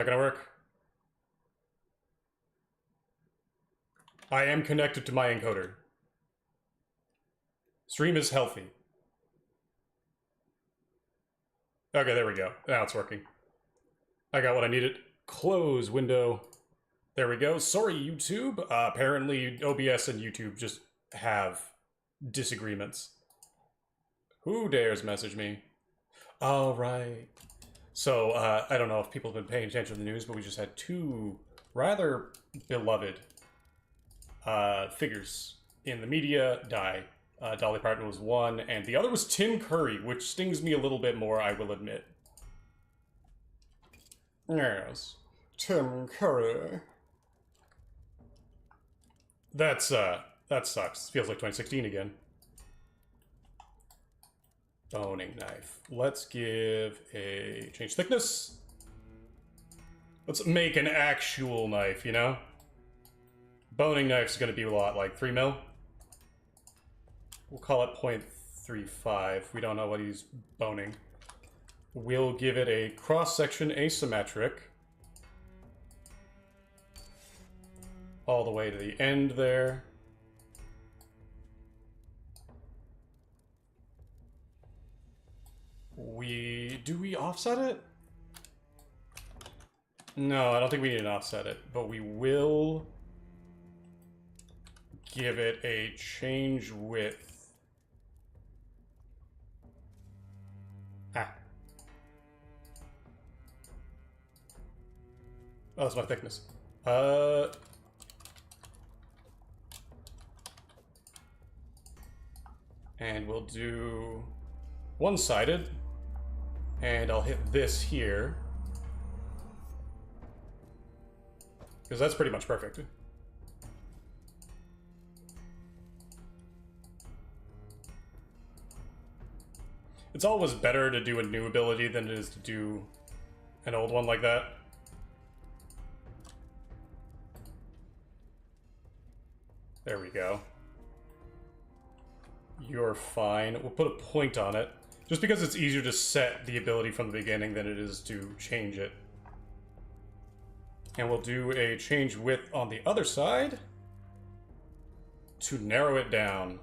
Not gonna work. I am connected to my encoder. Stream is healthy. Okay, there we go. Now it's working. I got what I needed. Close window. There we go. Sorry, YouTube. Apparently, OBS and YouTube just have disagreements. Who dares message me? All right. So, I don't know if people have been paying attention to the news, but we just had two rather beloved figures in the media die. Dolly Parton was one, and the other was Tim Curry, which stings me a little bit more, I will admit. Yes. Tim Curry. That sucks. Feels like 2016 again. Boning knife. Let's give a change thickness. Let's make an actual knife, you know? Boning knife's gonna be a lot, like 3 mil. We'll call it 0.35. We don't know what he's boning. We'll give it a cross-section asymmetric. All the way to the end there. Do we offset it? No, I don't think we need to offset it, but we will give it a change width. Ah. Oh, that's my thickness. And we'll do one-sided. And I'll hit this here. Because that's pretty much perfect. It's always better to do a new ability than it is to do an old one like that. There we go. You're fine. We'll put a point on it. Just because it's easier to set the ability from the beginning than it is to change it. And we'll do a change width on the other side to narrow it down.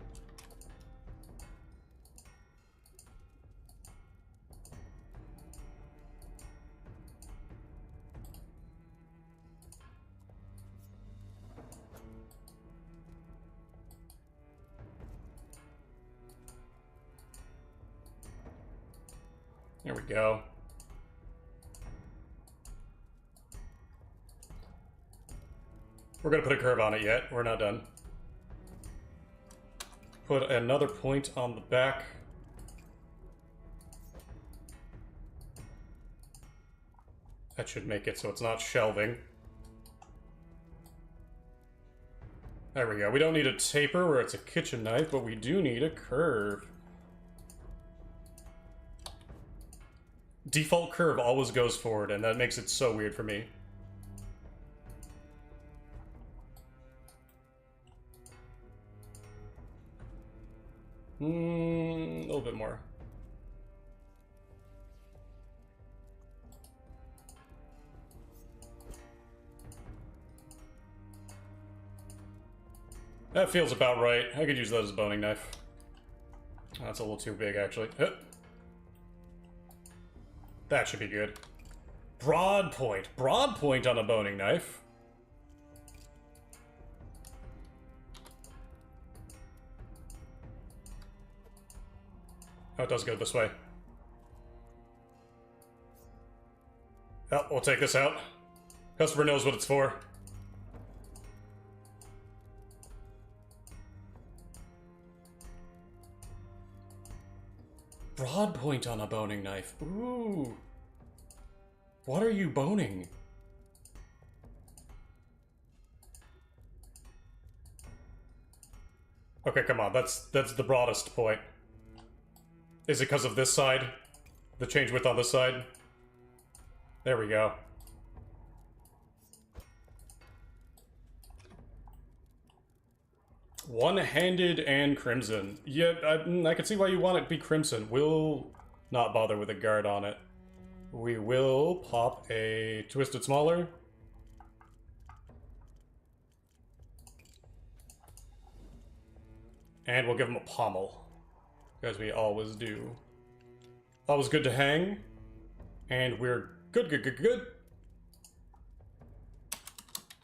There we go. We're gonna put a curve on it yet. We're not done. Put another point on the back. That should make it so it's not shelving. There we go. We don't need a taper where it's a kitchen knife, but we do need a curve. Default curve always goes forward, and that makes it so weird for me. A little bit more. That feels about right. I could use that as a boning knife. That's a little too big, actually. That should be good. Broad point. Broad point on a boning knife. Oh, it does go this way. Oh, we'll take this out. Customer knows what it's for. Broad point on a boning knife. Ooh. What are you boning? Okay, come on. That's the broadest point. Is it because of this side? The change width on this side? There we go. One-handed and crimson. Yeah, I can see why you want it to be crimson. We'll not bother with a guard on it. We will pop a Twisted Smaller. And we'll give him a pommel, as we always do. Always good to hang. And we're good, good, good, good.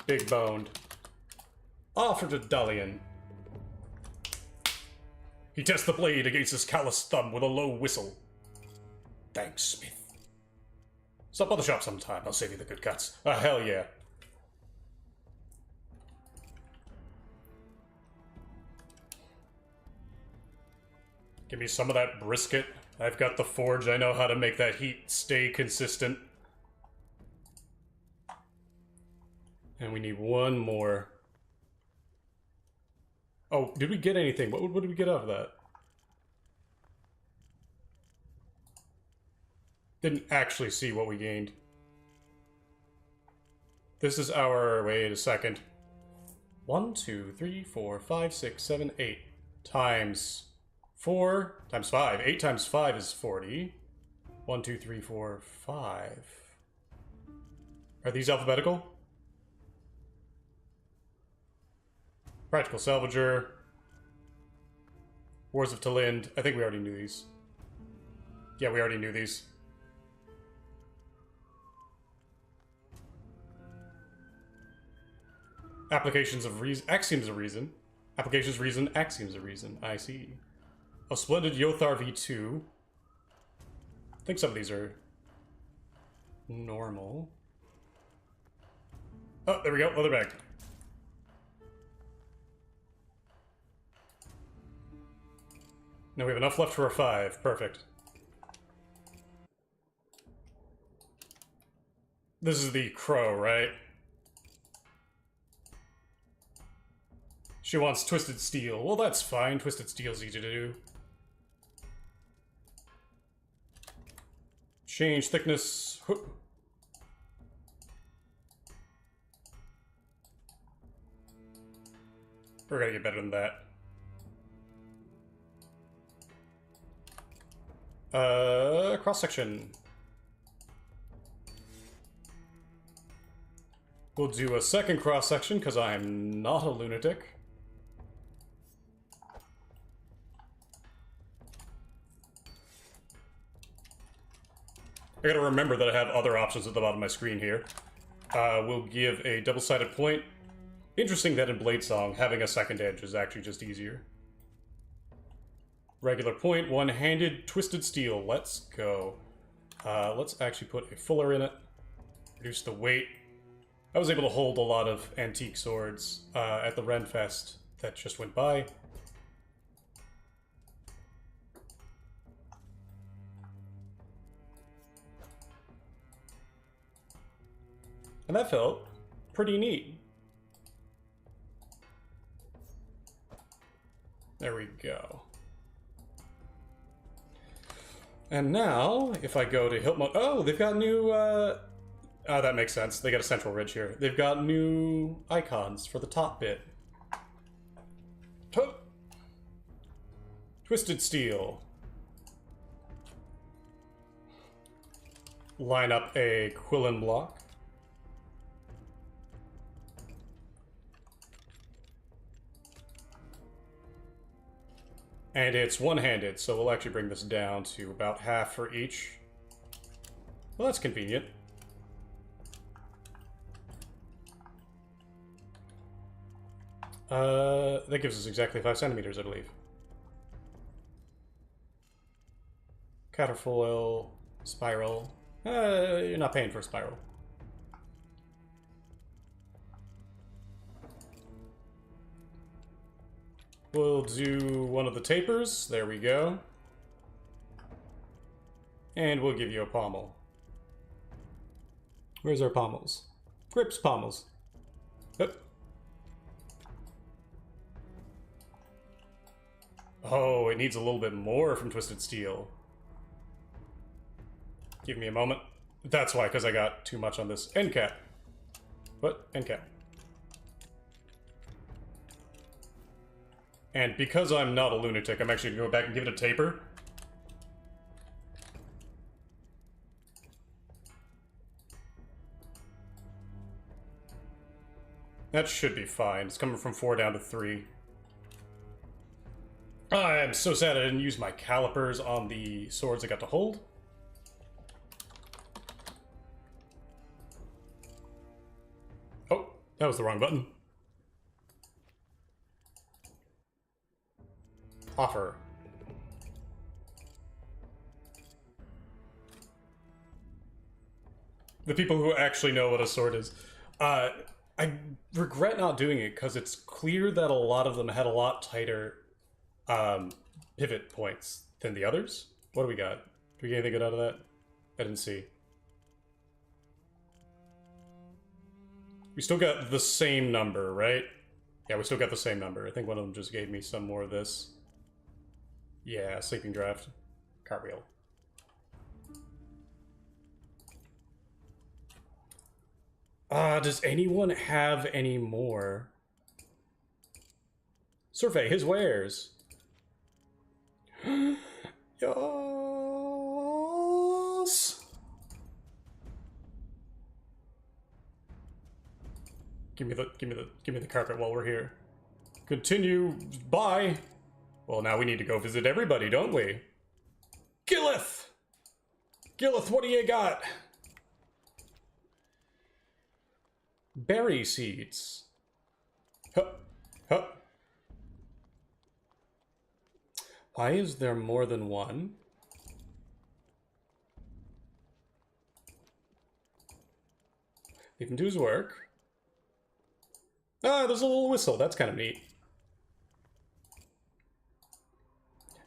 Big boned. Offer to Dalian. He tests the blade against his calloused thumb with a low whistle. Thanks, Smith. Stop by the shop sometime. I'll save you the good cuts. Hell yeah. Give me some of that brisket. I've got the forge. I know how to make that heat stay consistent. And we need one more. Oh, did we get anything? What did we get out of that? Didn't actually see what we gained. This is our... Wait a second. 1, 2, 3, 4, 5, 6, 7, 8 times 4 times 5. 8 times 5 is 40. 1, 2, 3, 4, 5. Are these alphabetical? Practical Salvager. Wars of Talind. I think we already knew these. Yeah, we already knew these. Applications of reason. Axioms of reason. Applications of reason. Axioms of reason. I see. A splendid Yothar V2. I think some of these are normal. Oh, there we go. Leather bag. Now we have enough left for a 5. Perfect. This is the crow, right? She wants Twisted Steel. Well, that's fine. Twisted Steel's easy to do. Change thickness. Whoop. We're gonna get better than that. Cross-section. We'll do a second cross-section, because I'm not a lunatic. I gotta remember that I have other options at the bottom of my screen here. We'll give a double-sided point. Interesting that in Bladesong, having a second edge is actually just easier. Regular point, one-handed, Twisted Steel. Let's go. Let's actually put a fuller in it. Reduce the weight. I was able to hold a lot of antique swords at the Renfest that just went by. And that felt pretty neat. There we go. And now, if I go to Hilt Mode... Oh, they've got new... Oh, that makes sense. They got a central ridge here. They've got new icons for the top bit. Twisted Steel. Line up a Quillen block. And it's one-handed, so we'll actually bring this down to about half for each. Well, that's convenient. That gives us exactly 5 centimeters, I believe. Counterfoil, spiral. You're not paying for a spiral. We'll do one of the tapers. There we go. And we'll give you a pommel. Where's our pommels? Grips pommels. Yep. Oh, it needs a little bit more from Twisted Steel. Give me a moment. That's why, because I got too much on this end cap. What? End cap. And because I'm not a lunatic, I'm actually going to go back and give it a taper. That should be fine. It's coming from 4 down to 3. I am so sad I didn't use my calipers on the swords I got to hold. Oh, that was the wrong button. Offer. The people who actually know what a sword is. I regret not doing it because it's clear that a lot of them had a lot tighter pivot points than the others. What do we got? Do we get anything good out of that? I didn't see. We still got the same number, right? Yeah, we still got the same number. I think one of them just gave me some more of this. Yeah, sleeping draft. Cartwheel. Does anyone have any more? Survey his wares. Yes. Give me the carpet while we're here. Continue. Bye. Well, now we need to go visit everybody, don't we? Gillith! Gillith, what do you got? Berry seeds. Huh. Huh. Why is there more than one? Leave him do his work. Ah, there's a little whistle. That's kind of neat.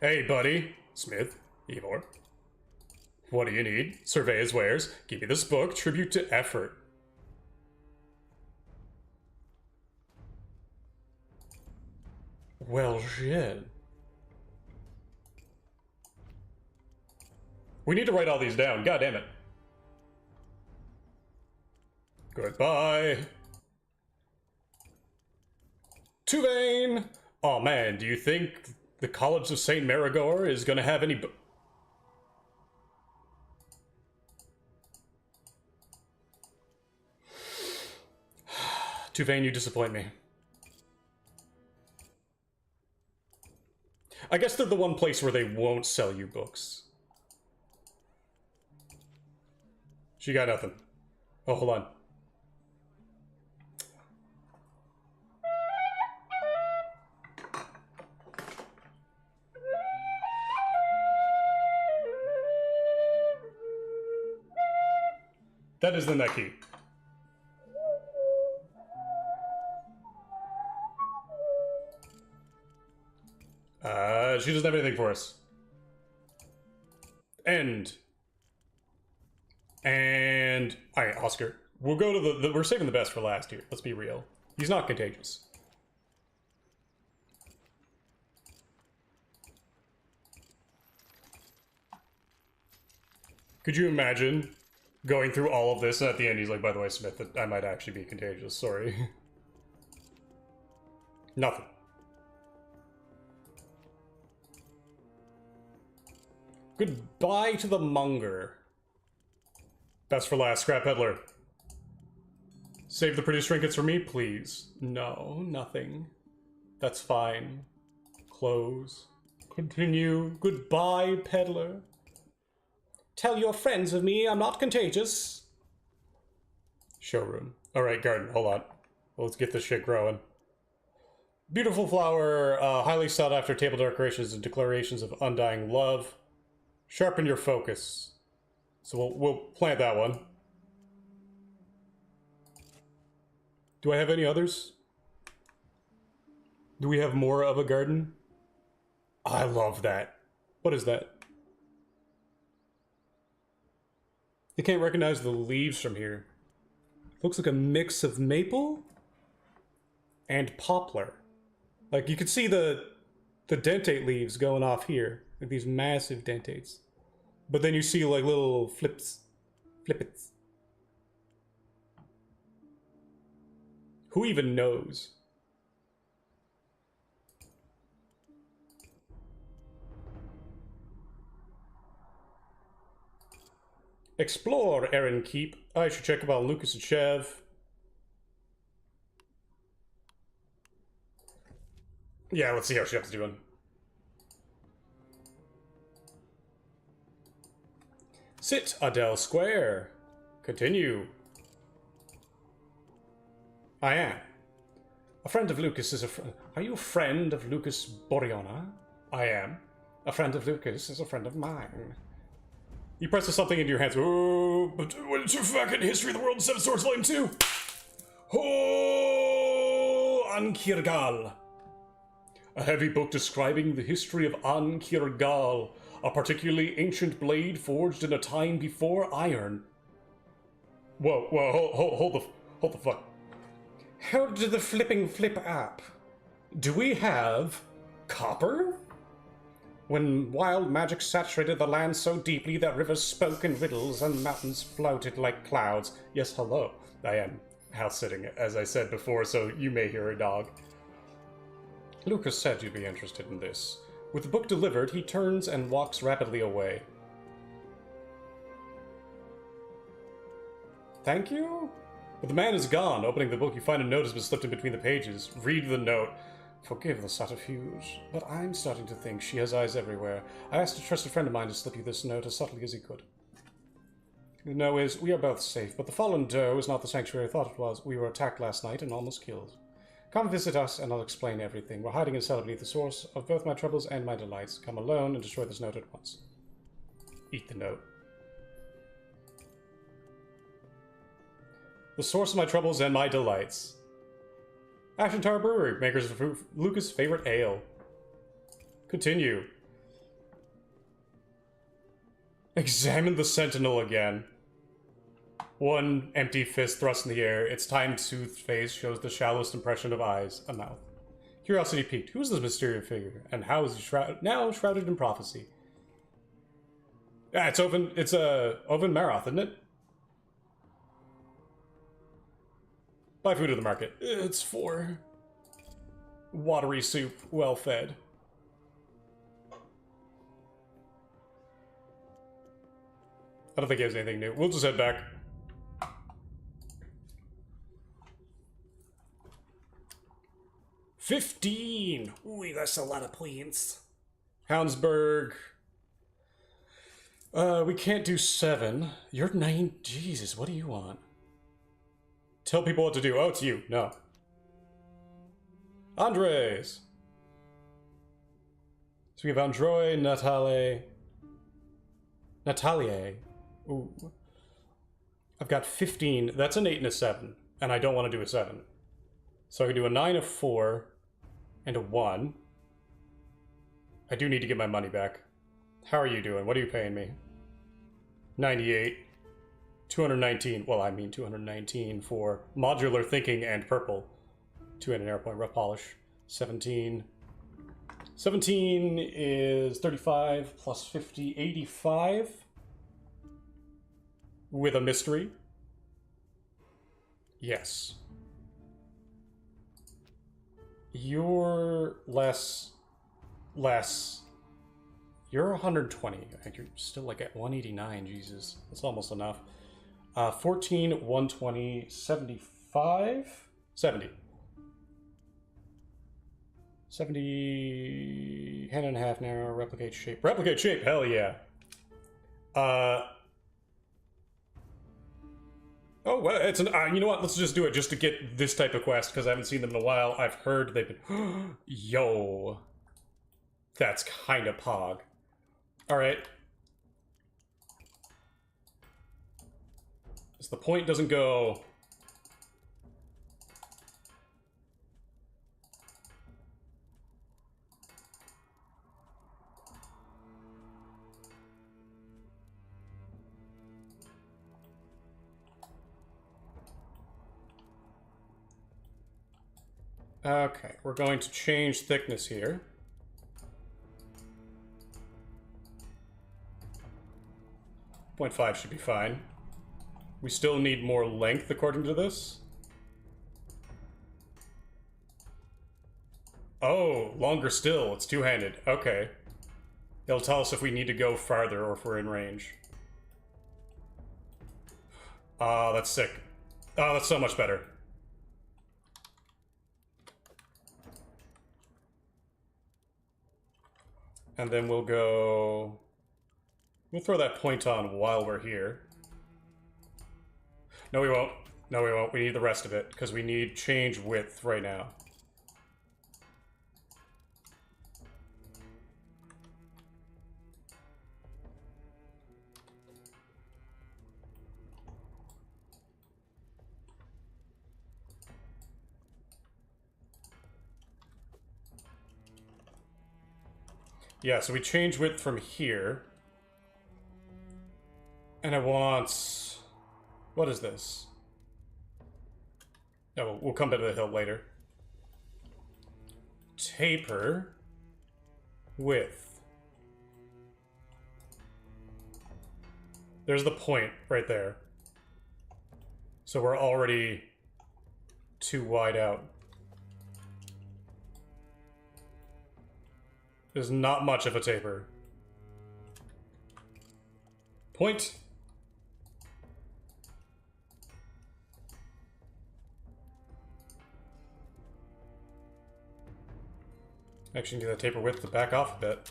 Hey, buddy. Smith. Ivor. What do you need? Survey his wares. Give me this book. Tribute to effort. Well, shit. We need to write all these down. God damn it. Goodbye. Tuvain! Oh man, do you think the College of St. Marigor is gonna have any... Tuvain, you disappoint me. I guess they're the one place where they won't sell you books. She got nothing. Oh, hold on. That is the Neki. She doesn't have anything for us. And alright, Oscar. We'll go to the we're saving the best for last here. Let's be real. He's not contagious. Could you imagine going through all of this and at the end he's like, by the way, Smith, that I might actually be contagious, sorry. Nothing. Goodbye to the monger. Best for last, Scrap Peddler. Save the prettiest trinkets for me, please. No, nothing. That's fine. Close. Continue. Goodbye, peddler. Tell your friends of me I'm not contagious. Showroom. Alright, garden, hold on. Let's get this shit growing. Beautiful flower, highly sought after table decorations and declarations of undying love. Sharpen your focus. So we'll plant that one. Do I have any others? Do we have more of a garden? I love that. What is that? You can't recognize the leaves from here. Looks like a mix of maple and poplar. Like, you can see the dentate leaves going off here. Like these massive dentates. But then you see like little flippets. Who even knows? Explore, Aaron Keep. I should check about Lucas and Chev. Yeah, let's see how Shep's doing. Sit, Adele Square. Continue. I am. A friend of Lucas is a friend. Are you a friend of Lucas Boriana? I am. A friend of Lucas is a friend of mine. You press something into your hands. Oh, but what is your fucking history of the world? 7 Swords Volume 2. Oh, Ankirgal. A heavy book describing the history of Ankirgal, a particularly ancient blade forged in a time before iron. Whoa, hold the fuck. How did the flipping flip up? Do we have copper? When wild magic saturated the land so deeply that rivers spoke in riddles and mountains floated like clouds. Yes, hello. I am house sitting, as I said before, so you may hear a dog. Lucas said you'd be interested in this. With the book delivered, he turns and walks rapidly away. Thank you? But the man is gone. Opening the book, you find a note has been slipped in between the pages. Read the note. Forgive the subterfuge, but I'm starting to think she has eyes everywhere. I asked a trusted friend of mine to slip you this note as subtly as he could. The know is, we are both safe, but the fallen doe is not the sanctuary I thought it was. We were attacked last night and almost killed. Come visit us, and I'll explain everything. We're hiding in a cell beneath the source of both my troubles and my delights. Come alone and destroy this note at once. Eat the note. The source of my troubles and my delights. Action Tower Brewery, makers of Lucas' favorite ale. Continue. Examine the Sentinel again. One empty fist thrust in the air. Its time-soothed face shows the shallowest impression of eyes, a mouth. Curiosity piqued. Who is this mysterious figure, and how is he now shrouded in prophecy? Yeah, it's Oven Maroth, isn't it? Buy food at the market. It's for watery soup, well fed. I don't think he has anything new. We'll just head back. $15! Ooh, that's a lot of points. Houndsburg. We can't do 7. You're 9. Jesus, what do you want? Tell people what to do. Oh, it's you. No. Andres. So we have Androy, Natalie. Ooh. I've got 15. That's an 8 and a 7. And I don't want to do a 7. So I can do a 9, a 4, and a 1. I do need to get my money back. How are you doing? What are you paying me? 98. 219. Well, I mean 219 for modular thinking and purple. 2 and an air point, rough polish. 17. 17 is 35 plus 50, 85. With a mystery. Yes. You're less. You're 120. I think you're still like at 189. Jesus, that's almost enough. 14, 120, 75, 70. 70, hand and a half narrow, replicate shape. Replicate shape, hell yeah. Oh, well, it's an, you know what, let's just do it just to get this type of quest, because I haven't seen them in a while. I've heard they've been, yo. That's kind of pog. Alright. So the point doesn't go... Okay, we're going to change thickness here. .5 should be fine. We still need more length according to this. Oh, longer still. It's two-handed. Okay. It'll tell us if we need to go farther or if we're in range. Ah, that's sick. Oh, that's so much better. And then we'll go... We'll throw that point on while we're here. No, we won't. No, we won't. We need the rest of it, because we need change width right now. Yeah, so we change width from here. And I want... What is this? Oh, we'll come to the hill later. Taper. Width. There's the point right there. So we're already too wide out. There's not much of a taper. Point. Actually, get that taper width to back off a bit.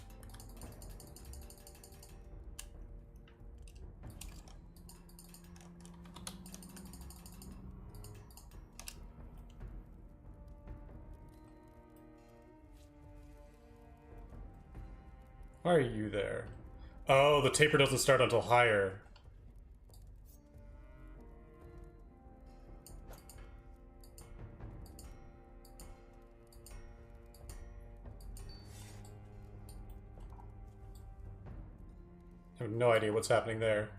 Why are you there? Oh, the taper doesn't start until higher. I have no idea what's happening there.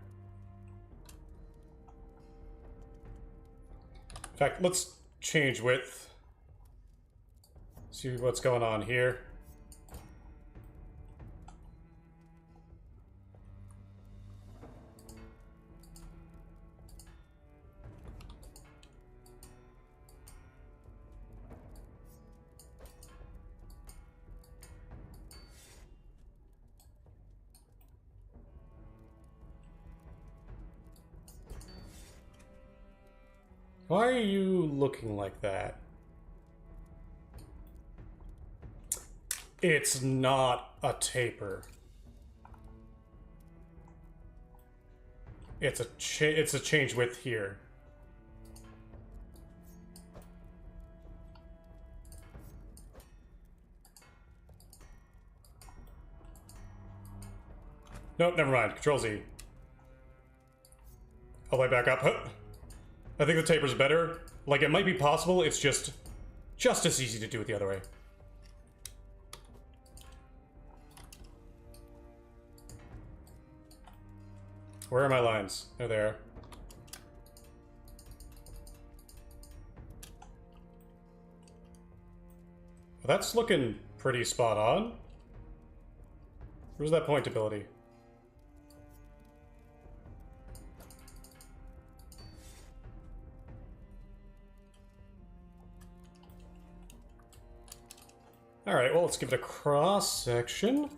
In fact, let's change width. See what's going on here. Why are you looking like that? It's not a taper. It's a change width here. Nope, never mind. Control Z. I'll lay back up. I think the taper's better. Like, it might be possible, it's just as easy to do it the other way. Where are my lines? They're there. Well, that's looking pretty spot on. Where's that point ability? Alright, well, let's give it a cross-section.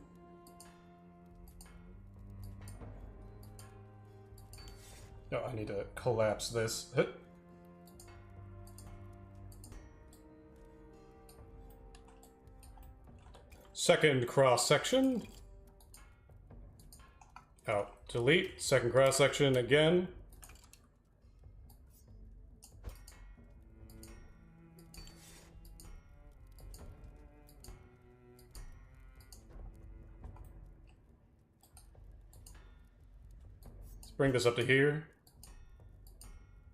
Oh, I need to collapse this. Second cross-section. Oh, delete. Second cross-section again. Bring this up to here.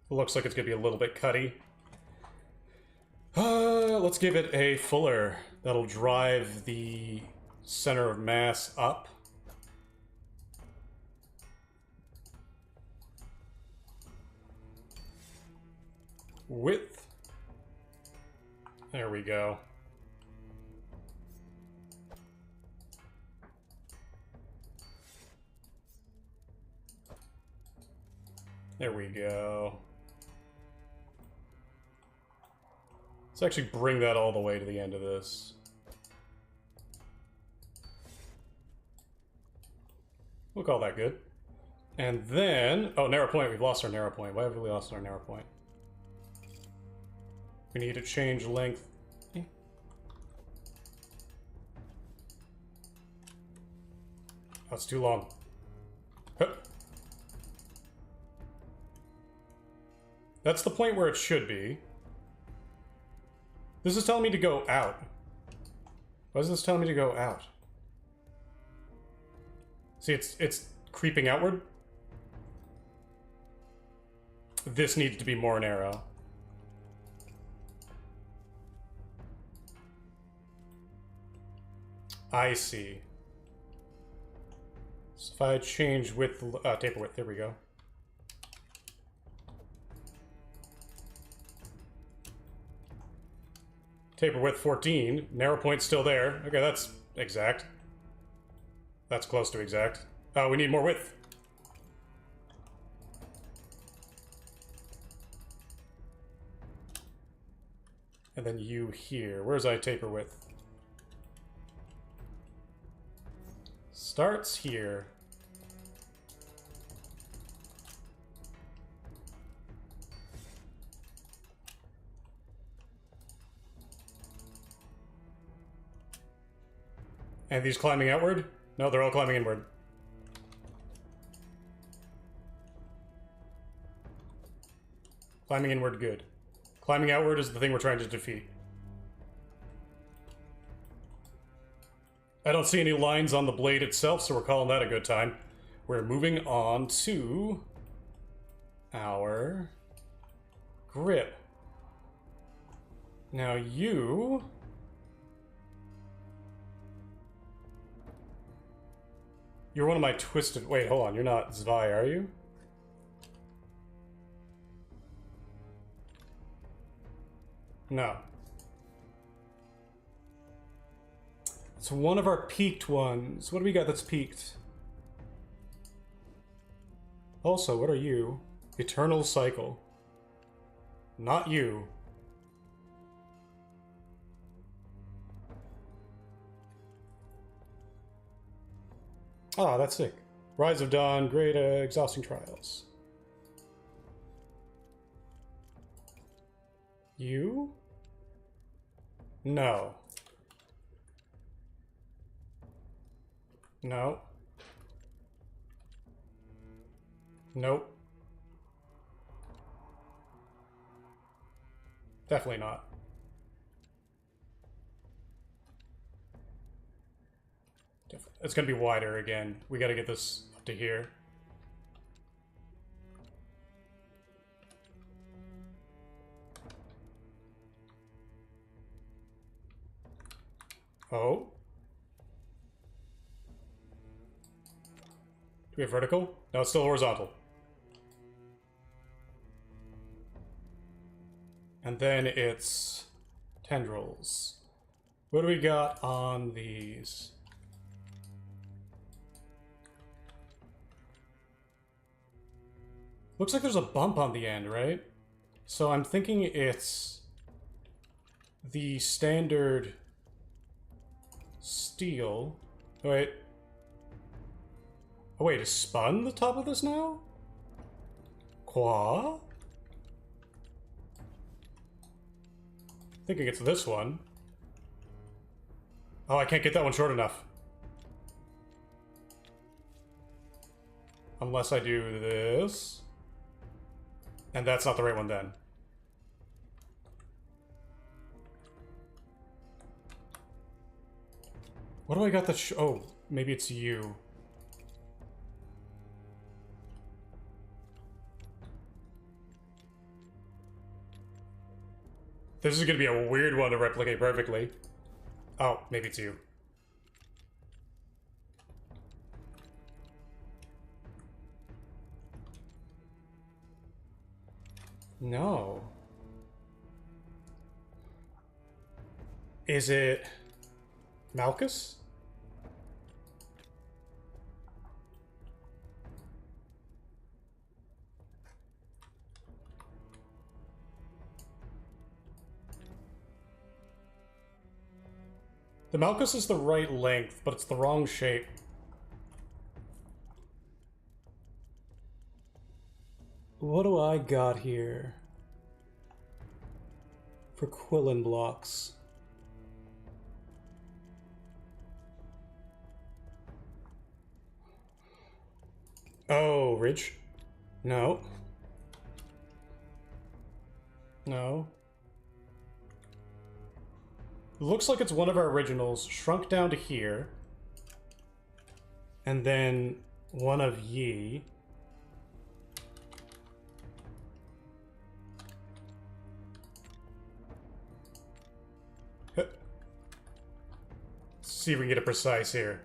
Looks like it's gonna be a little bit cutty. Let's give it a fuller. That'll drive the center of mass up. Width. There we go. There we go. Let's actually bring that all the way to the end of this. We'll call that good. And then... Oh, narrow point. We've lost our narrow point. Why have we lost our narrow point? We need to change length. That's too long. Huh. That's the point where it should be. This is telling me to go out. Why is this telling me to go out? See, it's creeping outward. This needs to be more narrow. I see. So if I change width, taper width, there we go. Taper width 14. Narrow point's still there. Okay, that's exact. That's close to exact. Oh, we need more width. And then you here. Where's I taper width? Starts here. And these climbing outward? No, they're all climbing inward. Climbing inward, good. Climbing outward is the thing we're trying to defeat. I don't see any lines on the blade itself, so we're calling that a good time. We're moving on to our grip. Now you... You're one of my twisted... Wait, hold on. You're not Zwei, are you? No. It's one of our peaked ones. What do we got that's peaked? Also, what are you? Eternal Cycle. Not you. Ah, that's sick. Rise of Dawn, great, exhausting trials. You? No. No. Nope. Definitely not. It's gonna be wider again. We gotta get this up to here. Oh. Do we have vertical? No, it's still horizontal. And then it's tendrils. What do we got on these? Looks like there's a bump on the end, right? So I'm thinking it's the standard steel. Wait. Oh wait, is spun the top of this now? Qua? Thinking it's this one. Oh, I can't get that one short enough. Unless I do this. And that's not the right one then. What do I got that oh, maybe it's you. This is gonna be a weird one to replicate perfectly. Oh, maybe it's you. No. Is it Malchus? The Malchus is the right length, but it's the wrong shape. What do I got here for Quillen blocks? Oh, ridge. No. No. Looks like it's one of our originals shrunk down to here. And then one of ye. Let's see if we can get it precise here.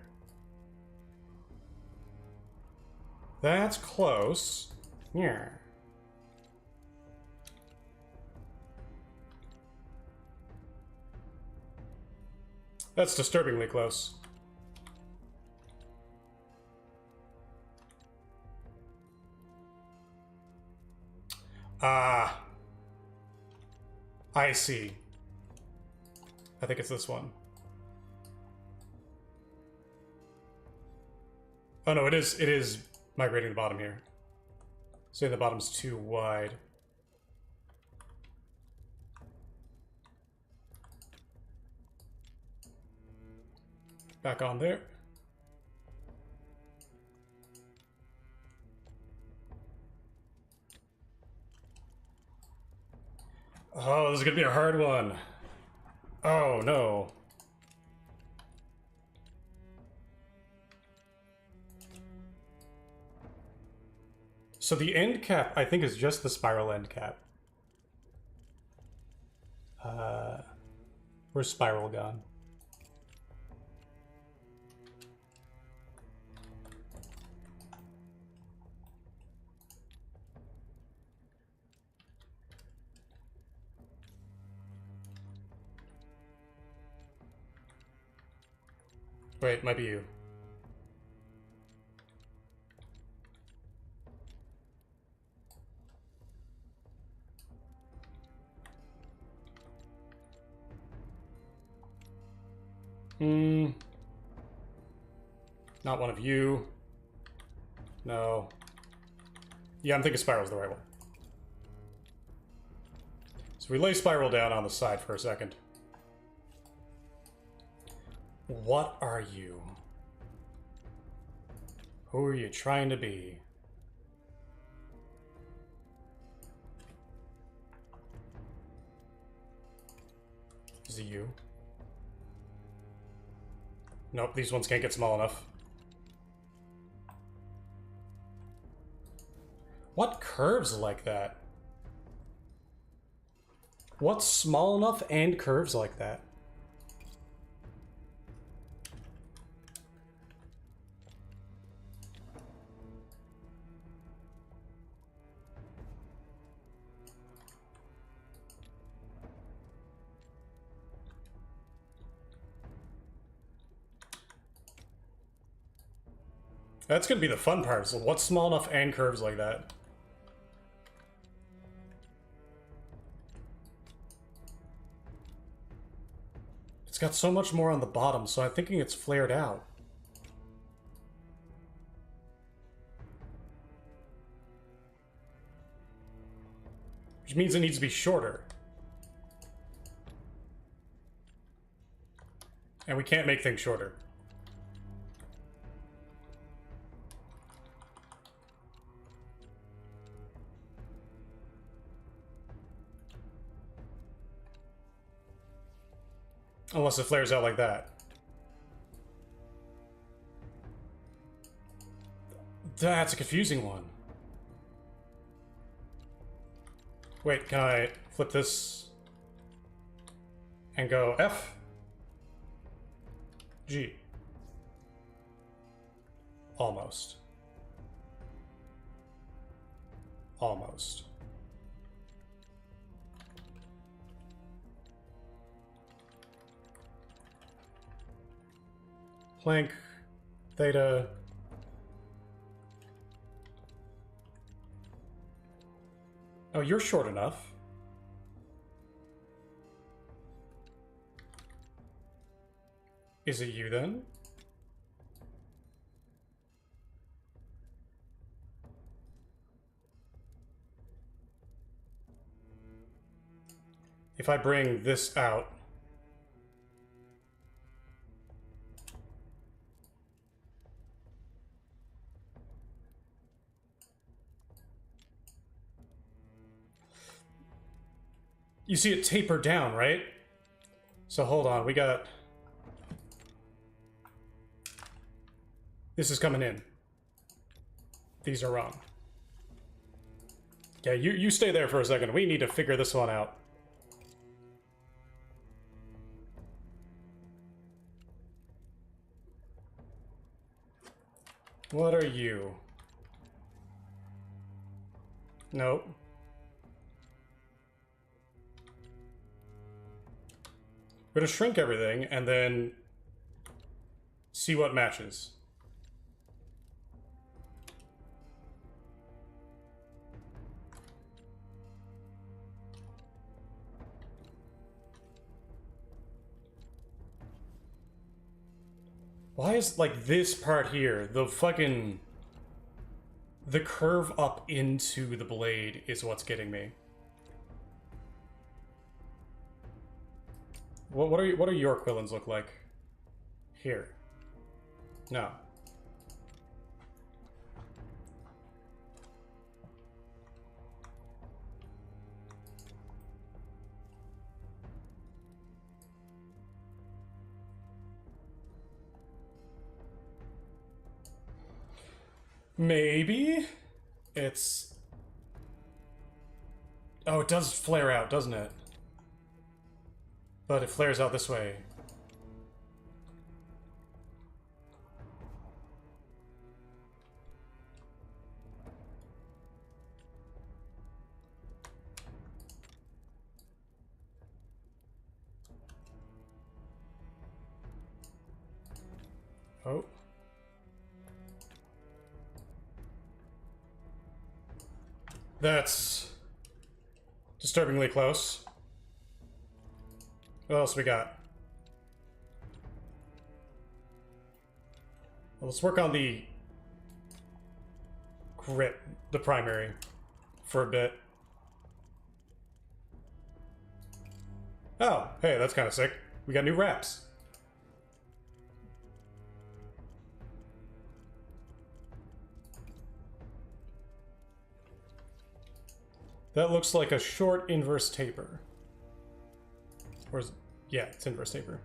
That's close. Yeah. That's disturbingly close. Ah. I see. I think it's this one. Oh no, it is migrating the bottom here. Say the bottom's too wide. Back on there. Oh, this is gonna be a hard one. Oh no. So the end cap, I think, is just the spiral end cap. Where's spiral gone? Wait, might be you. Not one of you. No. Yeah, I'm thinking spiral's the right one. So we lay spiral down on the side for a second. What are you? Who are you trying to be? Is it you? Nope, these ones can't get small enough. What curves like that? What's small enough and curves like that? That's gonna be the fun part. So what's small enough and curves like that? It's got so much more on the bottom, so I'm thinking it's flared out. Which means it needs to be shorter. And we can't make things shorter. Unless it flares out like that. That's a confusing one. Wait, can I flip this and go F? G. Almost. Almost. Plank, theta. Oh, you're short enough. Is it you then? If I bring this out, You see it taper down, right? So hold on, we got... This is coming in. These are wrong. Yeah, you stay there for a second. We need to figure this one out. What are you? Nope. We're gonna shrink everything and then see what matches. Why is, like, this part here, the fucking... The curve up into the blade is what's getting me. What are your quillins look like? Here. No. Maybe? It's... Oh, it does flare out, doesn't it? But it flares out this way. Oh. That's disturbingly close. What else we got? Well, let's work on the grip, the primary, for a bit. Oh, hey, that's kind of sick. We got new wraps. That looks like a short inverse taper. Where's... Yeah, it's inverse taper.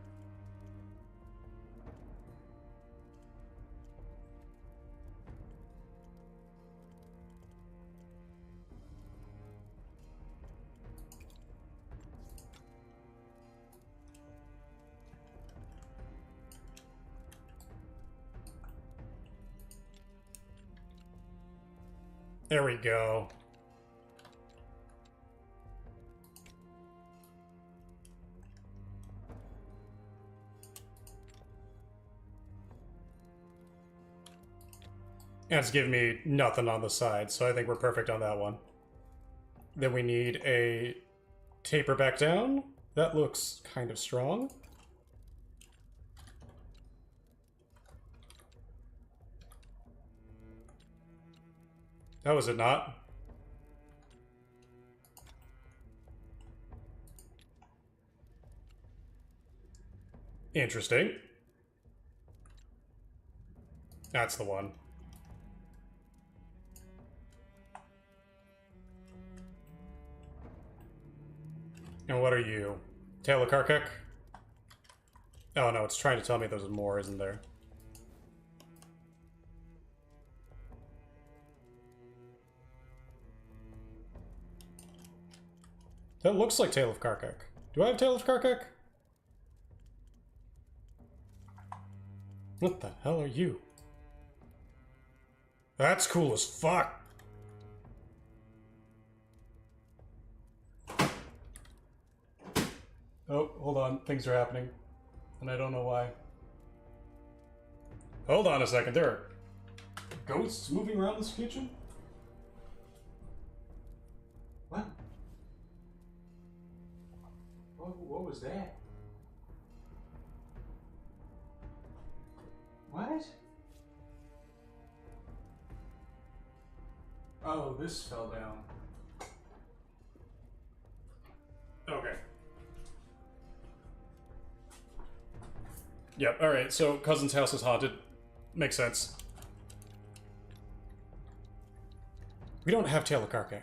There we go. And it's giving me nothing on the side, so I think we're perfect on that one. Then we need a taper back down. That looks kind of strong. That was it not? Interesting. That's the one. And what are you? Tail of Karkuk? Oh no, it's trying to tell me there's more, isn't there? That looks like Tail of Karkuk. Do I have Tail of Karkuk? What the hell are you? That's cool as fuck! Oh, hold on. Things are happening. And I don't know why. Hold on a second. There are ghosts moving around this kitchen? What? What was that? What? Oh, this fell down. Okay. Yep, alright, so cousin's house is haunted. Makes sense. We don't have Tail of Karkuk.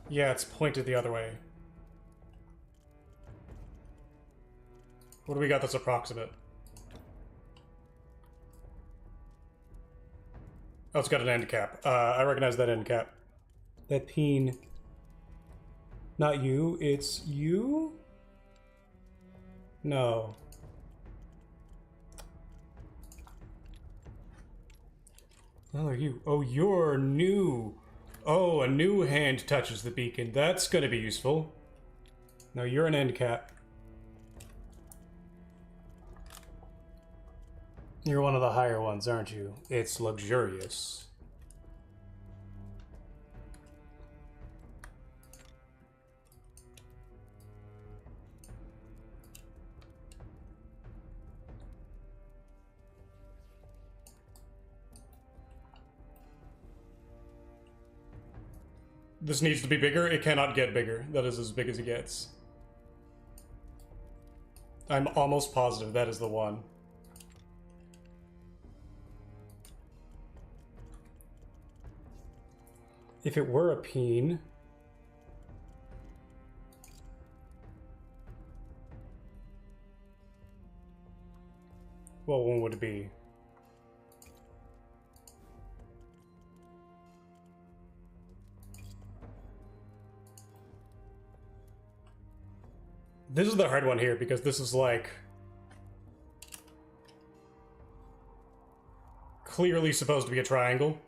Yeah, it's pointed the other way. What do we got that's approximate? Oh, it's got an end cap. I recognize that end cap. That peen. Not you, it's you? No. Oh, are you? Oh, you're new. Oh, a new hand touches the beacon. That's gonna be useful. No, you're an end cap. You're one of the higher ones, aren't you? It's luxurious. This needs to be bigger. It cannot get bigger. That is as big as it gets. I'm almost positive that is the one. If it were a peen... What one would it be? This is the hard one here, because this is like... clearly supposed to be a triangle.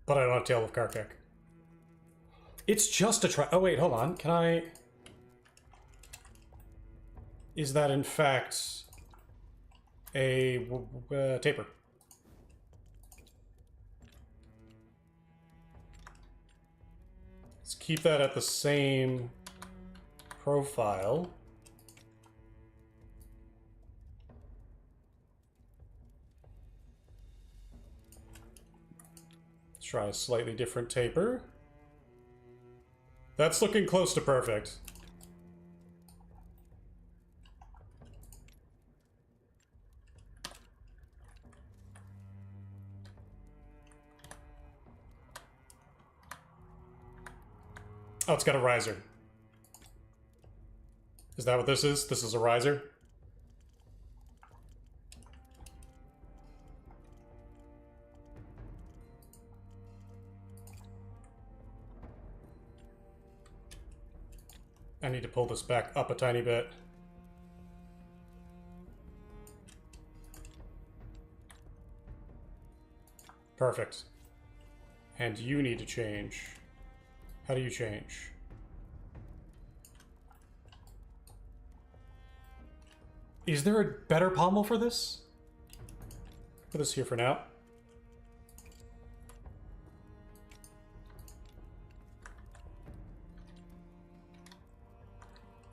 But I don't have Tail of Karkak. It's just a oh wait, hold on. Can I... Is that in fact... a... taper? Let's keep that at the same profile. Let's try a slightly different taper. That's looking close to perfect. Oh, it's got a riser. Is that what this is? This is a riser? I need to pull this back up a tiny bit. Perfect. And you need to change. How do you change? Is there a better pommel for this? Put this here for now.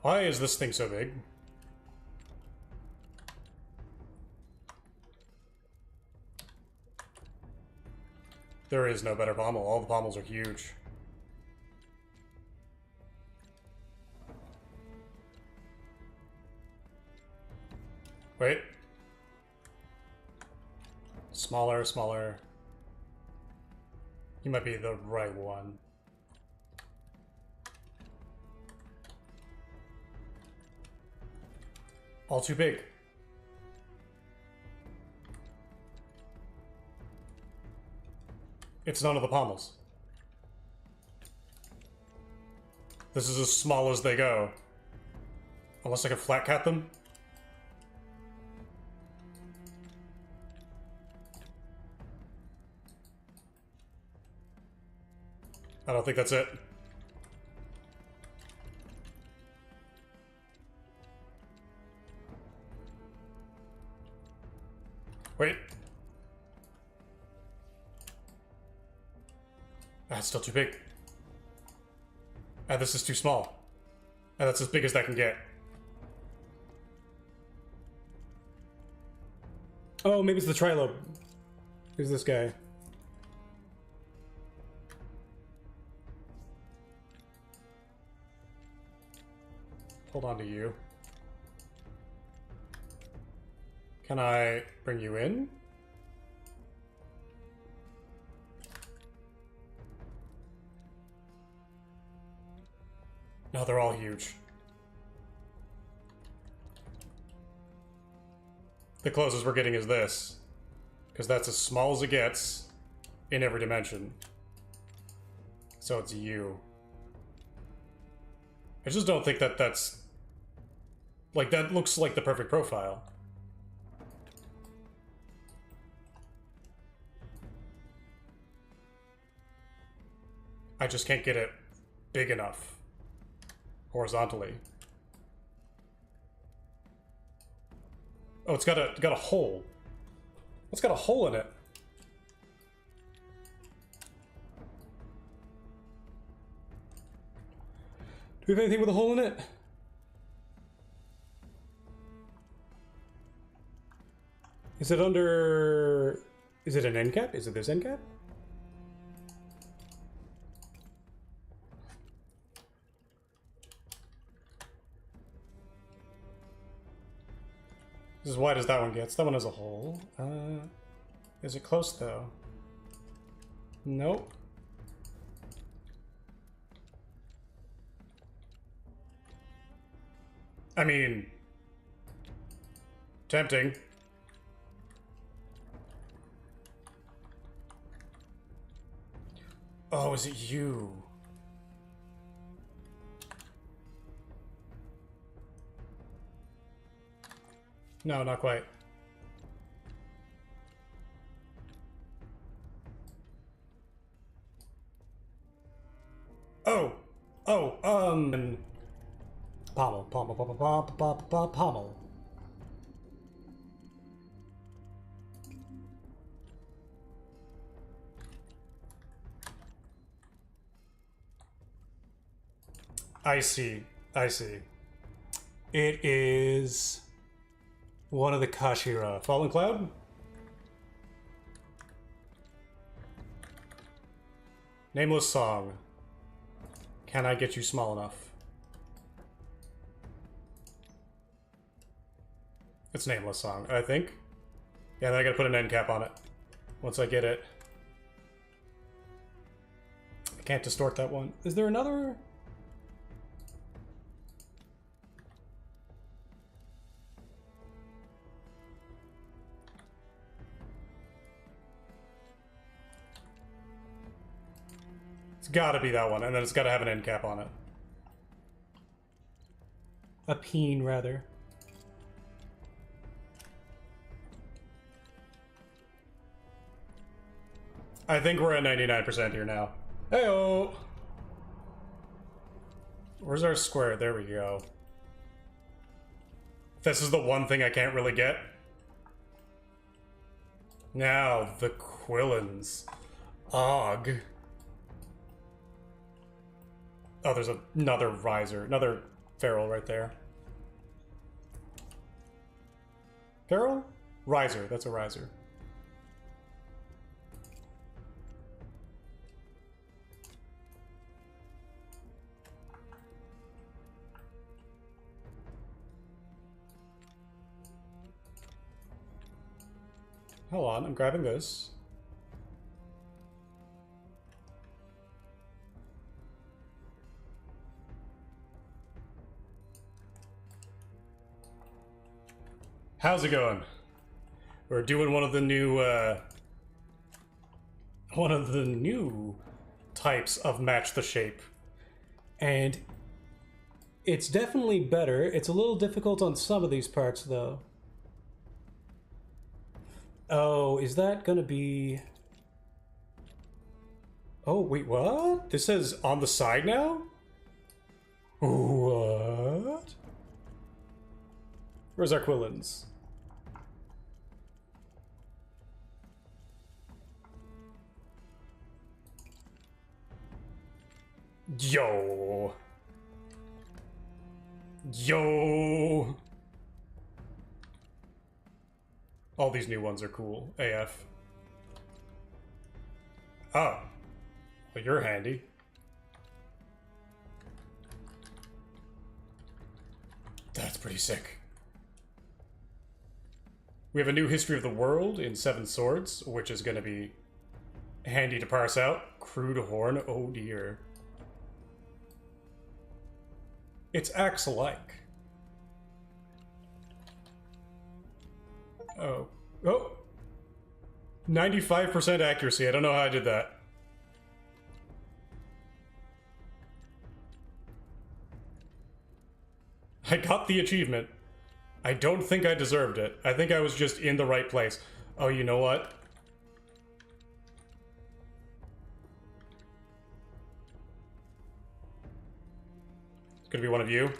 Why is this thing so big? There is no better pommel. All the pommels are huge. Wait. Smaller, smaller. You might be the right one. All too big. It's none of the pommels. This is as small as they go. Unless I can flat cat them. I don't think that's it. Wait. That's still too big. This is too small. That's as big as that can get. Oh, maybe it's the trilobe. Who's this guy? hold on to you. Can I bring you in? No, they're all huge. The closest we're getting is this. Because that's as small as it gets in every dimension. So it's you. I just don't think that that's... Like, that looks like the perfect profile. I just can't get it big enough. Horizontally. Oh, it's got a hole. It's got a hole in it. Do we have anything with a hole in it? Is it under... Is it an end cap? Is it this end cap? This is as wide as that one gets. That one has a hole. Is it close though? Nope. I mean, tempting. Oh, is it you? No, not quite. Oh! Oh, Pommel, pommel. I see. I see. It is one of the Kashira. Fallen Cloud? Nameless Song. Can I get you small enough? It's Nameless Song, I think. Yeah, then I gotta put an end cap on it. Once I get it. I can't distort that one. Is there another? It's gotta be that one, and then it's gotta have an end cap on it. A peen, rather. I think we're at 99% here now. Heyo! Where's our square? There we go. This is the one thing I can't really get. Now, the Quillins. Og. Oh, there's another riser. Another feral right there. Feral? Riser. That's a riser. Hold on, I'm grabbing this. How's it going? We're doing one of the new types of match the shape. And it's definitely better. It's a little difficult on some of these parts though. Oh, is that gonna be... Oh, wait, what? This says on the side now? What? Where's our Quillins? Yo! Yo! All these new ones are cool. AF. Oh. Well, you're handy. That's pretty sick. We have a new history of the world in 7 swords, which is going to be handy to parse out. Crude horn, oh dear. It's axe-like. Oh. Oh! 95% accuracy. I don't know how I did that. I got the achievement. I don't think I deserved it. I think I was just in the right place. Oh, you know what? It's gonna be one of you.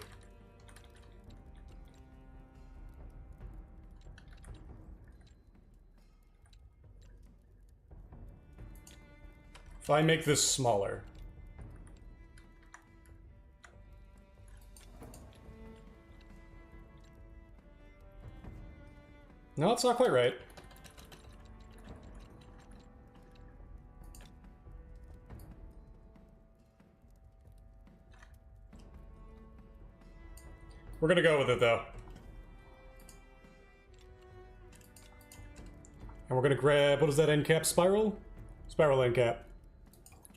If I make this smaller. No, it's not quite right. We're gonna go with it, though. And we're gonna grab, what is that end cap? Spiral? Spiral end cap.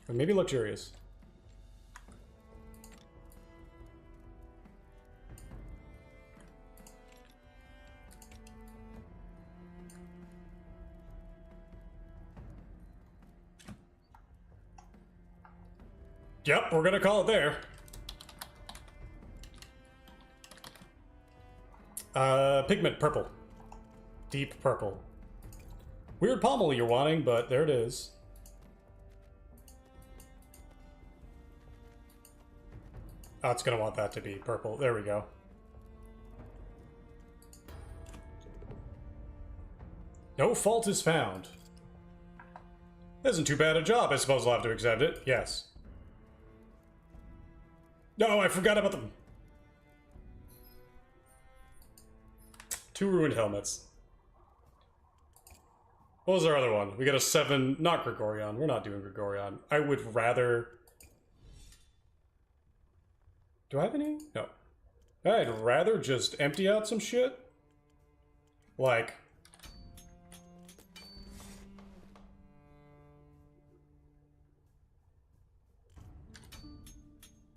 Or maybe luxurious. Yep, we're gonna call it there. Pigment purple. Deep purple. Weird pommel you're wanting, but there it is. Oh, it's gonna want that to be purple. There we go. No fault is found. Isn't too bad a job, I suppose I'll have to accept it. Yes. No, I forgot about them. 2 ruined helmets. What was our other one? We got a 7, not Gregorion. We're not doing Gregorion. I would rather... Do I have any? No. I'd rather just empty out some shit. Like...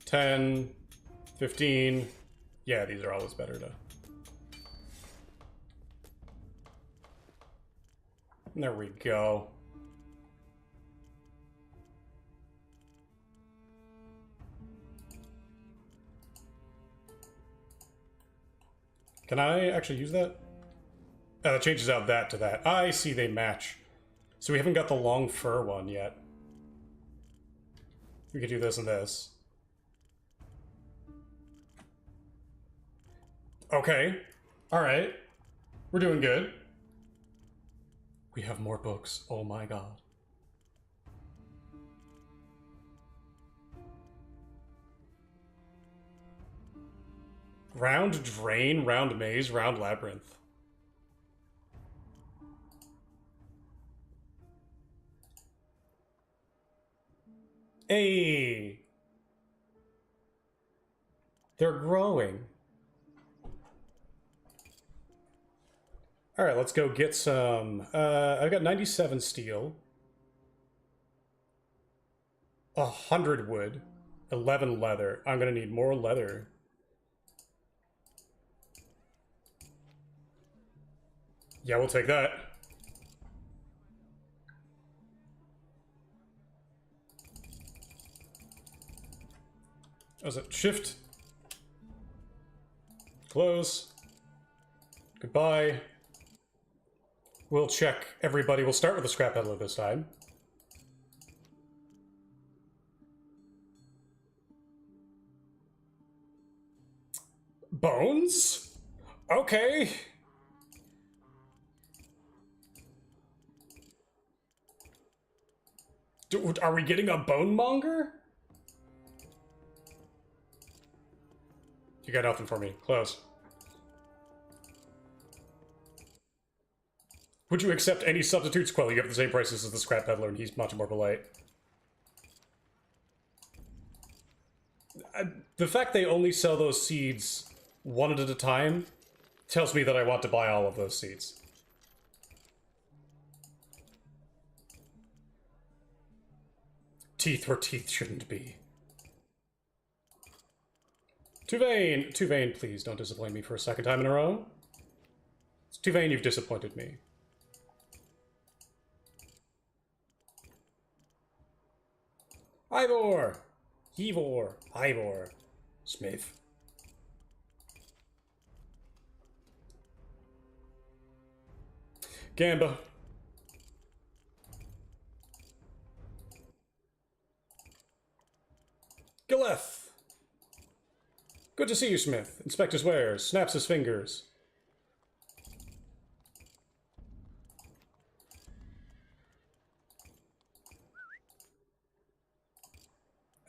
$10, $15. Yeah, these are always better to... There we go. Can I actually use that? That changes out that to that. I see, they match. So we haven't got the long fur one yet. We could do this and this. Okay. Alright. We're doing good. We have more books. Oh my god. Round drain, round maze, round labyrinth. Hey! They're growing. Alright, let's go get some... I've got 97 steel. 100 wood. 11 leather. I'm gonna need more leather. Yeah, we'll take that. Was it shift? Close. Goodbye. We'll check everybody. We'll start with the scrap peddler this time. Bones? Okay. Are we getting a bone monger? You got nothing for me. Close. Would you accept any substitutes? Quill, you have the same prices as the scrap peddler, and he's much more polite. The fact they only sell those seeds one at a time tells me that I want to buy all of those seeds. Teeth where teeth shouldn't be. Tuvain, please don't disappoint me for a second time in a row. Tuvain, you've disappointed me. Ivor! Ivor. Smith. Gamba. Gileth. Good to see you, Smith. Inspector swears, snaps his fingers.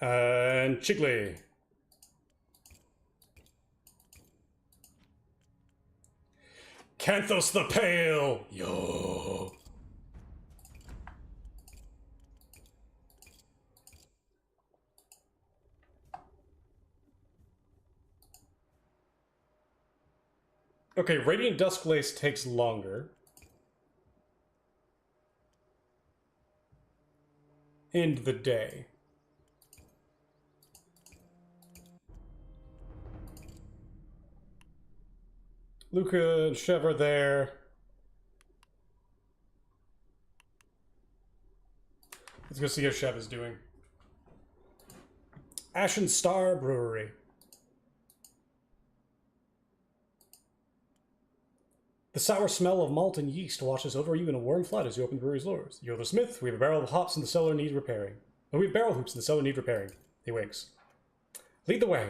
And Chigley. Canthos the Pale! Yo! Okay, Radiant Duskglaze takes longer. End the day. Luca and Chev are there. Let's go see how Chev is doing. Ashen Star Brewery. The sour smell of malt and yeast washes over you in a warm flood as you open the brewery's doors. You're the smith. We have a barrel of hops in the cellar need repairing. Oh, we have barrel hoops in the cellar need repairing. He winks. Lead the way.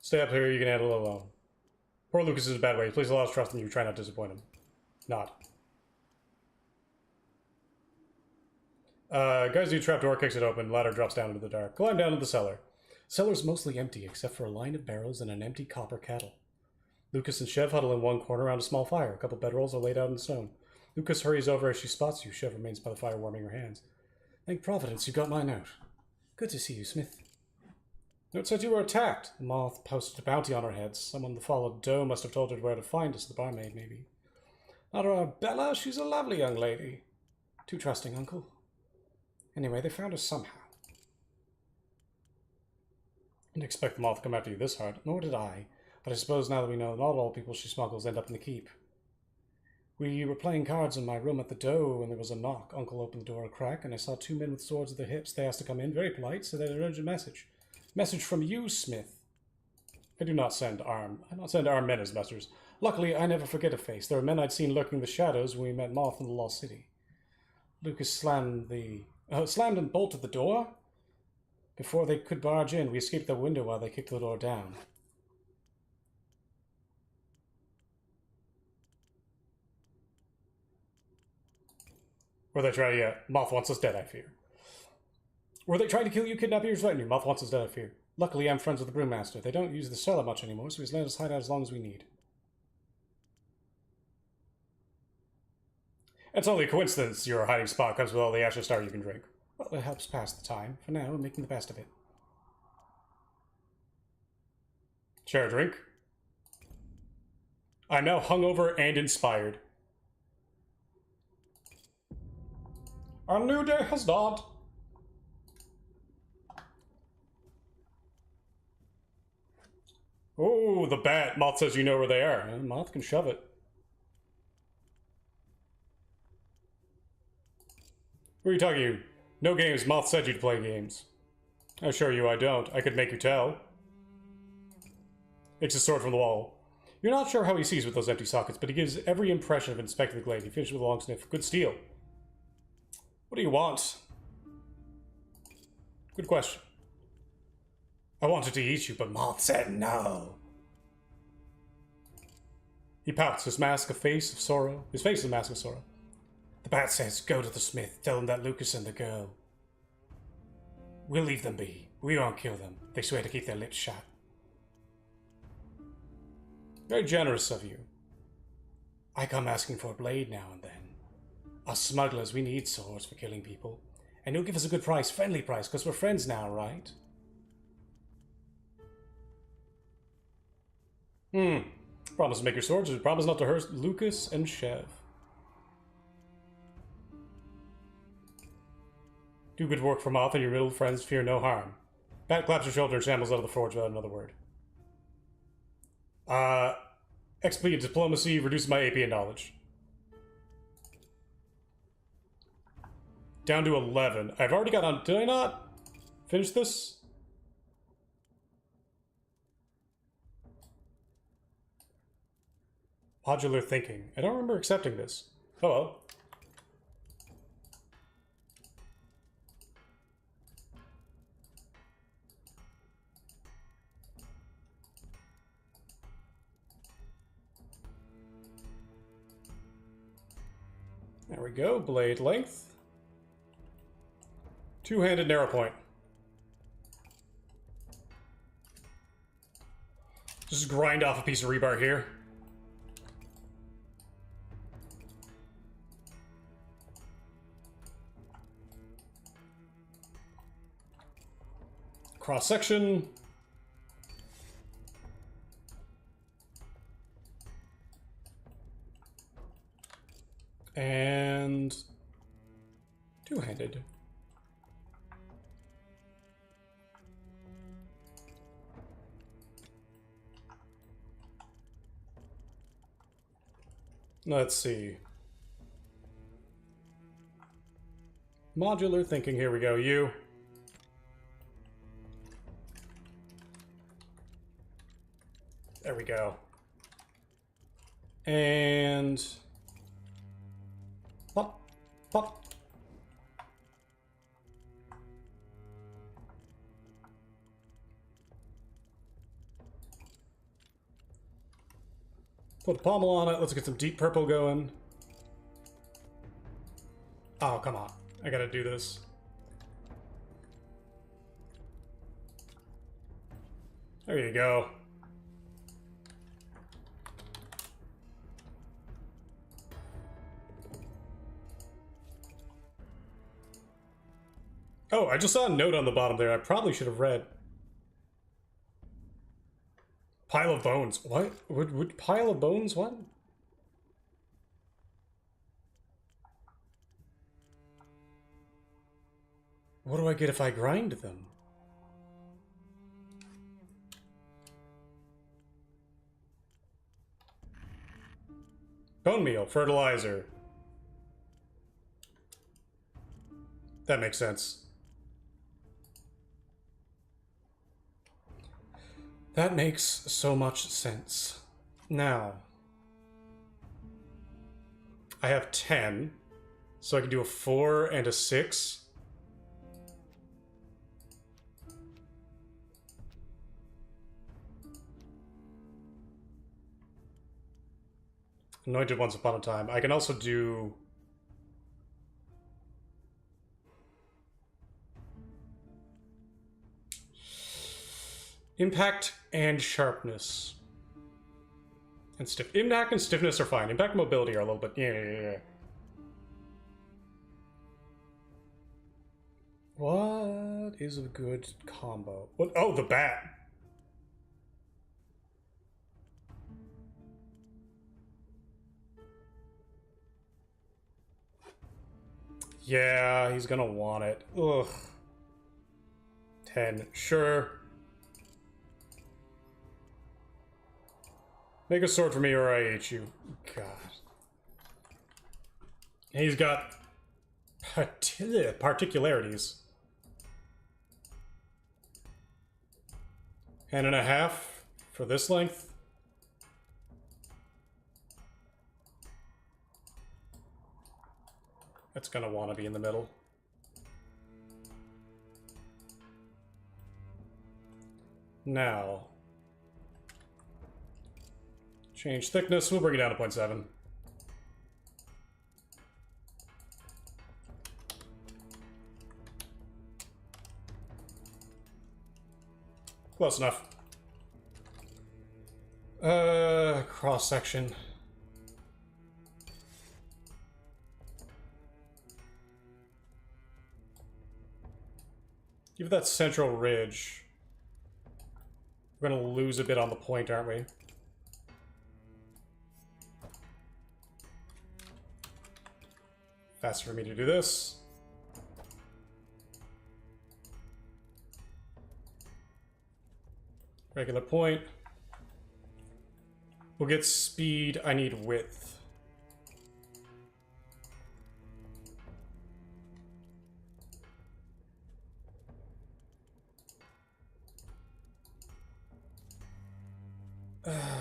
Stay up here. You can handle it alone. Poor Lucas is in a bad way. He places a lot of trust in you. Try not to disappoint him. Not. Guys do trapdoor, kicks it open. Ladder drops down into the dark. Climb down to the cellar. Cellar's mostly empty except for a line of barrels and an empty copper kettle. Lucas and Chev huddle in one corner around a small fire. A couple bedrolls are laid out in stone. Lucas hurries over as she spots you. Chev remains by the fire, warming her hands. Thank Providence you got my note. Good to see you, Smith. Note said you were attacked. The moth posted a bounty on our heads. Someone the followed doe must have told her where to find us, the barmaid, maybe. Not our Bella, she's a lovely young lady. Too trusting, uncle. Anyway, they found her somehow. Didn't expect the moth to come after you this hard, nor did I. But I suppose now that we know not all people she smuggles end up in the keep. We were playing cards in my room at the Doe when there was a knock. Uncle opened the door a crack, and I saw two men with swords at their hips. They asked to come in, very polite, so they had an urgent message. Message from you, Smith. I do not send armed men as messengers. Luckily, I never forget a face. There were men I'd seen lurking in the shadows when we met Moth in the Lost City. Lucas slammed and bolted the door. Before they could barge in, we escaped the window while they kicked the door down. Were they trying to... Moth wants us dead, I fear. Were they trying to kill you, kidnap you, or threaten you? Moth wants us dead, I fear. Luckily, I'm friends with the brewmaster. They don't use the cellar much anymore, so he's let us hide out as long as we need. It's only a coincidence your hiding spot comes with all the Asher Star you can drink. Well, it helps pass the time. For now, we're making the best of it. Share a drink? I'm now hungover and inspired. A new day has dawned. Oh, the bat. Moth says you know where they are. Moth can shove it. Who are you talking to? No games. Moth said you'd play games. I assure you I don't. I could make you tell. Takes his sword from the wall. You're not sure how he sees with those empty sockets, but he gives every impression of inspecting the glade. He finishes with a long sniff. Good steel. What do you want? Good question. I wanted to eat you, but Moth said no. He pouts, his face is a mask of sorrow. The bat says, go to the smith, tell him that Lucas and the girl. We'll leave them be. We won't kill them. They swear to keep their lips shut. Very generous of you. I come asking for a blade now and then. Us smugglers, we need swords for killing people. And you'll give us a good price, friendly price, because we're friends now, right? Hmm. Promise to make your swords, promise not to hurt Lucas and Chev. Do good work from off, and your middle friends fear no harm. Bat claps her shoulder and shambles out of the forge without another word. Expedient diplomacy reduces my AP and knowledge. Down to 11. I've already got on. Did I not finish this? Modular thinking. I don't remember accepting this. Oh well. There we go. Blade length. Two-handed narrow point. Just grind off a piece of rebar here. Cross section. And two-handed. Let's see. Modular thinking, here we go. You. There we go. And pop, pop. Put a pommel on it. Let's get some deep purple going. Oh, come on. I gotta do this. There you go. Oh, I just saw a note on the bottom there. I probably should have read. Pile of bones. What? Would pile of bones? What? What do I get if I grind them? Bone meal, fertilizer. That makes sense. That makes so much sense. Now, I have 10, so I can do a 4 and a 6. Anointed once upon a time. I can also do... Impact and sharpness. And stiff. Impact and stiffness are fine. Impact and mobility are a little bit... Yeah. What is a good combo? What? Oh, the bat. Yeah, he's gonna want it. Ugh. 10. Sure. Make a sword for me or I hate you. God. He's got particularities. 10.5 for this length. It's gonna want to be in the middle. Now, change thickness. We'll bring it down to 0.7. Close enough. Cross section. Give that central ridge. We're gonna lose a bit on the point, aren't we? faster for me to do this. Regular point. We'll get speed. I need width.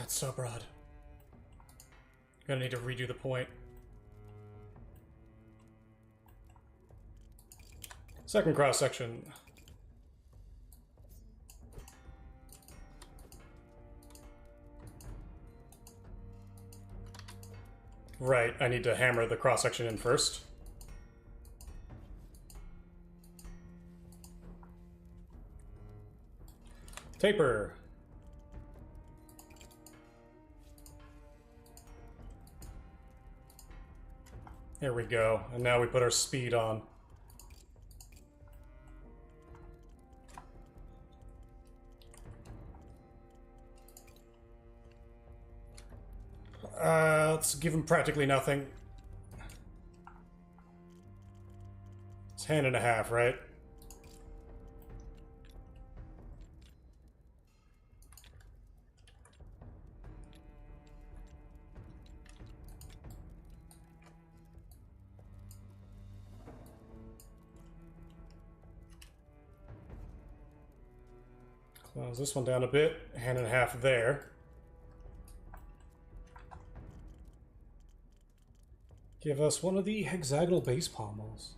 It's so broad. Gonna need to redo the point. Second cross section. Right, I need to hammer the cross section in first. Taper. There we go. And now we put our speed on. Let's give him practically nothing. It's hand and a half, right? Close this one down a bit. Hand and a half there. Give us one of the hexagonal base pommels.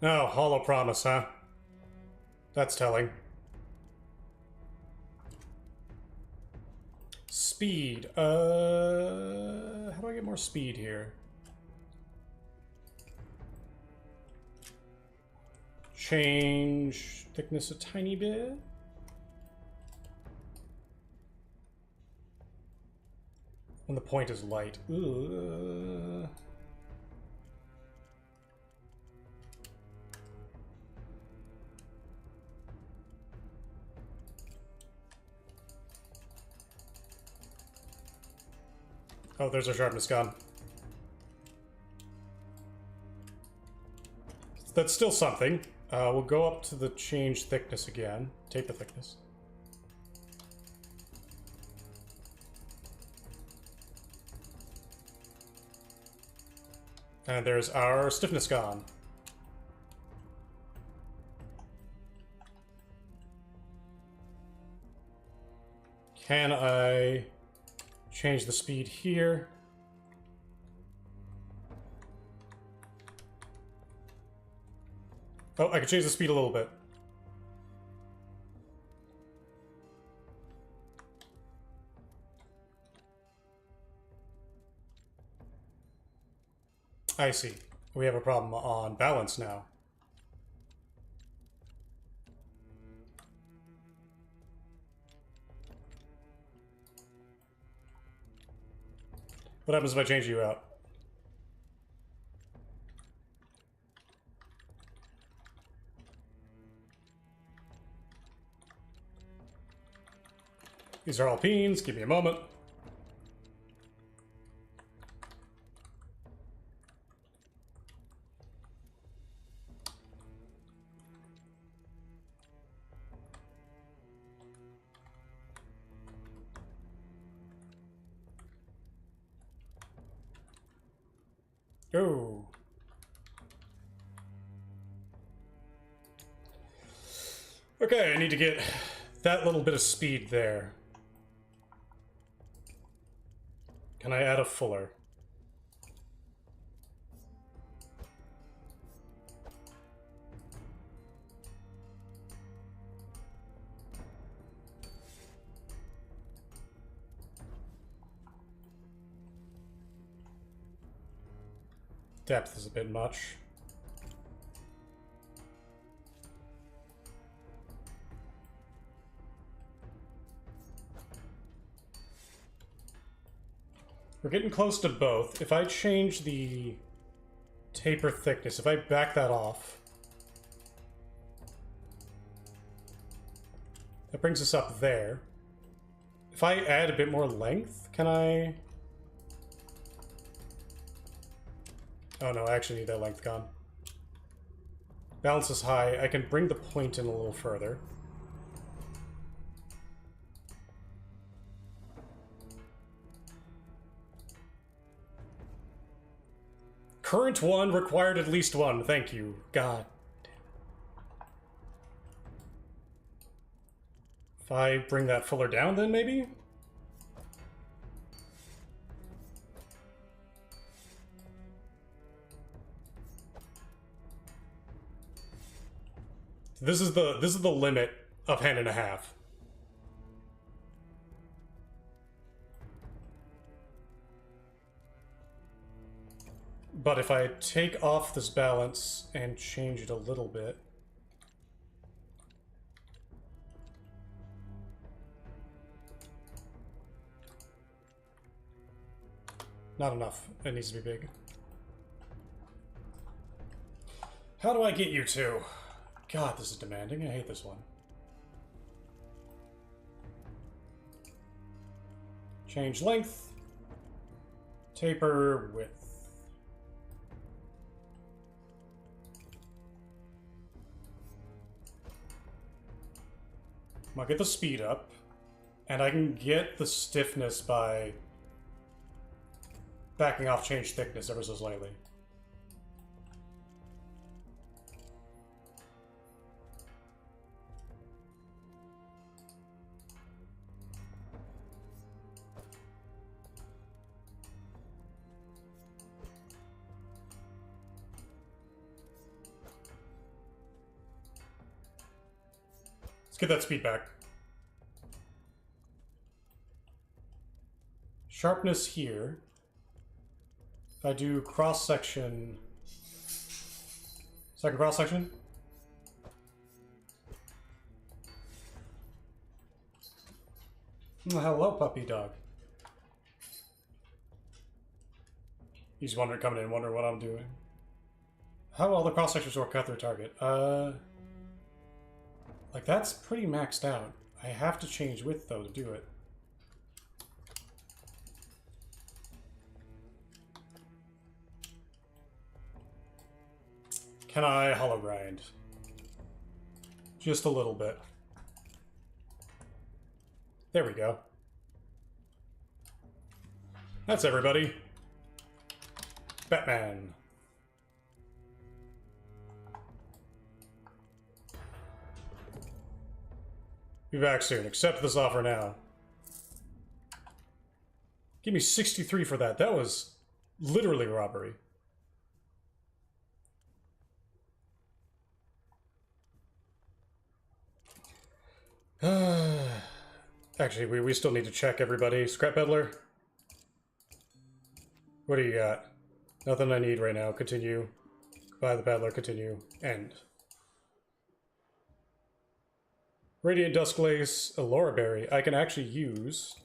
Oh, hollow promise, huh? That's telling. Speed. How do I get more speed here? Change thickness a tiny bit. When the point is light. Ooh. Oh, there's our sharpness gone. That's still something. We'll go up to the change thickness again. Taper thickness. And there's our stiffness gone. Can I change the speed here? Oh, I can change the speed a little bit. I see. We have a problem on balance now. What happens if I change you out? These are alpines. Give me a moment. Oh. Okay, I need to get that little bit of speed there. Can I add a fuller? Depth is a bit much. We're getting close to both. If I change the taper thickness, if I back that off, that brings us up there. If I add a bit more length, can I... Oh no, I actually need that length gone. Balance is high. I can bring the point in a little further. Current one, required at least one. Thank you. God. If I bring that fuller down, then maybe? This is the limit of hand and a half. But if I take off this balance and change it a little bit, not enough. It needs to be big. How do I get you to? God, this is demanding. I hate this one. Change length. Taper width. I'll get the speed up. And I can get the stiffness by backing off change thickness ever so slightly. Let's get that speed back. Sharpness here. If I do cross-section... Second cross-section? Hello, puppy dog. He's coming in, wondering what I'm doing. How will the cross-sections work cut through target? Like, that's pretty maxed out. I have to change width, though, to do it. Can I hollow grind? Just a little bit. There we go. That's everybody. Batman. Be back soon. Accept this offer now. Give me 63 for that. That was literally robbery. Actually, we still need to check everybody. Scrap Peddler? What do you got? Nothing I need right now. Continue. Buy the Peddler. Continue. End. Radiant Duskglaze, Allura Berry. I can actually use...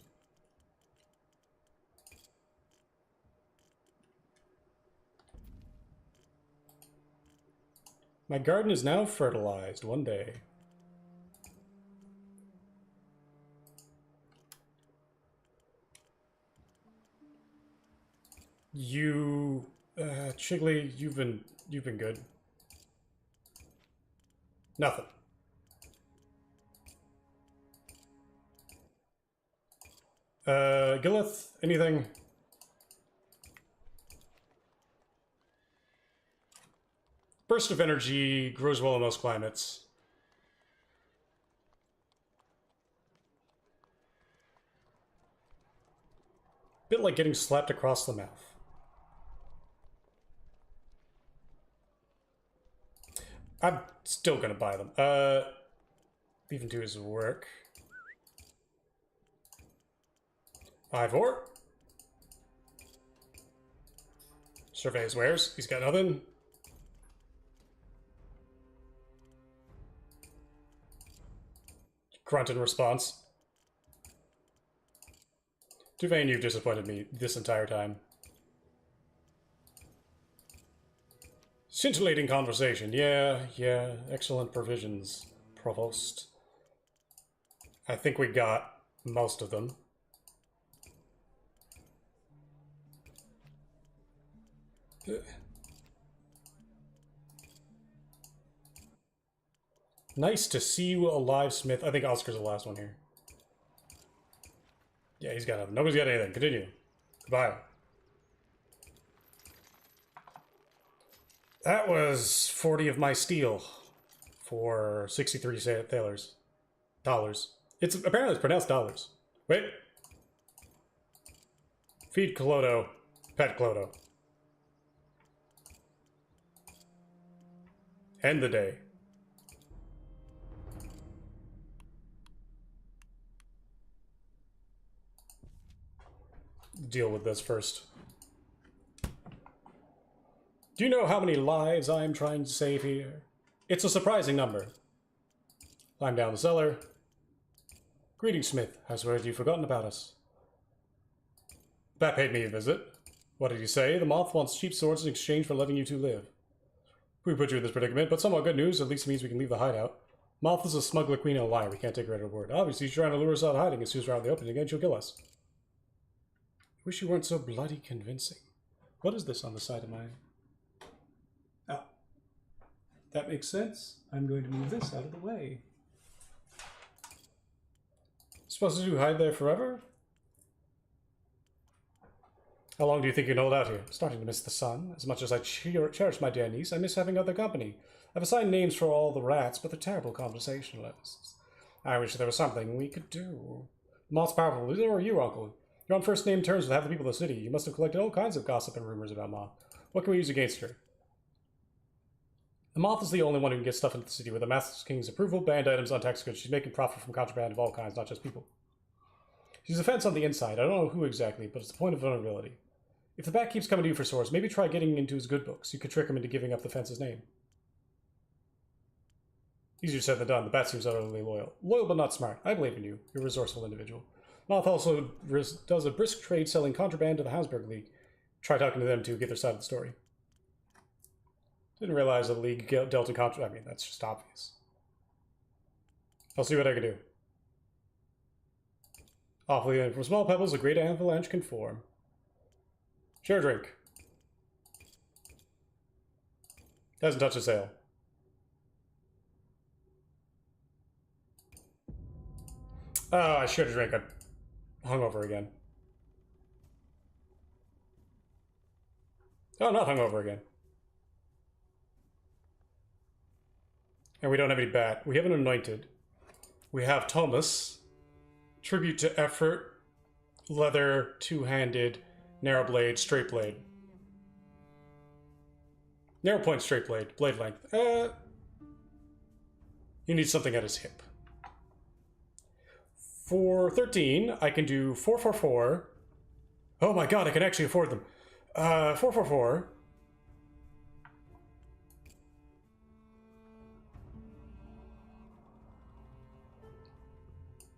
My garden is now fertilized. One day. You... Chigley, you've been good. Nothing. Gillith, anything? Burst of energy grows well in most climates. Bit like getting slapped across the mouth. I'm still gonna buy them. Even 2 is work. 5-4. Survey his wares. He's got nothing. Grunt in response. Duvain, you've disappointed me this entire time. Scintillating conversation. Yeah. Excellent provisions, Provost. I think we got most of them. Nice to see you alive, Smith. I think Oscar's the last one here. Yeah, he's got nothing. Nobody's got anything. Continue. Goodbye. That was 40 of my steel for 63 thalers. Dollars. It's apparently it's pronounced dollars. Wait. Feed Clodo. Pet Clodo. End the day. Deal with this first. Do you know how many lives I'm trying to save here? It's a surprising number. Climb down the cellar. Greetings, Smith. I swear you've forgotten about us. Bat paid me a visit. What did he say? The moth wants cheap swords in exchange for letting you two live. We put you in this predicament, but somewhat good news. At least it means we can leave the hideout. Moth is a smuggler queen and a liar. We can't take her at her word. Obviously, she's trying to lure us out of hiding. As soon as we're out in the open again, she'll kill us. I wish you weren't so bloody convincing. What is this on the side of my... Oh. That makes sense. I'm going to move this out of the way. Supposed to hide there forever? How long do you think you can hold out here? I'm starting to miss the sun. As much as I cherish my dear niece, I miss having other company. I've assigned names for all the rats, but they're terrible conversationalists. I wish there was something we could do. Moth's powerful, or you, Uncle? You're on first name terms with half the people of the city. You must have collected all kinds of gossip and rumors about Moth. What can we use against her? The Moth is the only one who can get stuff into the city with the Master King's approval, banned items, untaxed goods. She's making profit from contraband of all kinds, not just people. She's a fence on the inside. I don't know who exactly, but it's the point of vulnerability. If the bat keeps coming to you for swords, maybe try getting into his good books. You could trick him into giving up the fence's name. Easier said than done. The bat seems utterly loyal. Loyal but not smart. I believe in you. You're a resourceful individual. Moth also does a brisk trade selling contraband to the Habsburg League. Try talking to them to get their side of the story. Didn't realize the League dealt in contraband. I mean, that's just obvious. I'll see what I can do. Awfully, from small pebbles, a great avalanche can form. Share a drink. Doesn't touch the sail. Oh, I shared a drink. I'm hungover again. Oh, not hungover again. And we don't have any bat. We have an anointed. We have Thomas. Tribute to effort. Leather, two-handed, narrow blade, straight blade. Narrow point, straight blade. Blade length. He needs something at his hip. For 13, I can do 444. Oh my god, I can actually afford them. 444.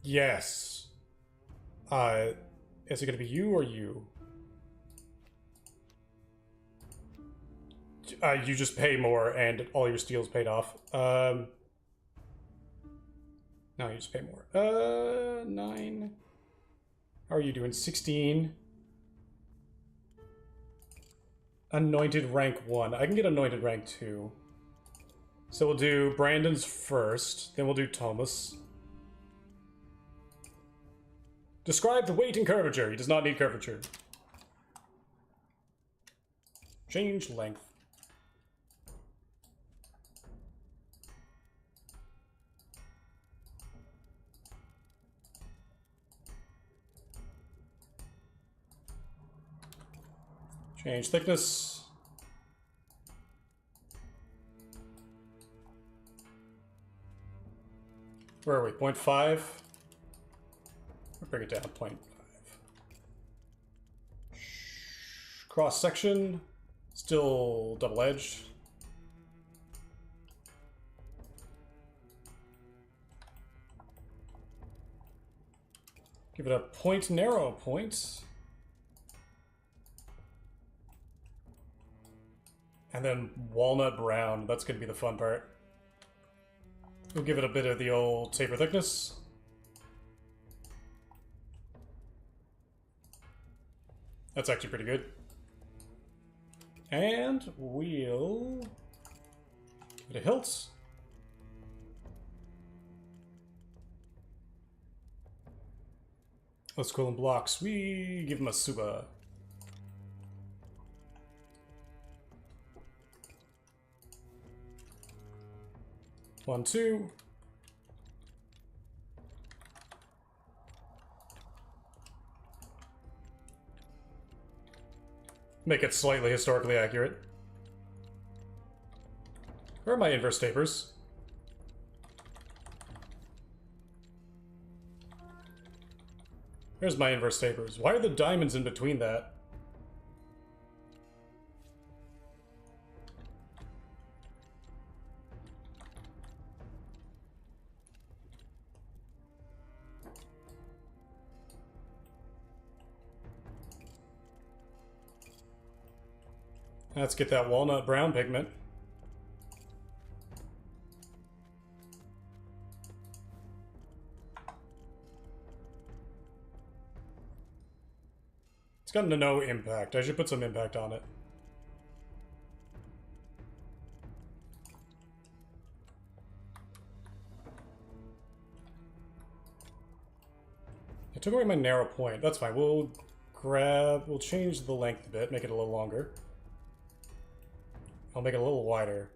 Yes. Is it going to be you or you? You just pay more and all your steel's paid off. No, you just pay more. 9. How are you doing? 16. Anointed rank 1. I can get anointed rank 2. So we'll do Brandon's first, then we'll do Thomas. Describe the weight and curvature. He does not need curvature. Change length. Change thickness. Where are we? 0.5? I'll bring it down, 0.5. Cross section, still double-edged. Give it a point, narrow point. And then walnut brown, that's going to be the fun part. We'll give it a bit of the old taper thickness. That's actually pretty good. And we'll give it a hilt. Let's cool in blocks. We give him a Suba. One, two. Make it slightly historically accurate. Where are my inverse tapers? There's my inverse tapers. Why are the diamonds in between that? Let's get that walnut brown pigment. It's gotten to no impact. I should put some impact on it. I took away my narrow point. That's fine. We'll change the length a bit, make it a little longer. I'll make it a little wider.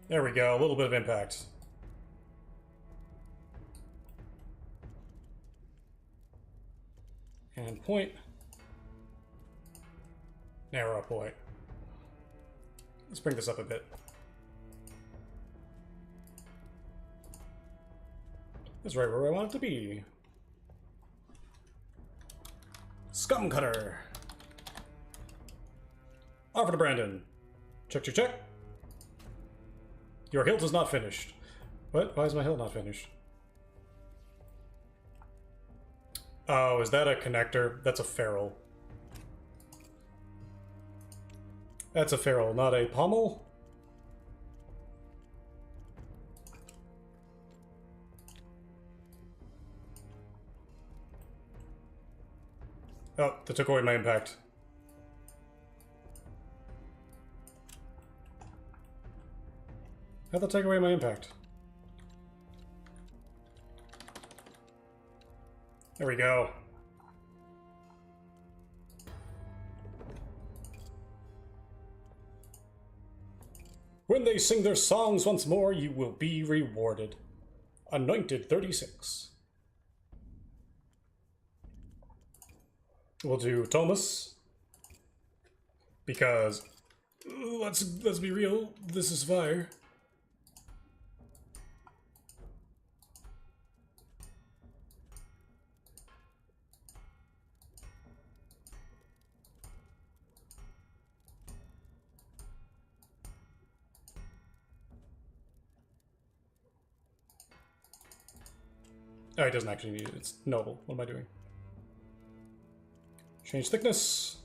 There we go, a little bit of impact. And point. Narrow point. Let's bring this up a bit. That's right where I want it to be. Scum Cutter. Offer to Brandon. Check, check, check. Your hilt is not finished. What? Why is my hilt not finished? Oh, is that a connector? That's a ferrule. That's a ferrule, not a pommel? Oh, that took away my impact. How'd that take away my impact? There we go. When they sing their songs once more, you will be rewarded. Anointed 36. We'll do Thomas. Because let's be real, this is fire. Oh, it doesn't actually need it. It's noble. What am I doing? Change thickness.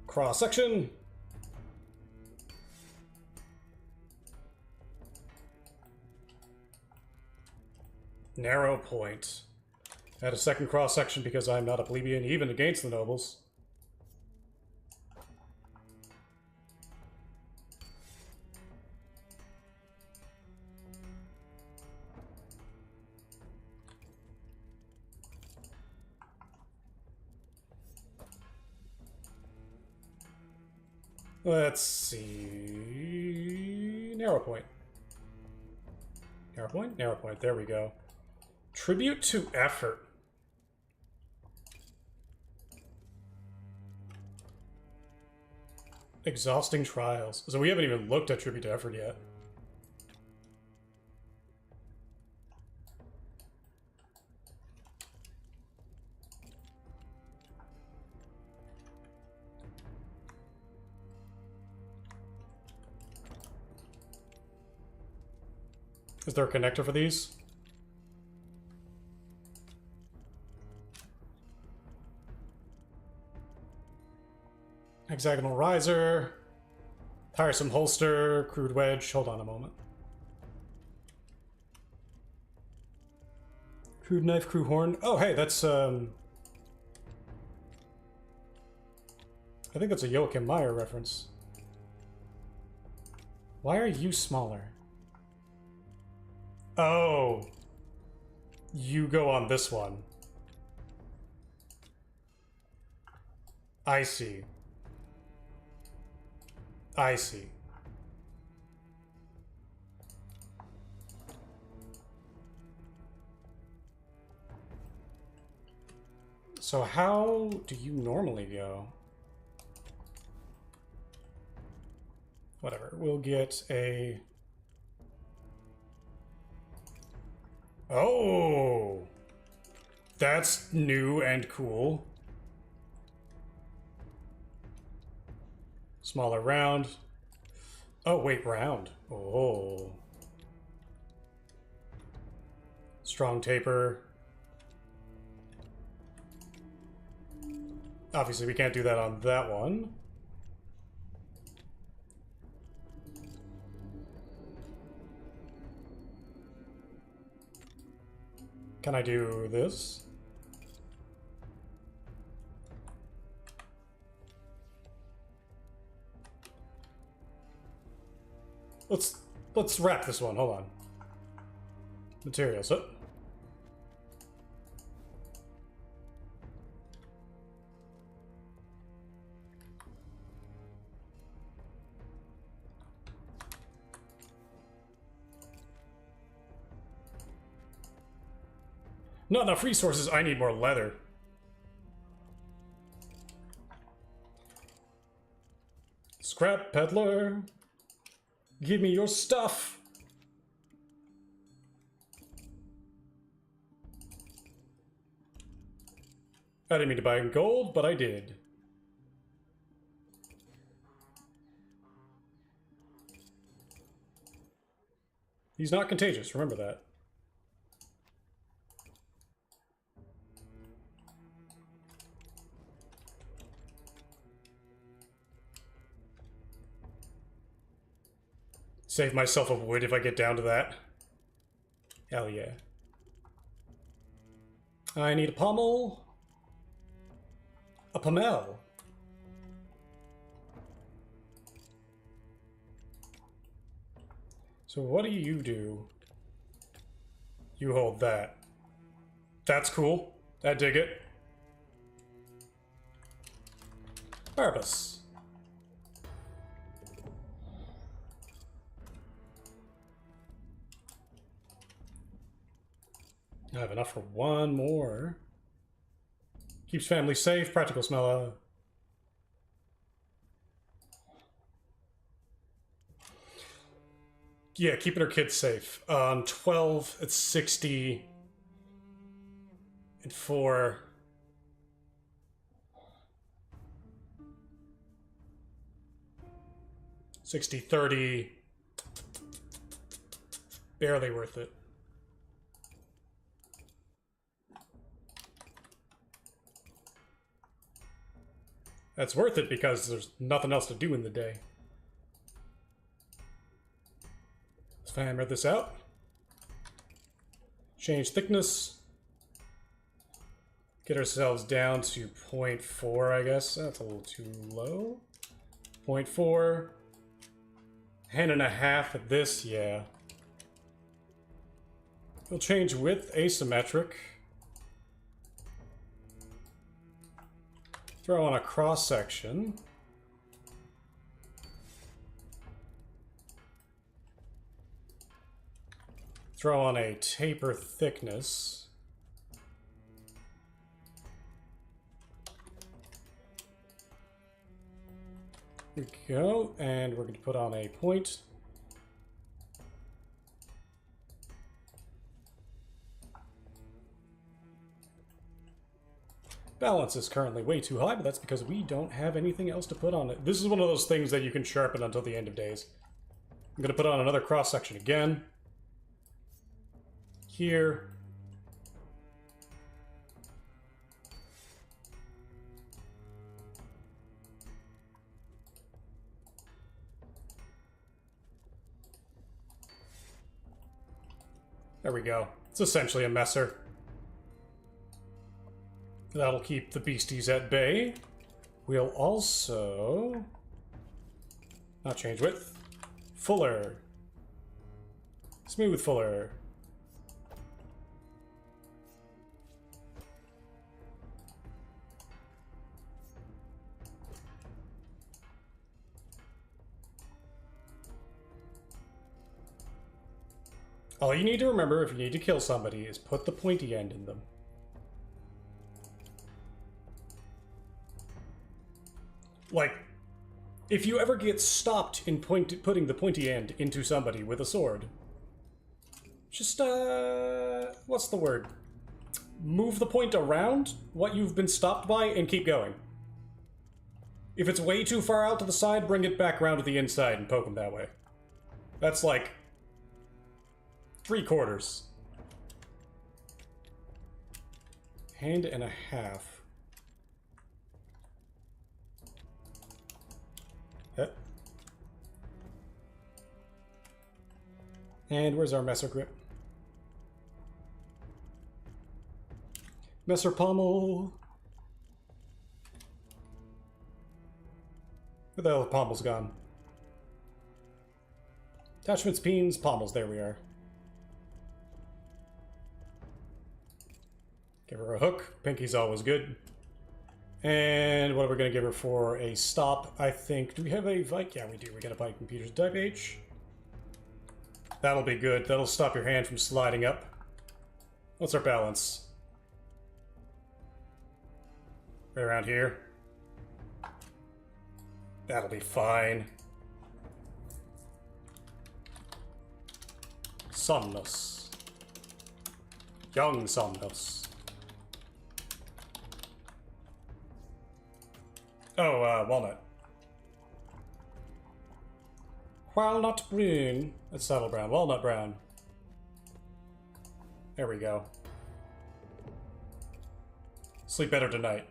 Cross section. Narrow point. Add a second cross section because I'm not a plebeian, even against the nobles. Let's see. Narrow point. Narrow point? Narrow point. There we go. Tribute to effort. Exhausting trials. So we haven't even looked at tribute to effort yet. Is there a connector for these? Hexagonal riser. Tiresome holster. Crude wedge. Hold on a moment. Crude knife, crew horn. Oh, hey, that's, I think that's a Joachim Meyer reference. Why are you smaller? Oh. You go on this one. I see. I see. So how do you normally go? Whatever, we'll get a... Oh! That's new and cool. Smaller round. Oh, wait, round. Oh. Strong taper. Obviously, we can't do that on that one. Can I do this? Let's wrap this one. Hold on. Materials. Oh. Not enough resources. I need more leather. Scrap peddler. Give me your stuff. I didn't mean to buy gold, but I did. He's not contagious, remember that. Save myself a wood if I get down to that. Hell yeah. I need a pommel. A pommel. So what do? You hold that. That's cool. I dig it. Barbus. I have enough for one more. Keeps family safe. Practical smell. Yeah, keeping her kids safe. 12, it's 60. And 4. 60, 30. Barely worth it. That's worth it because there's nothing else to do in the day. Let's hammer this out. Change thickness. Get ourselves down to 0.4, I guess. That's a little too low. 0.4. Hand and a half at this, yeah. We'll change width, asymmetric. Throw on a cross section. Throw on a taper thickness. There we go, and we're going to put on a point. Balance is currently way too high, but that's because we don't have anything else to put on it. This is one of those things that you can sharpen until the end of days. I'm going to put on another cross section again. Here. There we go. It's essentially a messer. That'll keep the beasties at bay. We'll also... not change width. Fuller. Smooth fuller. All you need to remember if you need to kill somebody is put the pointy end in them. Like, if you ever get stopped in putting the pointy end into somebody with a sword, just, what's the word? Move the point around what you've been stopped by and keep going. If it's way too far out to the side, bring it back around to the inside and poke them that way. That's like 3/4. Hand and a half. And where's our messer grip? Messer pommel. Where the hell the pommel's gone? Attachments, pins, pommels. There we are. Give her a hook. Pinky's always good. And what are we going to give her for a stop? I think. Do we have a Vike? Yeah, we do. We got a Vike computer's type H. That'll be good. That'll stop your hand from sliding up. What's our balance? Right around here. That'll be fine. Somnus. Young Somnus. Oh, walnut. Walnut brown. That's saddle brown. Walnut brown. There we go. Sleep better tonight.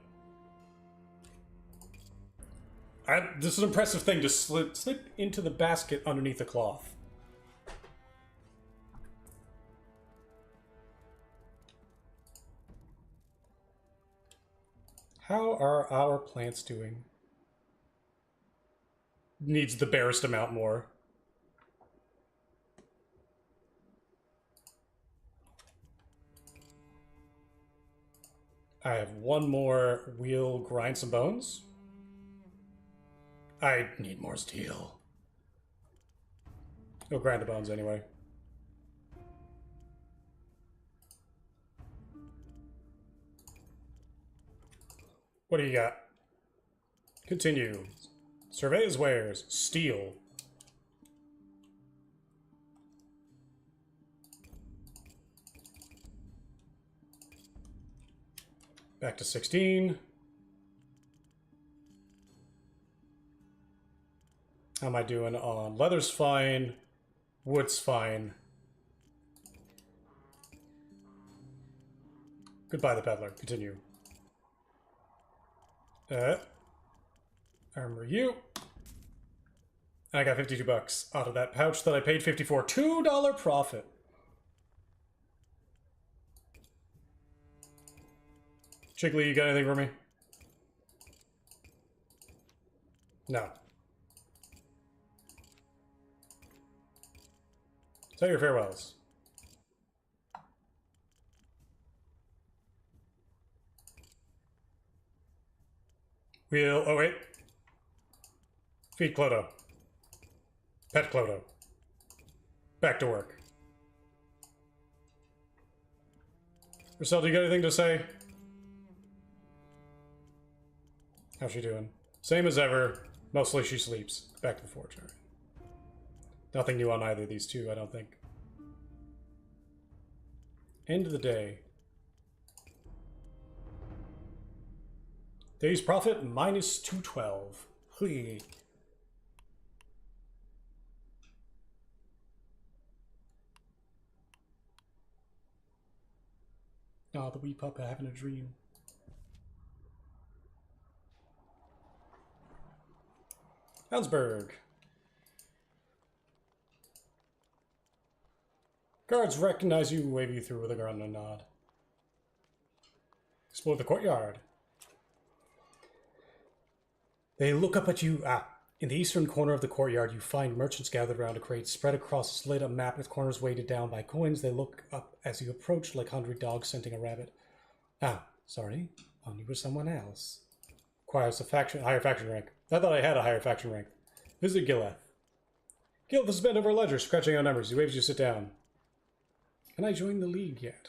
This is an impressive thing to slip into the basket underneath the cloth. How are our plants doing? Needs the barest amount more. I have one more wheel, grind some bones. I need more steel. Go grind the bones anyway. What do you got? Continue. Survey his wares. Steel. Back to 16. How am I doing on leather's fine, wood's fine. Goodbye, the peddler. Continue. Armor you. And I got 52 bucks out of that pouch that I paid 54. $2 profit. Chigley, you got anything for me? No. Say your farewells. We'll... oh, wait. Feed Clodo. Pet Clodo. Back to work. Marcel, do you got anything to say? How's she doing? Same as ever. Mostly she sleeps. Back to the forge. All right. Nothing new on either of these two, I don't think. End of the day. Day's profit minus 212. Hui. Oh, the wee pup having a dream. Helensburg. Guards recognize you and wave you through with a grunt and a nod. Explore the courtyard. They look up at you. In the eastern corner of the courtyard, you find merchants gathered around a crate. Spread across a slit, a map with corners weighted down by coins. They look up as you approach like hungry dogs scenting a rabbit. Sorry. You were someone else. Requires a higher faction rank. I thought I had a higher faction rank. Visit Gileth. Gileth has bent over a ledger, scratching out numbers. He waves you to sit down. Can I join the League yet?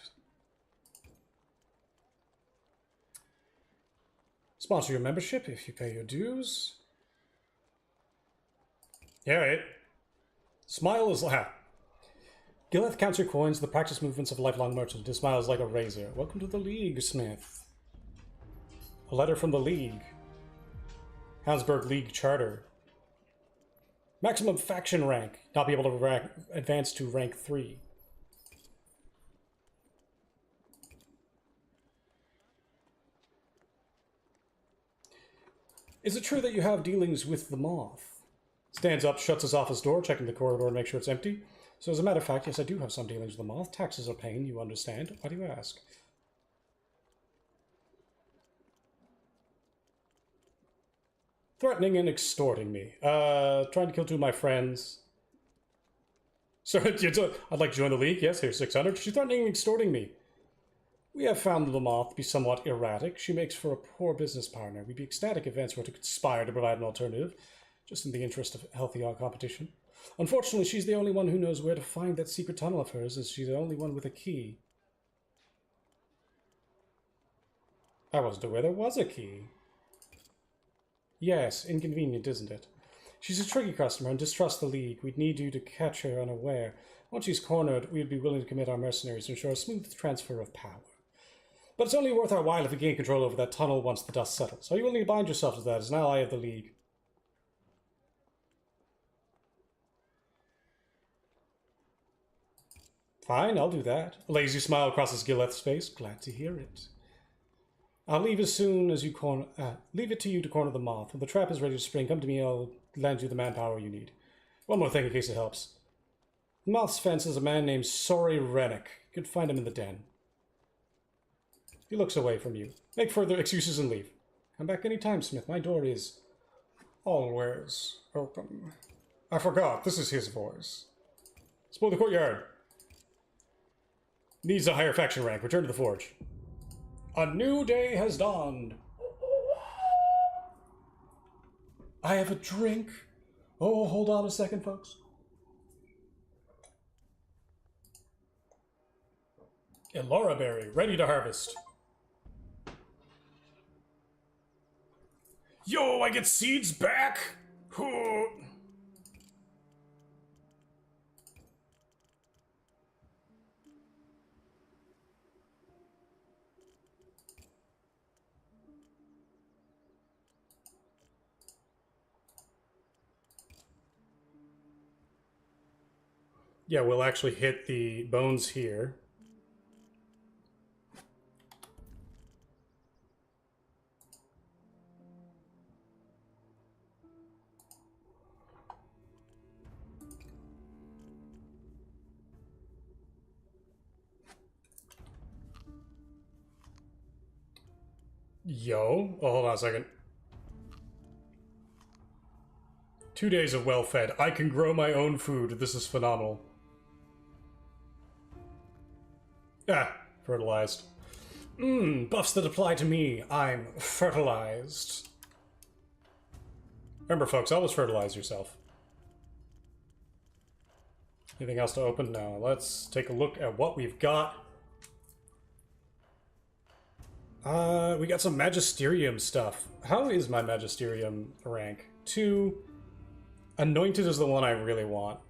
Sponsor your membership if you pay your dues. Yeah, right. Smile is... Gileth counts your coins, the practice movements of a lifelong merchant. His smile is like a razor. Welcome to the League, Smith. A letter from the League. Hansburg League Charter. Maximum faction rank. Not be able to advance to rank 3. Is it true that you have dealings with the Moth? Stands up, shuts his office door, checking the corridor to make sure it's empty. So as a matter of fact, yes, I do have some dealings with the Moth. Taxes are pain, you understand. Why do you ask? Threatening and extorting me. Trying to kill 2 of my friends. So, I'd like to join the League. Yes, here's 600. She's threatening and extorting me. We have found the Moth to be somewhat erratic. She makes for a poor business partner. We'd be ecstatic if events were to conspire to provide an alternative, just in the interest of healthy competition. Unfortunately, she's the only one who knows where to find that secret tunnel of hers, as she's the only one with a key. I wasn't aware there was a key. Yes, inconvenient, isn't it? She's a tricky customer and distrusts the League. We'd need you to catch her unaware. Once she's cornered, we'd be willing to commit our mercenaries to ensure a smooth transfer of power. But it's only worth our while if we gain control over that tunnel once the dust settles. Are you willing to bind yourself to that as an ally of the League? Fine, I'll do that. A lazy smile crosses Gileth's face. Glad to hear it. I'll leave as soon as you leave it to you to corner the Moth. When the trap is ready to spring, come to me, I'll lend you the manpower you need. One more thing in case it helps. The Moth's fence is a man named Sorry Rennick. You can find him in the den. He looks away from you. Make further excuses and leave. Come back any time, Smith. My door is always open. I forgot, this is his voice. Explore the courtyard. Needs a higher faction rank. Return to the forge. A new day has dawned. I have a drink. Oh, hold on a second, folks. Elora berry, ready to harvest. Yo, I get seeds back? Oh. Yeah, we'll actually hit the bones here. Yo, oh, hold on a second. 2 days of well-fed. I can grow my own food. This is phenomenal. Fertilized. Buffs that apply to me. I'm fertilized. Remember, folks, always fertilize yourself. Anything else to open? No. Let's take a look at what we've got. We got some Magisterium stuff. How is my Magisterium rank? 2. Anointed is the one I really want.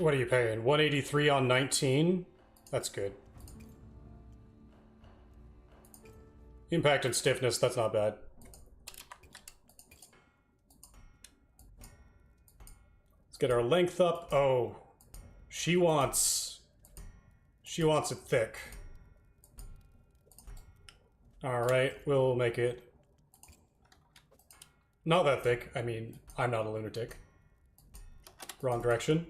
What are you paying? 183 on 19? That's good. Impact and stiffness, that's not bad. Let's get our length up. Oh, she wants it thick. Alright, we'll make it not that thick. I mean, I'm not a lunatic. Wrong direction.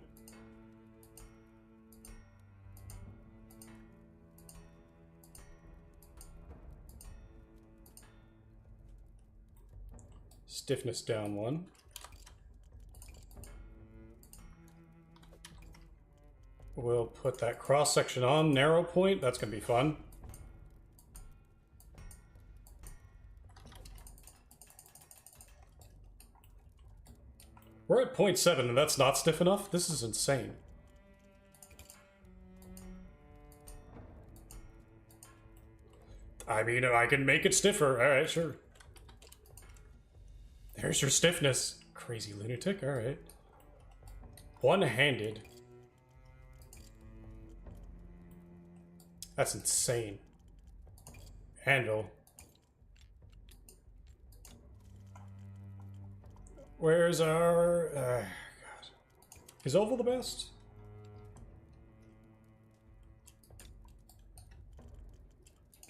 stiffness down one. We'll put that cross section on, narrow point. That's gonna be fun. We're at 0.7 and that's not stiff enough? This is insane. I mean, I can make it stiffer. Alright, sure. There's your stiffness. Crazy lunatic, alright. One-handed. That's insane. Anvil. Where's our... God. Is oval the best?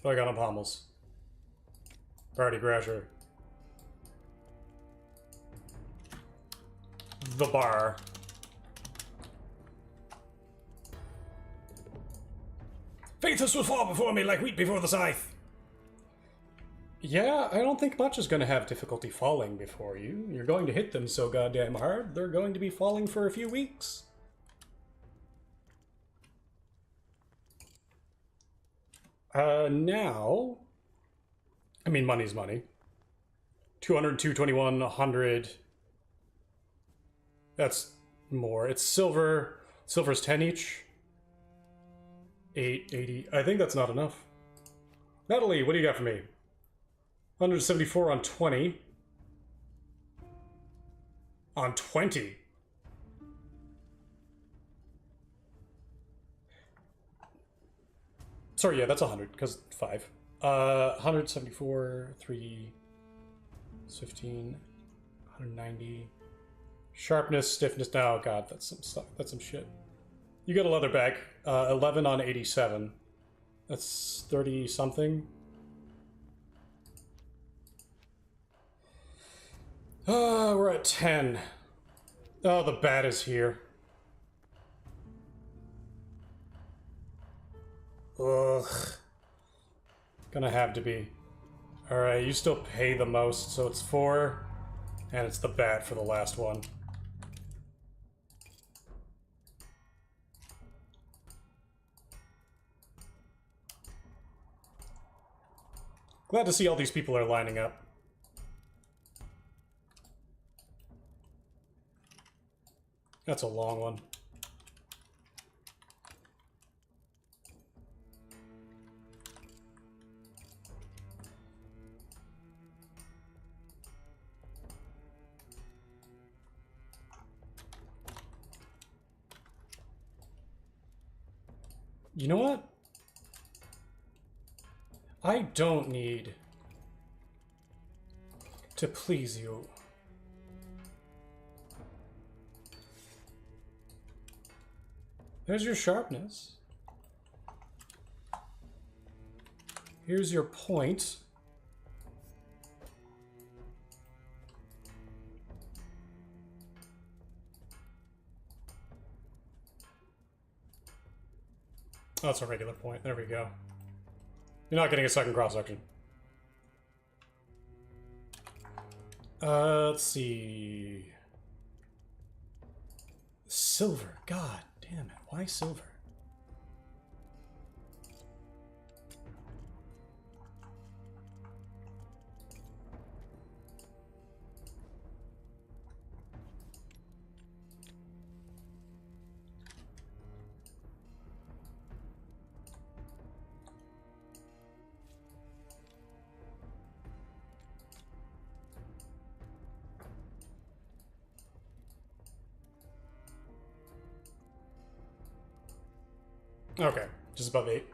What I got on pommels? Party Crasher. The bar. Faithus will fall before me like wheat before the scythe. Yeah, I don't think much is going to have difficulty falling before you. You're going to hit them so goddamn hard, they're going to be falling for a few weeks. Now... I mean, money's money. 200, 221, 100... That's more. It's silver. Silver's 10 each. 880. I think that's not enough. Natalie, what do you got for me? 174 on 20. On 20? Sorry, yeah, that's 100, because 5. 174, 3, 15, 190. Sharpness, stiffness. Oh god, that's some stuff. That's some shit. You get a leather bag. 11 on 87. That's 30 something. We're at 10. Oh, the bat is here. Ugh. Gonna have to be. Alright, you still pay the most, so it's 4. And it's the bat for the last one. Glad to see all these people are lining up. That's a long one. You know what? I don't need to please you. There's your sharpness. Here's your point. Oh, that's a regular point. There we go. You're not getting a second cross-section. Let's see... Silver. God damn it. Why silver? Okay, just above 8.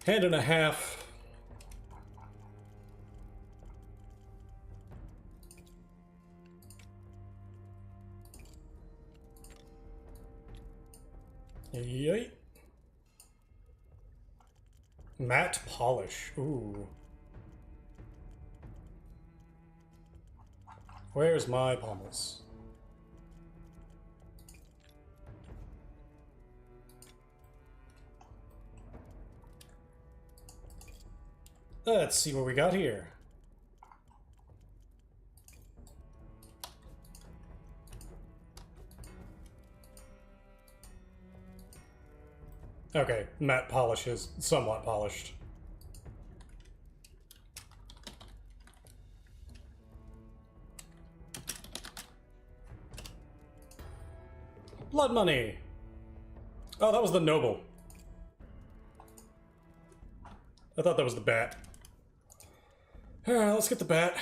Hand and a half. Yay. Matte polish. Ooh. Where's my pommels? Let's see what we got here. Okay, matte polish is somewhat polished. Blood money! Oh, that was the noble. I thought that was the bat. Alright, let's get the bat.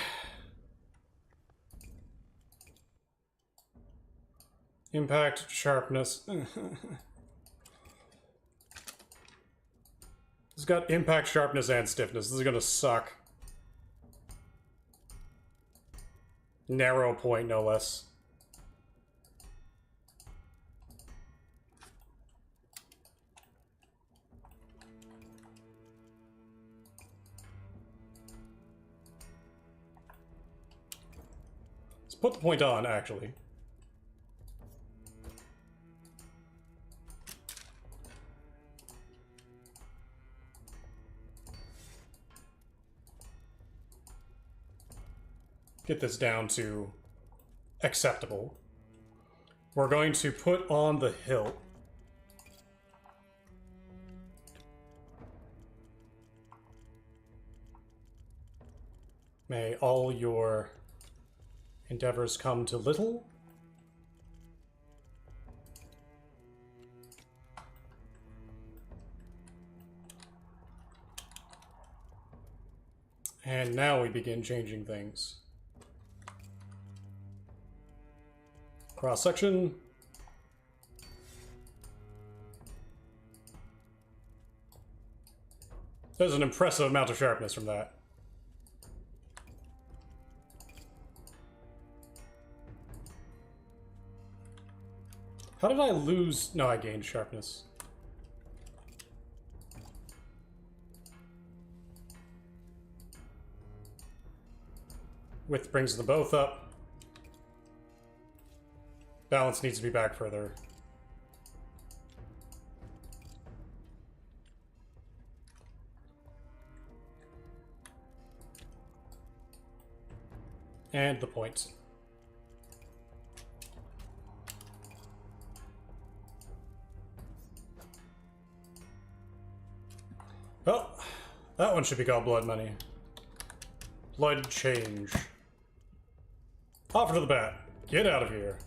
Impact, sharpness. It's got impact, sharpness, and stiffness. This is gonna suck. Narrow point, no less. Let's put the point on, actually. Get this down to acceptable. We're going to put on the hilt. May all your endeavors come to little. And now we begin changing things. Cross section. There's an impressive amount of sharpness from that. How did I lose? No, I gained sharpness. Width brings them both up. Balance needs to be back further. And the point. Well, that one should be called blood money. Blood change. Offer to the bat. Get out of here.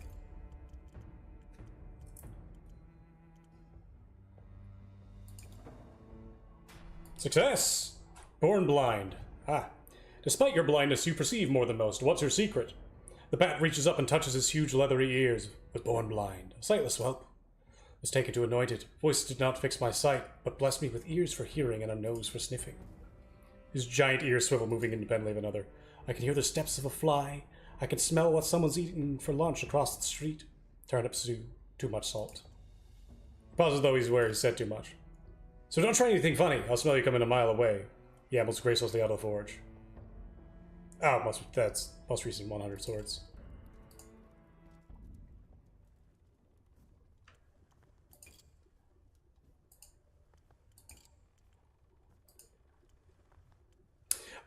Success! Born blind. Ah. Despite your blindness, you perceive more than most. What's your secret? The bat reaches up and touches his huge leathery ears. Was born blind. A sightless whelp. Was taken to anoint it. Voice did not fix my sight, but blessed me with ears for hearing and a nose for sniffing. His giant ears swivel, moving independently of another. I can hear the steps of a fly. I can smell what someone's eating for lunch across the street. Turnip stew. Too much salt. Pauses though he's aware he said too much. So don't try anything funny. I'll smell you coming a mile away. Yambles gracelessly out of the forge. Oh, that's most recent 100 swords.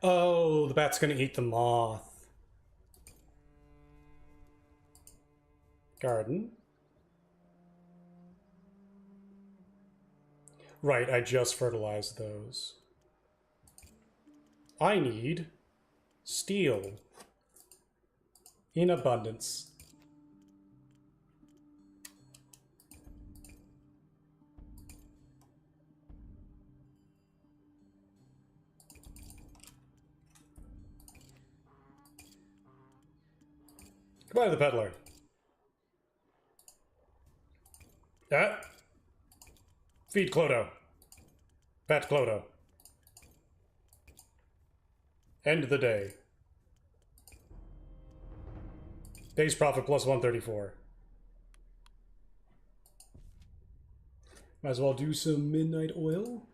Oh, the bat's gonna eat the moth. Garden. Right, I just fertilized those. I need steel in abundance. Goodbye to the peddler. Feed Clodo. Pet Clodo. End the day. Day's profit plus 134. Might as well do some midnight oil.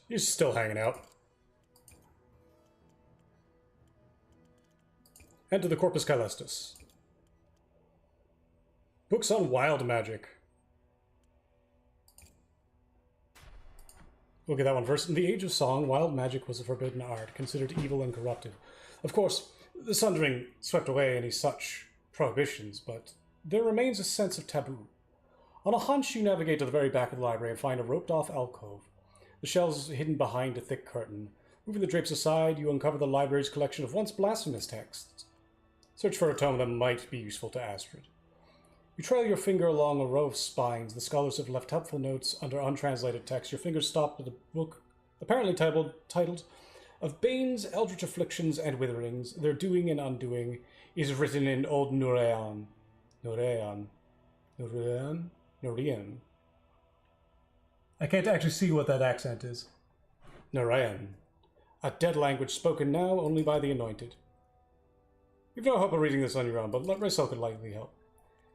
He's still hanging out. Enter the Corpus Caelestis. Books on wild magic. We'll get that one first. In the Age of Song, wild magic was a forbidden art, considered evil and corrupted. Of course, The Sundering swept away any such prohibitions, but there remains a sense of taboo. On a hunch, you navigate to the very back of the library and find a roped-off alcove. The shelves hidden behind a thick curtain. Moving the drapes aside, you uncover the library's collection of once blasphemous texts. Search for a tome that might be useful to Astrid. You trail your finger along a row of spines. The scholars have left helpful notes under untranslated text. Your fingers stop at a book apparently titled Of Bane's Eldritch Afflictions and Witherings, Their Doing and Undoing, is written in Old Nurean. Nurean. I can't actually see what that accent is. Nurean. A dead language spoken now only by the anointed. You've no hope of reading this on your own, but Rysel could likely help.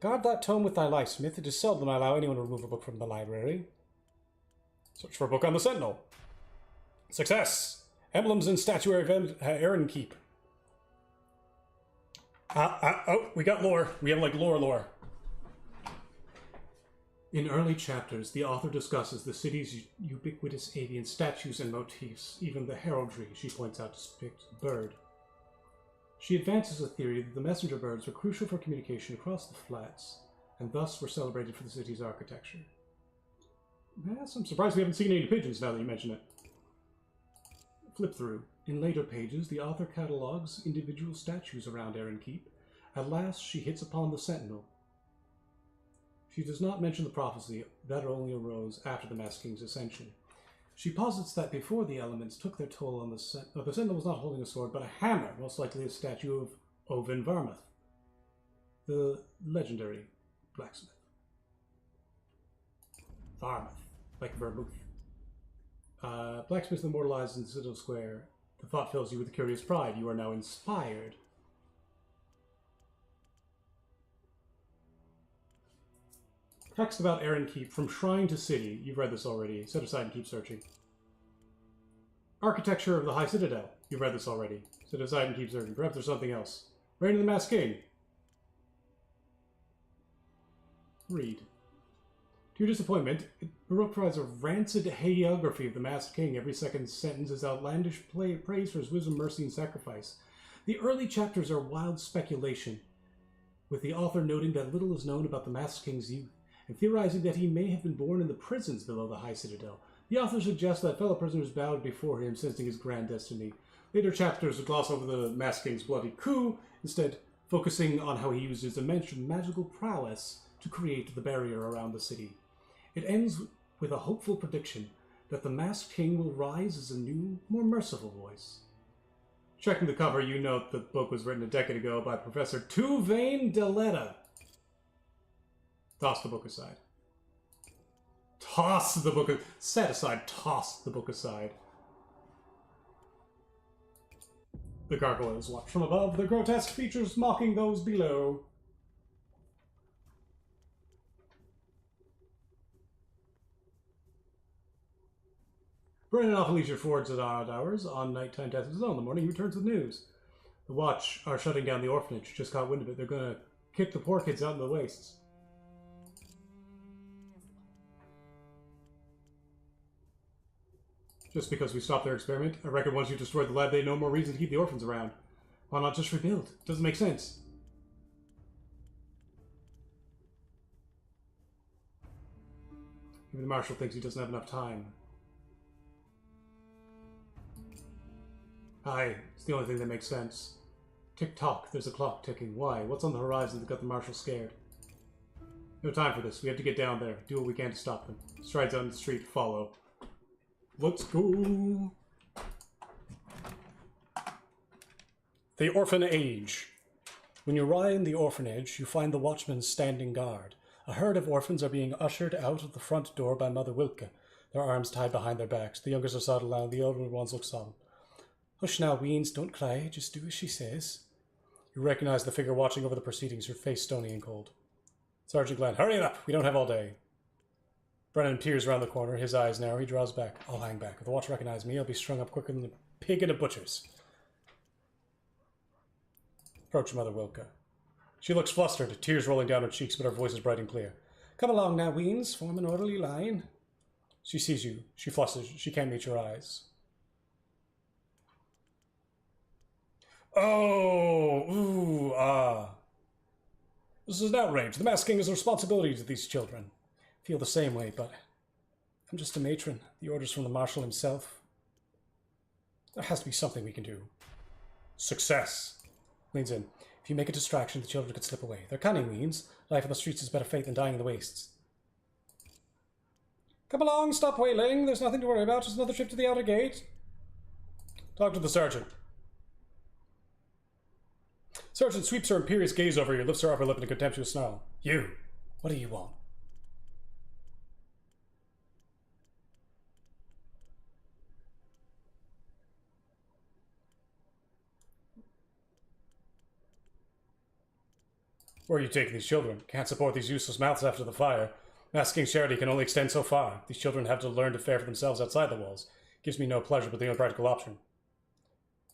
Guard that tome with thy life, Smith. It is seldom I allow anyone to remove a book from the library. Search for a book on the Sentinel. Success! Emblems and statuary of Aaron Keep. Oh, we got lore. We have, like, lore. In early chapters, the author discusses the city's ubiquitous avian statues and motifs, even the heraldry she points out depicts a bird. She advances a theory that the messenger birds were crucial for communication across the flats, and thus were celebrated for the city's architecture. Yes, I'm surprised we haven't seen any pigeons now that you mention it. Flip through. In later pages, the author catalogues individual statues around Aaron Keep. At last, she hits upon the Sentinel. She does not mention the prophecy that only arose after the Masked King's ascension. She posits that before the elements took their toll on the Sentinel was not holding a sword, but a hammer, most likely a statue of Owen Varmuth, the legendary blacksmith. Varmuth, like vermouth. Blacksmith immortalized in the Citadel Square. The thought fills you with curious pride. You are now inspired. Text about Aaron Keep, from shrine to city. You've read this already. Set aside and keep searching. Architecture of the High Citadel. You've read this already. Set aside and keep searching. Perhaps there's something else. Reign of the Masked King. Read. To your disappointment, the book provides a rancid hagiography of the Masked King. Every second sentence is outlandish praise for his wisdom, mercy, and sacrifice. The early chapters are wild speculation, with the author noting that little is known about the Masked King's youth, and theorizing that he may have been born in the prisons below the High Citadel. The author suggests that fellow prisoners bowed before him, sensing his grand destiny. Later chapters gloss over the Masked King's bloody coup, instead focusing on how he used his immense magical prowess to create the barrier around the city. It ends with a hopeful prediction that the Masked King will rise as a new, more merciful voice. Checking the cover, you note the book was written a decade ago by Professor Tuvain Deletta. Toss the book aside. Toss the book aside. Set aside. Toss the book aside. The gargoyles watch from above, the grotesque features mocking those below. Brennan off Alicia Ford's at odd hours on nighttime tests of his own. In the morning, he returns with news. The Watch are shutting down the orphanage. Just caught wind of it. They're going to kick the poor kids out in the wastes. Just because we stopped their experiment, I reckon once you destroyed the lab, they had no more reason to keep the orphans around. Why not just rebuild? Doesn't make sense. Maybe the Marshal thinks he doesn't have enough time. Aye, it's the only thing that makes sense. Tick-tock, there's a clock ticking. Why? What's on the horizon that got the Marshal scared? No time for this. We have to get down there. Do what we can to stop them. Strides out in the street. Follow. Let's go. The Orphan Age. When you arrive in the orphanage, you find the watchmen standing guard. A herd of orphans are being ushered out of the front door by Mother Wilke, their arms tied behind their backs. The youngest are sobbing loud, the older ones look solemn. Hush now, weens, don't cry, just do as she says. You recognize the figure watching over the proceedings, her face stony and cold. Sergeant Glenn, hurry it up, we don't have all day. Brennan peers around the corner, his eyes narrow, he draws back. I'll hang back. If the watch recognize me, I'll be strung up quicker than the pig in a butcher's. Approach Mother Wilke. She looks flustered, tears rolling down her cheeks, but her voice is bright and clear. Come along now, weens, form an orderly line. She sees you. She flutters. She can't meet your eyes. Oh, ooh, this is an outrage. The masking is a responsibility to these children. I feel the same way, but I'm just a matron. The orders from the marshal himself. There has to be something we can do. Success. Leans in. If you make a distraction, the children could slip away. They're cunning means. Life on the streets is better fate than dying in the wastes. Come along, stop wailing. There's nothing to worry about. Just another trip to the outer gate. Talk to the sergeant. Sergeant sweeps her imperious gaze over you, lifts her upper lip in a contemptuous snarl. You, what do you want? Where are you taking these children? Can't support these useless mouths after the fire. Masking charity can only extend so far. These children have to learn to fare for themselves outside the walls. Gives me no pleasure, but the only practical option.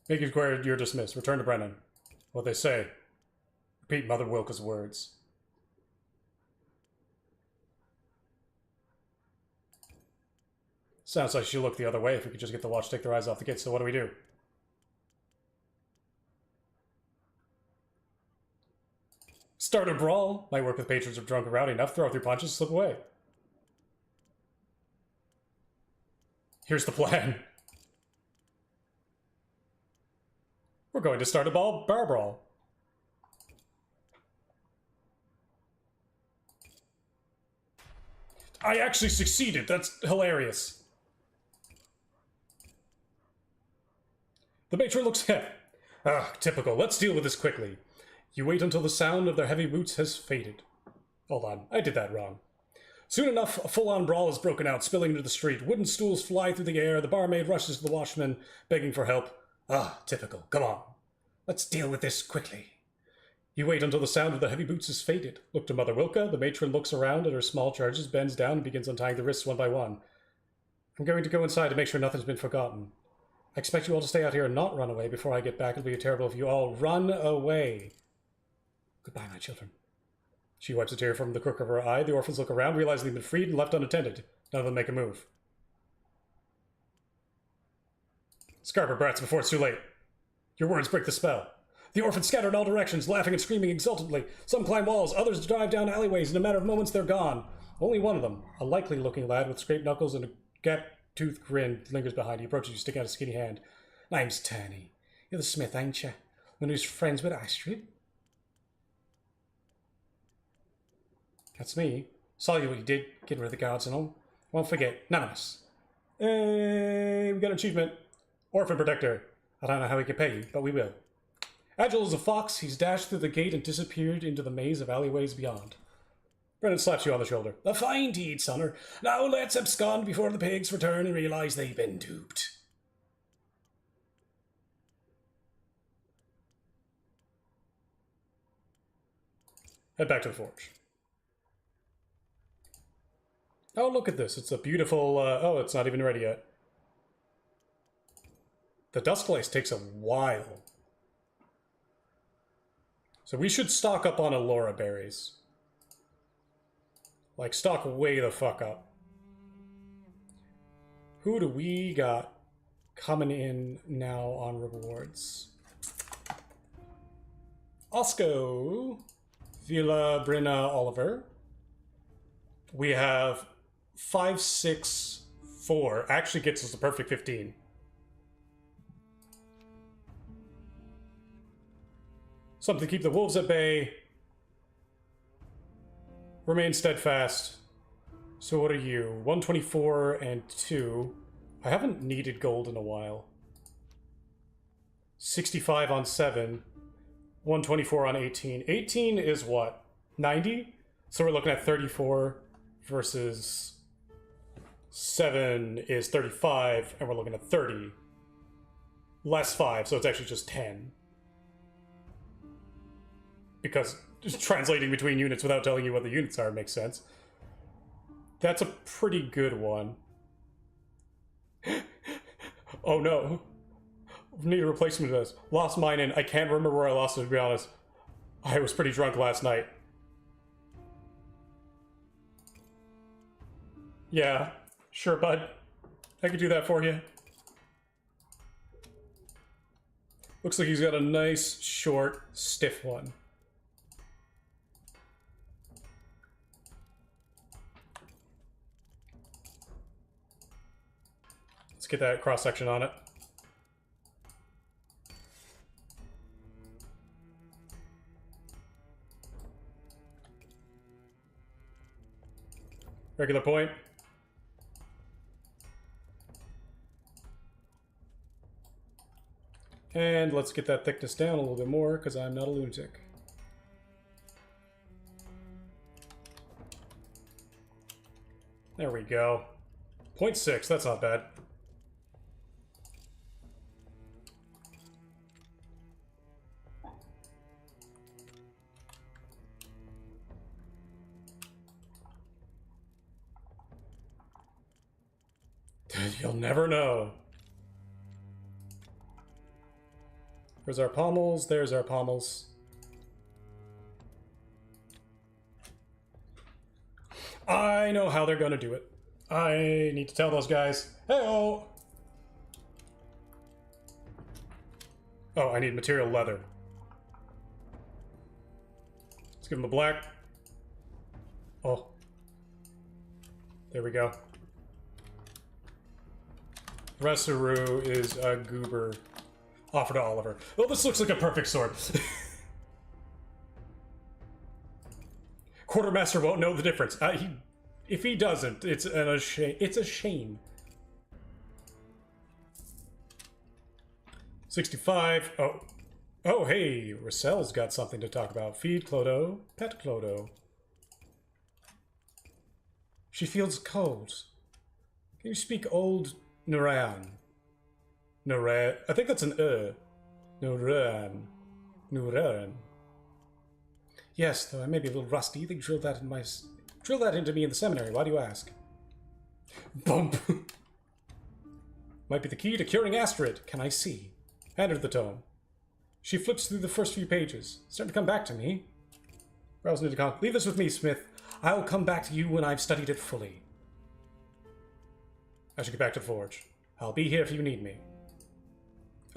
Make your inquiry, you're dismissed. Return to Brennan. What they say. Repeat Mother Wilka's words. Sounds like she'll look the other way if we could just get the watch to take their eyes off the gate, so what do we do? Start a brawl. Might work with patrons if drunk and rowdy enough. Throw out your punches, slip away. Here's the plan. We're going to start a bar brawl. I actually succeeded. That's hilarious. The matron looks heavy. Ah, typical. Let's deal with this quickly. You wait until the sound of their heavy boots has faded. Hold on, I did that wrong. Soon enough, a full-on brawl has broken out, spilling into the street. Wooden stools fly through the air. The barmaid rushes to the washman, begging for help. Ah, typical. Come on. Let's deal with this quickly. You wait until the sound of the heavy boots has faded. Look to Mother Wilka. The matron looks around at her small charges, bends down, and begins untying the wrists one by one. I'm going to go inside to make sure nothing's been forgotten. I expect you all to stay out here and not run away before I get back. It'll be terrible if you all run away. Goodbye, my children. She wipes a tear from the crook of her eye. The orphans look around, realize they've been freed and left unattended. None of them make a move. Scarper brats before it's too late. Your words break the spell. The orphans scatter in all directions, laughing and screaming exultantly. Some climb walls, others drive down alleyways. In a matter of moments, they're gone. Only one of them, a likely-looking lad with scraped knuckles and a gap-toothed grin, lingers behind. He approaches you, sticking out a skinny hand. Name's Turney. You're the smith, ain't you? The who's friends with Astrid? That's me. Saw you what you did, getting rid of the guards and all. Won't forget, none of us. Hey, we got an achievement. Orphan Protector. I don't know how we can pay you, but we will. Agile as a fox, he's dashed through the gate and disappeared into the maze of alleyways beyond. Brennan slaps you on the shoulder. A fine deed, sonner. Now let's abscond before the pigs return and realize they've been duped. Head back to the forge. Oh, look at this. It's a beautiful... oh, it's not even ready yet. The Dusk Lace takes a while. So we should stock up on Allura berries. Like, stock way the fuck up. Who do we got coming in now on rewards? Osco, Villa, Brenna, Oliver. We have 5, 6, 4. Actually gets us the perfect 15. Something to keep the wolves at bay. Remain steadfast. So what are you? 124 and 2. I haven't needed gold in a while. 65 on 7. 124 on 18. 18 is what? 90? So we're looking at 34 versus 7 is 35, and we're looking at 30. Less 5, so it's actually just 10. Because just translating between units without telling you what the units are makes sense. That's a pretty good one. Oh no. Need a replacement of this. Lost mine and I can't remember where I lost it, to be honest. I was pretty drunk last night. Yeah, sure, bud. I could do that for you. Looks like he's got a nice, short, stiff one. Let's get that cross-section on it. Regular point. And let's get that thickness down a little bit more, because I'm not a lunatic. There we go. 0.6, that's not bad. You'll never know. There's our pommels, there's our pommels. I know how they're gonna do it. I need to tell those guys, hey-oh! Oh, I need material leather. Let's give them a black. Oh. There we go. Resaroo is a goober. Offer to Oliver. Oh, this looks like a perfect sword. Quartermaster won't know the difference. If he doesn't, it's a shame. It's a shame. 65. Oh. Oh, hey, Rossel's got something to talk about. Feed Clodo. Pet Clodo. She feels cold. Can you speak old Nuran? Nuran. I think that's an Nuran. Nuran. Yes, though I may be a little rusty. They drilled that into me in the seminary. Why do you ask? Bump. Might be the key to curing Astrid. Can I see? Hand her the tome. She flips through the first few pages. Starting to come back to me. Rouse need to come. Leave this with me, Smith. I'll come back to you when I've studied it fully. I should get back to the forge. I'll be here if you need me.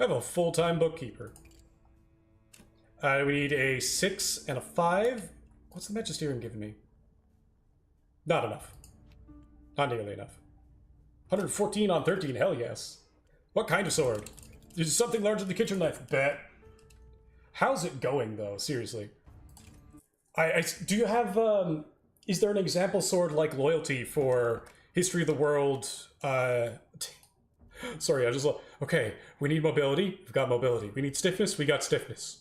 I have a full-time bookkeeper. We need a 6 and a 5. What's the Magisterium giving me? Not enough. Not nearly enough. 114 on 13, hell yes. What kind of sword? Is it something larger than the kitchen knife? Bet. How's it going, though? Seriously. Do you have, is there an example sword like Loyalty for History of the World? Sorry, I just... Okay, we need mobility. We've got mobility. We need stiffness. We got stiffness.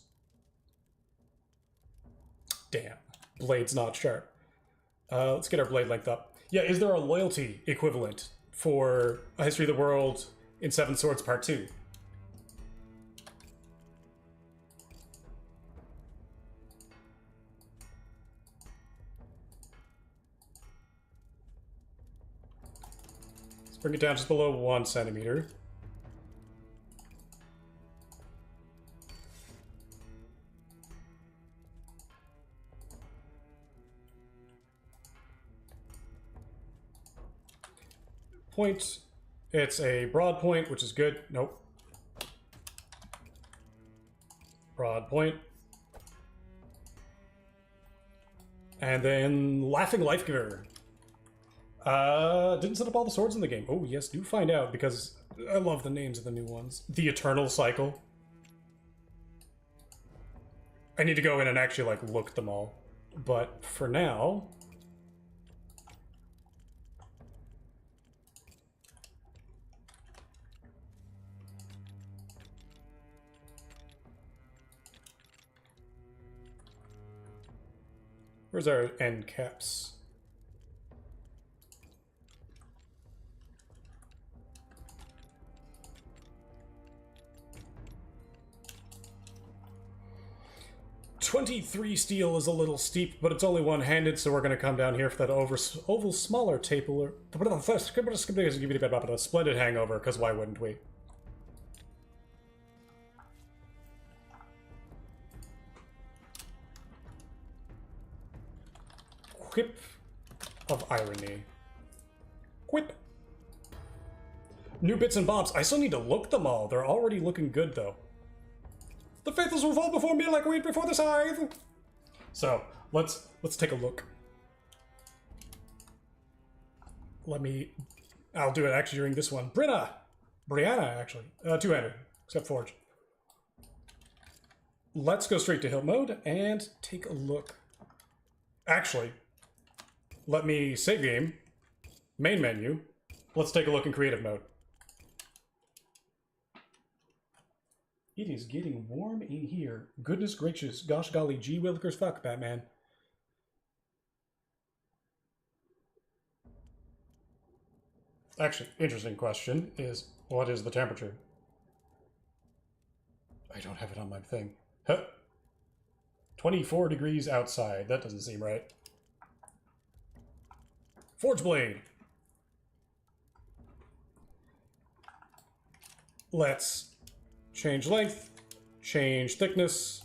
Damn. Blade's not sharp. Let's get our blade length up. Yeah, is there a Loyalty equivalent for A History of the World in Seven Swords Part 2? Let's bring it down just below 1 centimeter. Point. It's a broad point, which is good. Nope. Broad point. And then Laughing Life Giver. Didn't set up all the swords in the game. Oh, yes, do find out, because I love the names of the new ones. The Eternal Cycle. I need to go in and actually, like, look them all. But for now... Where's our end caps? $23 steel is a little steep, but it's only one-handed, so we're going to come down here for that oval smaller table. A splendid hangover, because why wouldn't we? Quip of irony. Quip. New bits and bobs. I still need to look them all. They're already looking good, though. The faithless will fall before me like wheat before the scythe. So let's take a look. I'll do it actually during this one. Brianna actually, two-hander, except Forge. Let's go straight to hilt mode and take a look. Actually, let me save game, main menu. Let's take a look in creative mode. It is getting warm in here. Goodness gracious, gosh golly, gee willikers fuck, Batman. Actually, interesting question is, what is the temperature? I don't have it on my thing. Huh. 24 degrees outside. That doesn't seem right. Forge blade. Let's change length, change thickness.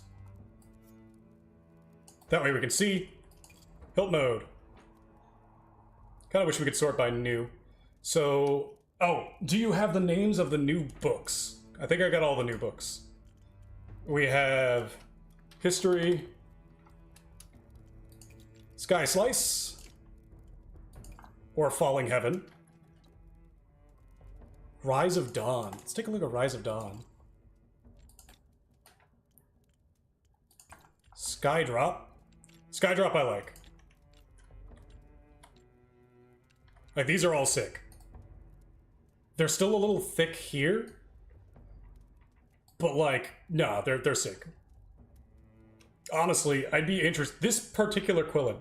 That way we can see. Hilt mode. Kind of wish we could sort by new. So, oh, do you have the names of the new books? I think I got all the new books. We have History, Sky Slice, or Falling Heaven. Rise of Dawn. Let's take a look at Rise of Dawn. Skydrop. Skydrop I like. Like, these are all sick. They're still a little thick here. But, like, no, they're sick. Honestly, I'd be interested... This particular Quillen,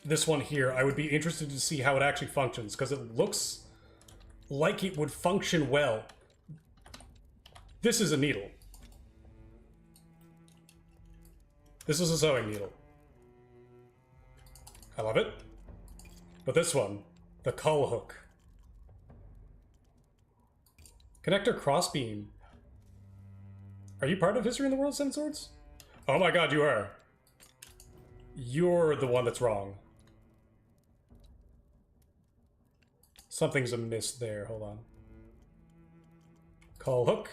this one here, I would be interested to see how it actually functions, because it looks like it would function well. This is a needle. This is a sewing needle. I love it. But this one, the cull hook. Connector crossbeam. Are you part of History in the World, Seven Swords? Oh my god, you are. You're the one that's wrong. Something's amiss there, hold on. Cull hook.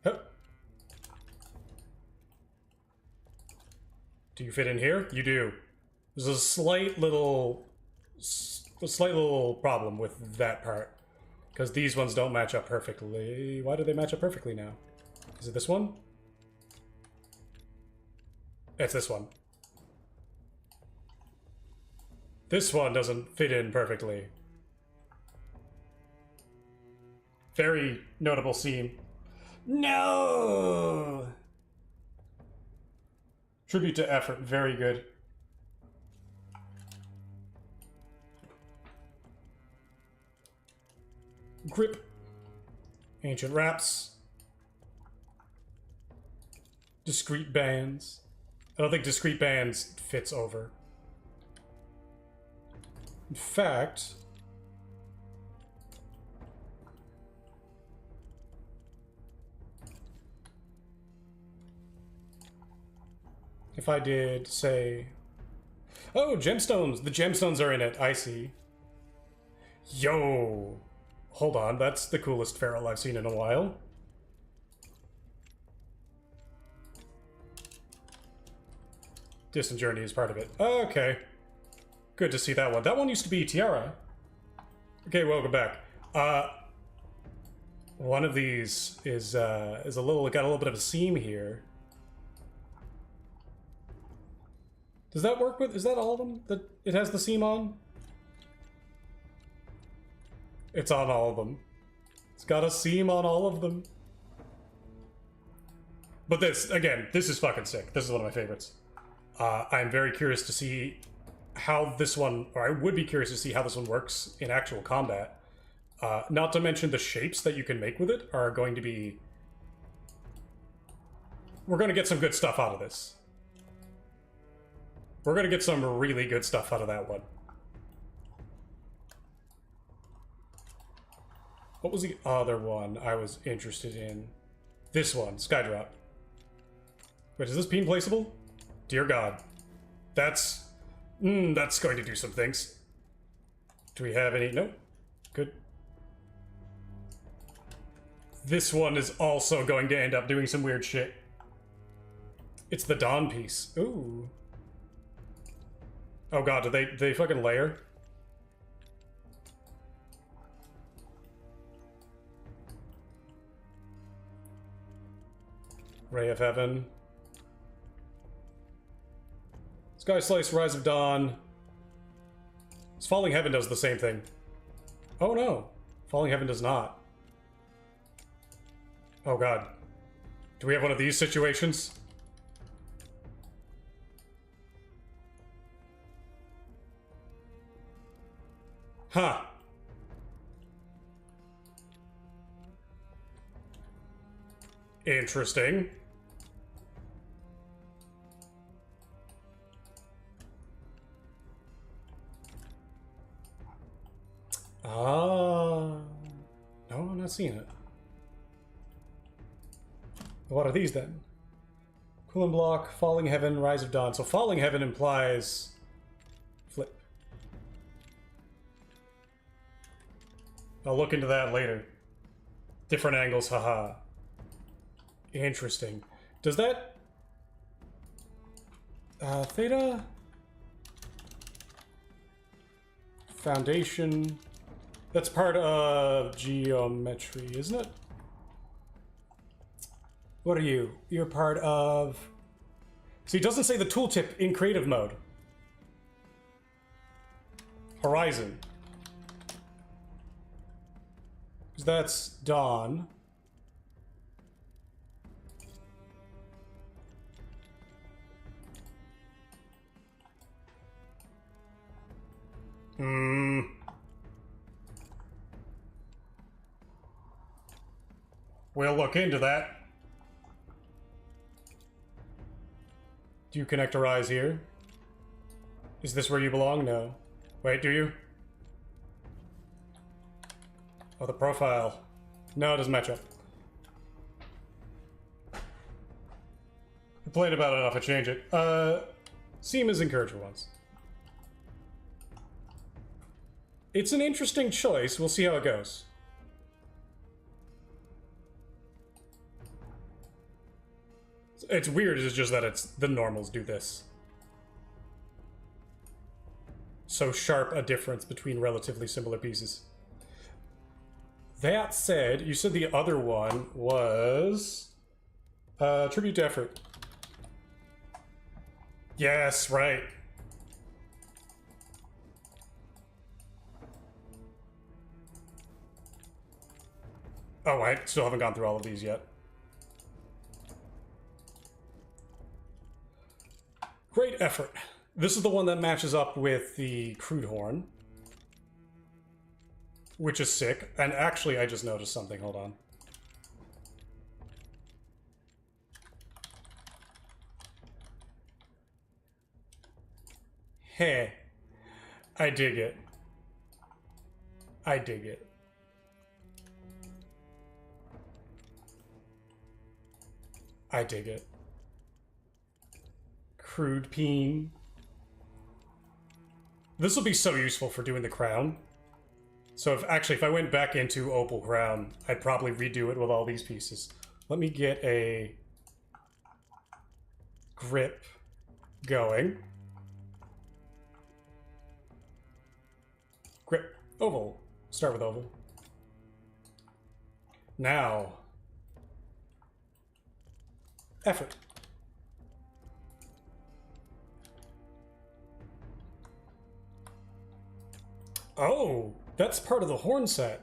Hup. Do you fit in here? You do. There's a slight little problem with that part. Because these ones don't match up perfectly. Why do they match up perfectly now? Is it this one? It's this one. This one doesn't fit in perfectly. Very notable seam. No! Tribute to effort, very good. Grip. Ancient wraps. Discrete bands. I don't think discrete bands fits over. In fact... if I did, say... oh, gemstones! The gemstones are in it, I see. Yo! Hold on, that's the coolest feral I've seen in a while. Distant Journey is part of it. Okay. Good to see that one. That one used to be Tiara. Okay, welcome back. One of these is got a little bit of a seam here. Does that work with, is that all of them that it has the seam on? It's on all of them. It's got a seam on all of them. But this, again, this is fucking sick. This is one of my favorites. I'm very curious to see how this one, or I would be curious to see how this one works in actual combat. Not to mention the shapes that you can make with it are going to be... we're going to get some good stuff out of this. We're going to get some really good stuff out of that one. What was the other one I was interested in? This one, Skydrop. Wait, is this peen placeable? Dear God. That's going to do some things. Do we have any? Nope. Good. This one is also going to end up doing some weird shit. It's the Dawn piece. Ooh. Oh god, do they fucking layer? Ray of Heaven. Sky Slice, Rise of Dawn. Falling Heaven does the same thing. Oh no. Falling Heaven does not. Oh god. Do we have one of these situations? Huh. Interesting. No, I'm not seeing it. What are these then? Cooling Block, Falling Heaven, Rise of Dawn. So Falling Heaven implies flip. I'll look into that later. Different angles, haha. Interesting. Does that... Theta? Foundation... That's part of geometry, isn't it? What are you? You're part of... See, it doesn't say the tooltip in creative mode. Horizon. Because that's Dawn. We'll look into that. Do you connect our eyes here? Is this where you belong? No. Wait, do you? Oh, the profile. No, it doesn't match up. Complained about it enough, I change it. Seem as encourager once. It's an interesting choice. We'll see how it goes. It's weird, it's just that it's the normals do this. So sharp a difference between relatively similar pieces. That said, you said the other one was... Tribute to Effort. Yes, right. Oh, I still haven't gone through all of these yet. Great Effort. This is the one that matches up with the Crude Horn. Which is sick. And actually, I just noticed something. Hold on. Hey. I dig it. I dig it. I dig it. Crude Peen. This will be so useful for doing the crown. So if I went back into Opal Crown, I'd probably redo it with all these pieces. Let me get a grip going. Grip. Oval. Start with oval. Now. Effort. Oh, that's part of the horn set.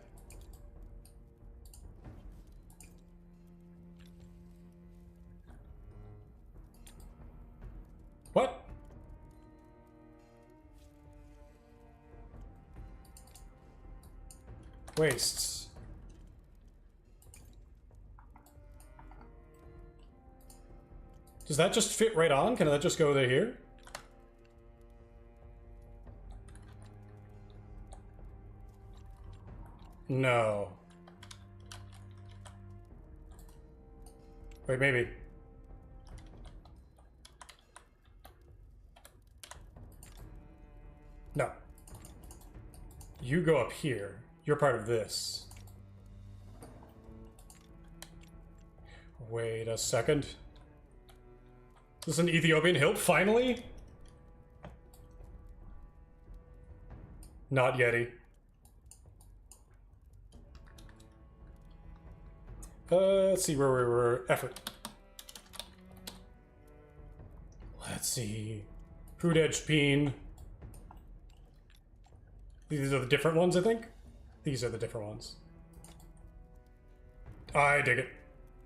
What? Wastes. Does that just fit right on? Can that just go there here? No. Wait, maybe. No. You go up here. You're part of this. Wait a second. Is this an Ethiopian hilt, finally? Not Yeti. Let's see where we were. Effort. Let's see. Fruit edge peen. These are the different ones, I think? These are the different ones. I dig it.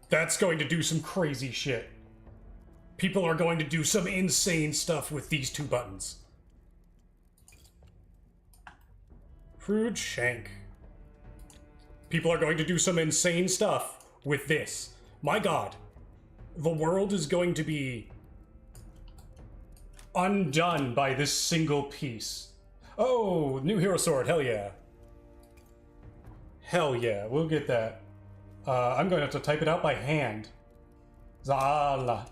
That's going to do some crazy shit. People are going to do some insane stuff with these two buttons. Fruit shank. People are going to do some insane stuff with this. My god. The world is going to be undone by this single piece. Oh, new hero sword. Hell yeah. Hell yeah. We'll get that. I'm going to have to type it out by hand. Zala.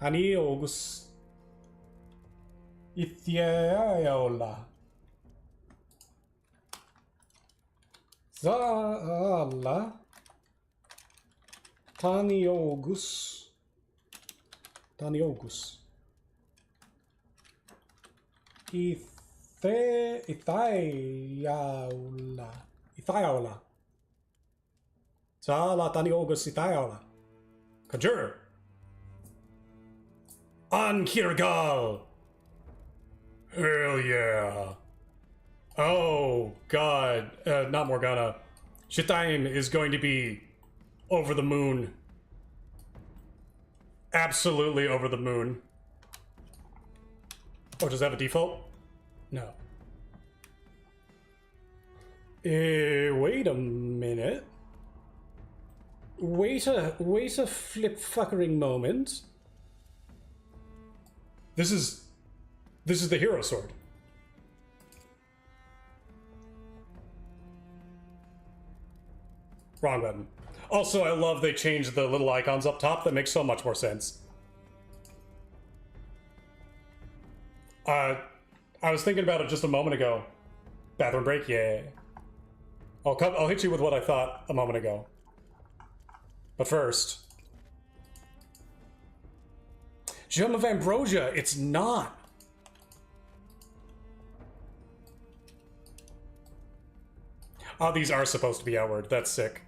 Haniogus. Ithyaola. Zala. Taniogus. Taniogus. Ithyaola. Ithyaola. Zala Taniogus Ithyaola. Conjure. Ankirgal. Hell yeah. Oh god. Not Morgana. Shitaim is going to be over the moon. Absolutely over the moon. Oh, does that have a default? No. Wait a minute. Wait a flip fuckering moment. This is the hero sword. Wrong button. Also, I love they changed the little icons up top. That makes so much more sense. I was thinking about it just a moment ago. Bathroom break, yeah. I'll hit you with what I thought a moment ago. But first, Gem of Ambrosia. It's not. Oh, these are supposed to be outward. That's sick.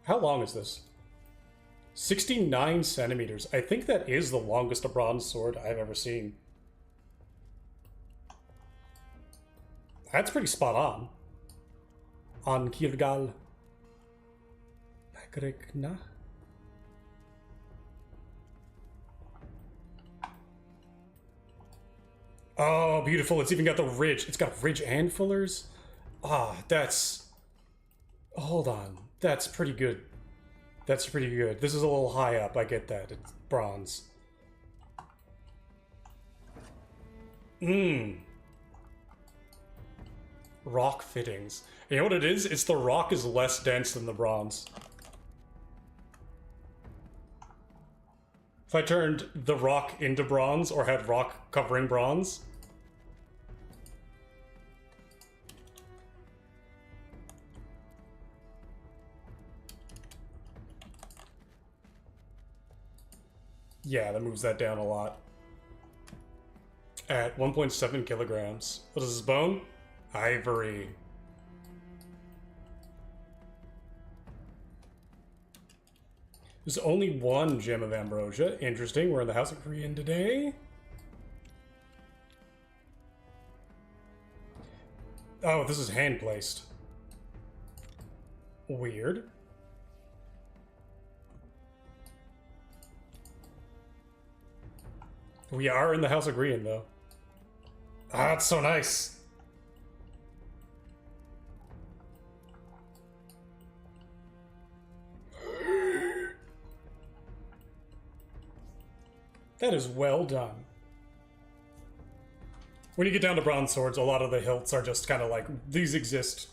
How long is this? 69 centimeters. I think that is the longest a bronze sword I've ever seen. That's pretty spot on. On Kirgal. Agrikna. Oh, beautiful. It's even got the ridge. It's got ridge and fullers. Ah, that's... Hold on. That's pretty good. That's pretty good. This is a little high up. I get that. It's bronze. Rock fittings. You know what it is? It's the rock is less dense than the bronze. If I turned the rock into bronze or had rock covering bronze. Yeah, that moves that down a lot. At 1.7 kilograms. What is this bone? Ivory. There's only one gem of ambrosia. Interesting. We're in the House of Korean today. Oh, this is hand placed. Weird. We are in the House of Korean, though. Ah, it's so nice. That is well done. When you get down to bronze swords, a lot of the hilts are just kind of like, these exist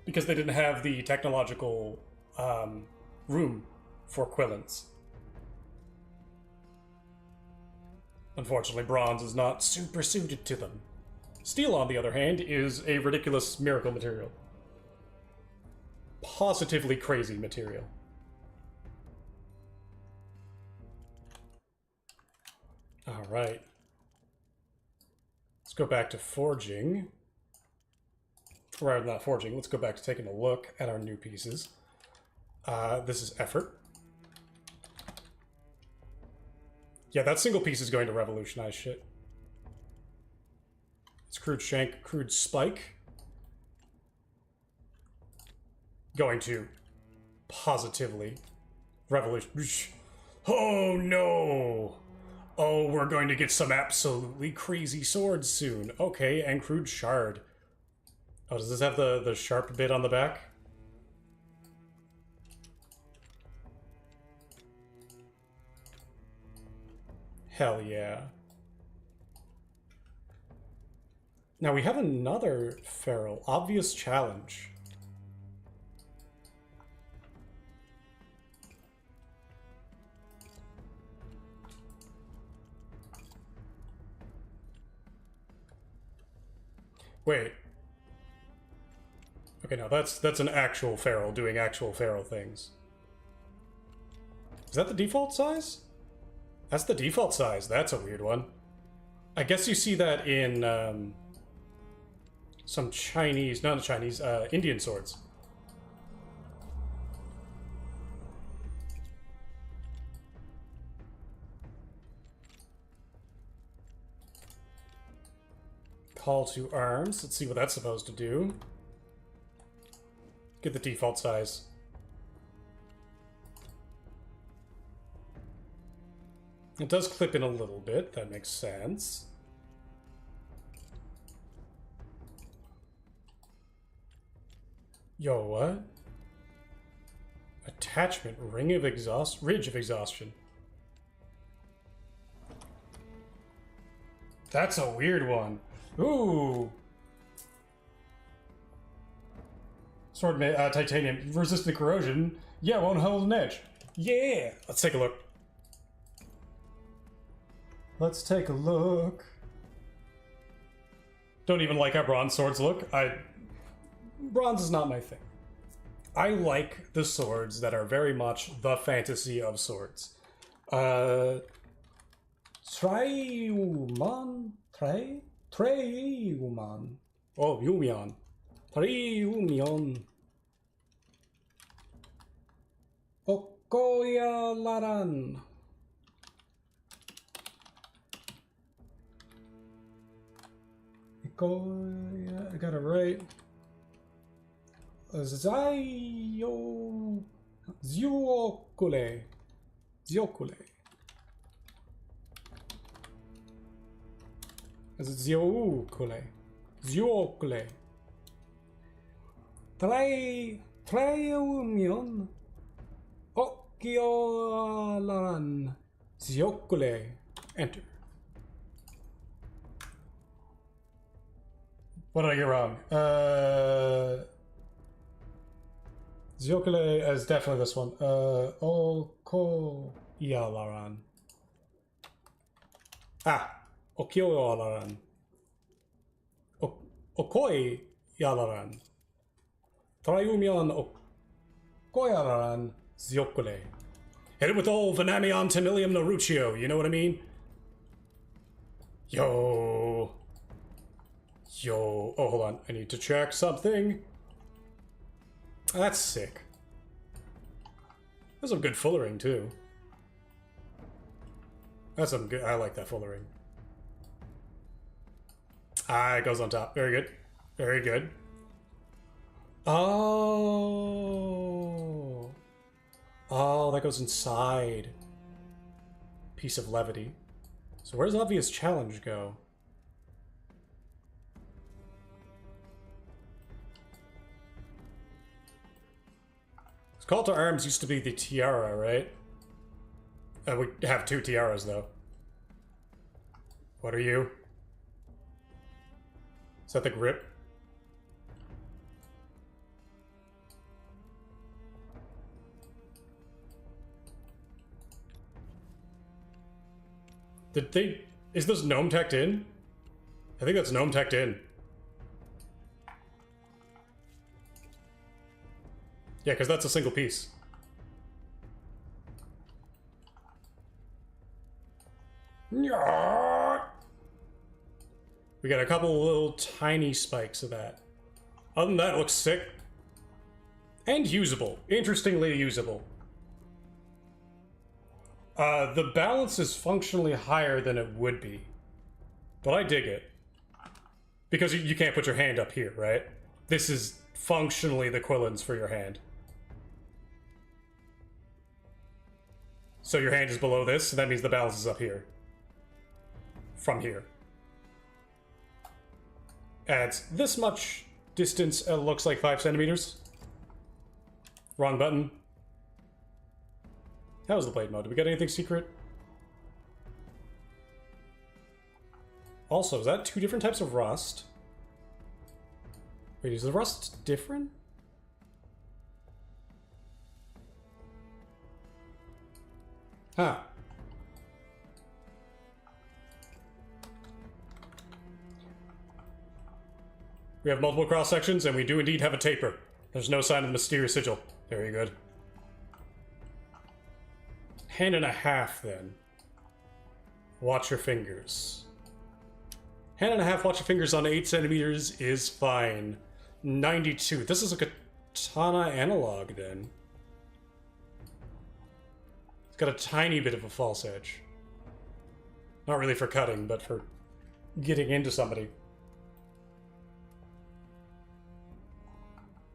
because they didn't have the technological room for quillins. Unfortunately, bronze is not super suited to them. Steel, on the other hand, is a ridiculous miracle material. positively crazy material. All right. Let's go back to forging. Rather, not forging. Let's go back to taking a look at our new pieces. This is effort. Yeah, that single piece is going to revolutionize shit. It's crude shank, crude spike. Going to positively revolutionize. Oh no! Oh, we're going to get some absolutely crazy swords soon. Okay, and crude shard. Oh, does this have the sharp bit on the back? Hell yeah. Now we have another feral. Obvious challenge. Wait. Okay, no, that's an actual feral doing actual feral things. Is that the default size? That's the default size. That's a weird one. I guess you see that in some Chinese, not Chinese, Indian swords. Call to arms. Let's see what that's supposed to do. Get the default size. It does clip in a little bit. That makes sense. Yo, what? Attachment. Ridge of exhaustion. That's a weird one. Ooh. Sword made titanium. Resistant corrosion. Yeah, won't hold an edge. Yeah. Let's take a look. Let's take a look. Don't even like how bronze swords look. Bronze is not my thing. I like the swords that are very much the fantasy of swords. Treuman. Oh, Yumion. Treuman. Okoya Laran. I got it right. Ziokule. Is it Ziokule? Treumion. Okiolaran. Ziokule. Enter. What did I get wrong? Ziokule is definitely this one. Okoialaran. Okioalaran. Okoialaran. Treumion Okoialaran Ziokule. Hit it with all Venamion Temilium Naruccio, you know what I mean? Yo. Oh, hold on. I need to check something. That's sick. That's some good fullering, too. That's some good... I like that fullering. It goes on top. Very good. Very good. Oh. Oh, that goes inside. Piece of levity. So where's obvious challenge go? Call to arms used to be the tiara, right? We have two tiaras, though. What are you? Is that the grip? Did they... Is this gnome teched in? I think that's gnome teched in. Yeah, because that's a single piece. We got a couple little tiny spikes of that. Other than that, it looks sick. And usable. Interestingly usable. The balance is functionally higher than it would be. But I dig it. Because you can't put your hand up here, right? This is functionally the equivalence for your hand. So your hand is below this, so that means the balance is up here. From here. At this much distance, it looks like 5 centimeters. Wrong button. How was the blade mode? Did we get anything secret? Also, is that 2 different types of rust? Wait, is the rust different? Huh. We have multiple cross sections, and we do indeed have a taper. There's no sign of the mysterious sigil. Very good. Hand and a half, then. Watch your fingers. Hand and a half, watch your fingers on 8 centimeters is fine. 92. This is a katana analog, then. It's got a tiny bit of a false edge. Not really for cutting, but for getting into somebody.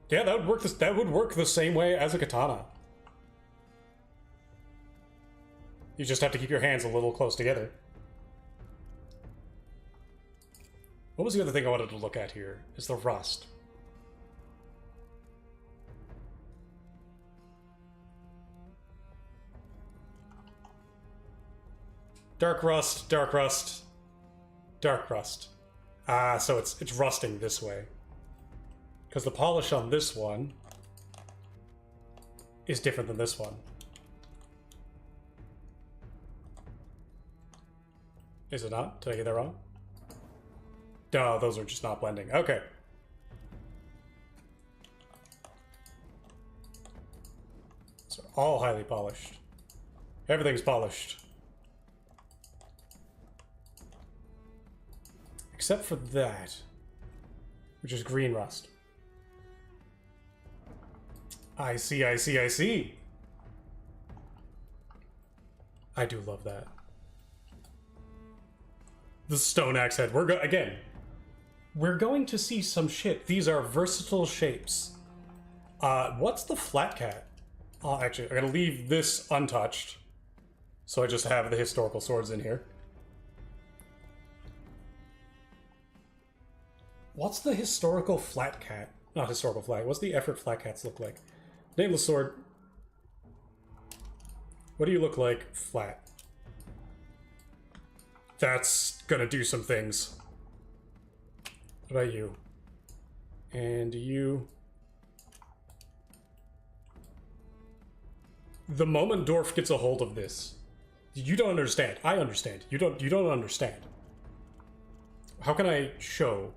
Yeah, that would work the same way as a katana. You just have to keep your hands a little close together. What was the other thing I wanted to look at here? Is the rust. Dark rust, dark rust, dark rust. Ah, so it's rusting this way. Because the polish on this one is different than this one. Is it not? Did I get that wrong? No, those are just not blending. Okay. So all highly polished. Everything's polished. Except for that, which is green rust. I see, I see, I see. I do love that. The stone axe head. We're going to see some shit. These are versatile shapes. What's the flat cat? Actually, I'm gonna leave this untouched. So I just have the historical swords in here. What's the historical flat cat? Not historical flat. What's the effort flat cats look like? Nameless sword. What do you look like flat? That's gonna do some things. What about you? And you. The moment Dorf gets a hold of this, you don't understand. I understand. You don't understand. How can I show?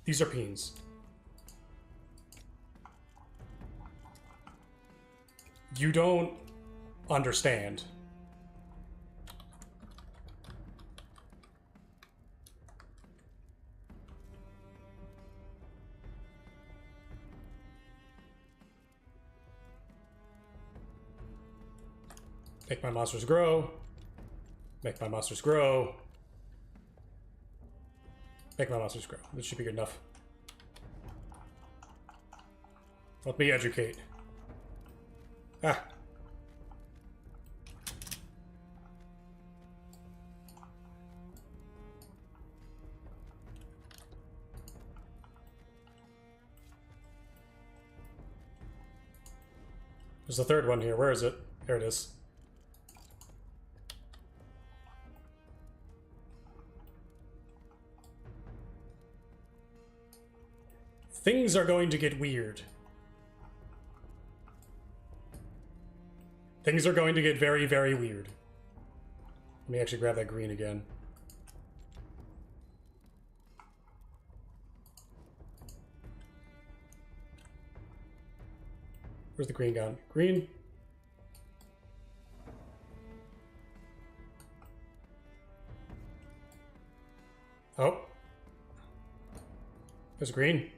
These are peens. You don't understand. Make my monsters grow. Make my monsters grow. Make my monsters grow. This should be good enough. Let me educate. Ah. There's the third one here. Where is it? There it is. Things are going to get weird. Things are going to get very, very weird. Let me actually grab that green again. Where's the green gone? Green. Oh. There's green.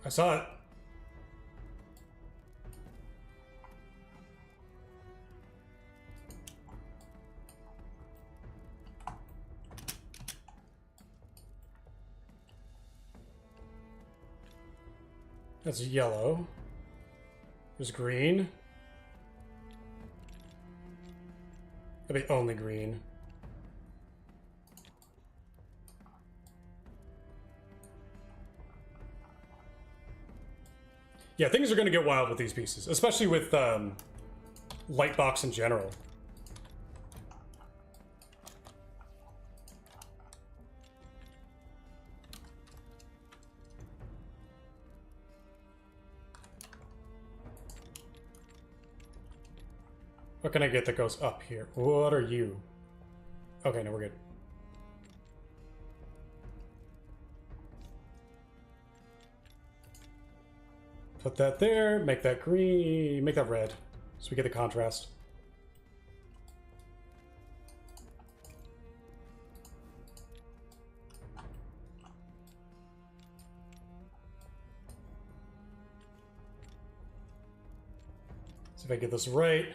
I saw it. That's yellow. There's green. That'd be only green. Yeah, things are going to get wild with these pieces, especially with Lightbox in general. What can I get that goes up here? What are you? Okay, no, we're good. Put that there, make that green, make that red, so we get the contrast. See if I get this right.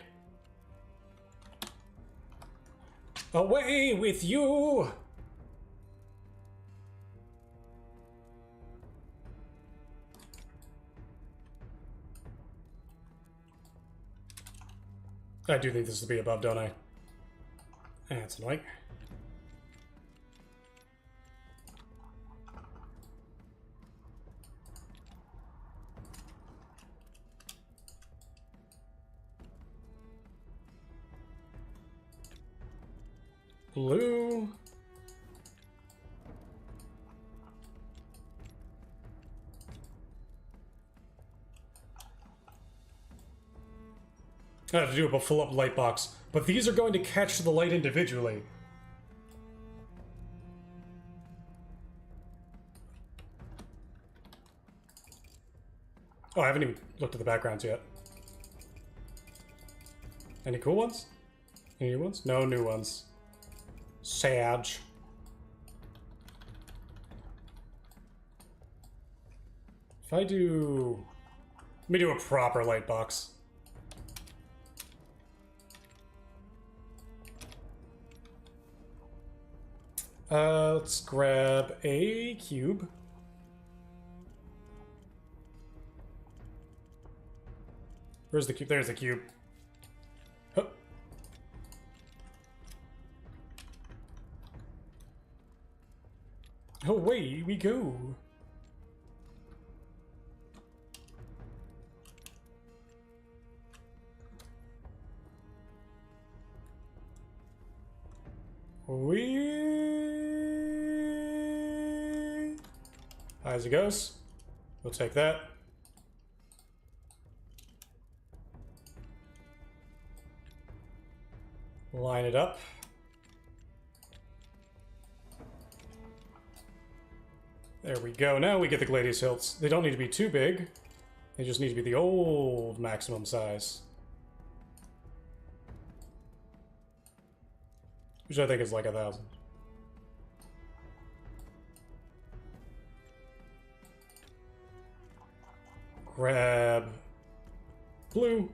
Away with you! I do think this will be above, don't I? That's annoying. Blue. I have to do a full up light box, but these are going to catch the light individually. Oh, I haven't even looked at the backgrounds yet. Any cool ones? Any new ones? No new ones. Sad. If I do... Let me do a proper light box. Let's grab a cube. Where's the cube? There's the cube. Huh. Away we go. As it goes. We'll take that. Line it up. There we go. Now we get the Gladius hilts. They don't need to be too big. They just need to be the old maximum size. Which I think is like 1,000. Grab blue.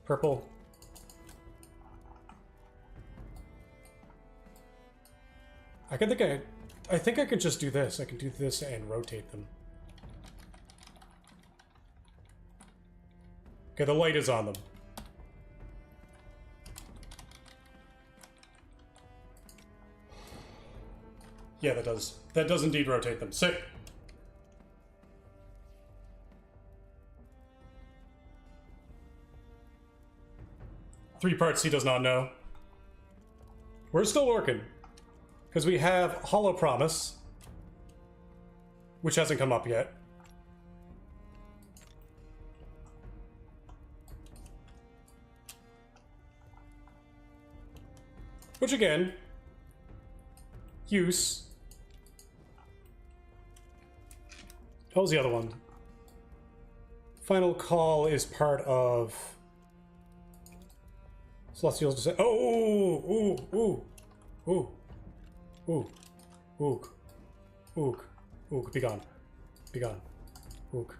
Purple. I think I can just do this. I can do this and rotate them. Okay, the light is on them. Yeah, that does. That does indeed rotate them. Sick. Three parts he does not know. We're still working. Because we have Hollow Promise, which hasn't come up yet. Which again, use. What was the other one? Final Call is part of Celestial's Descent. Oh, Ook, be gone. Be gone. Ook.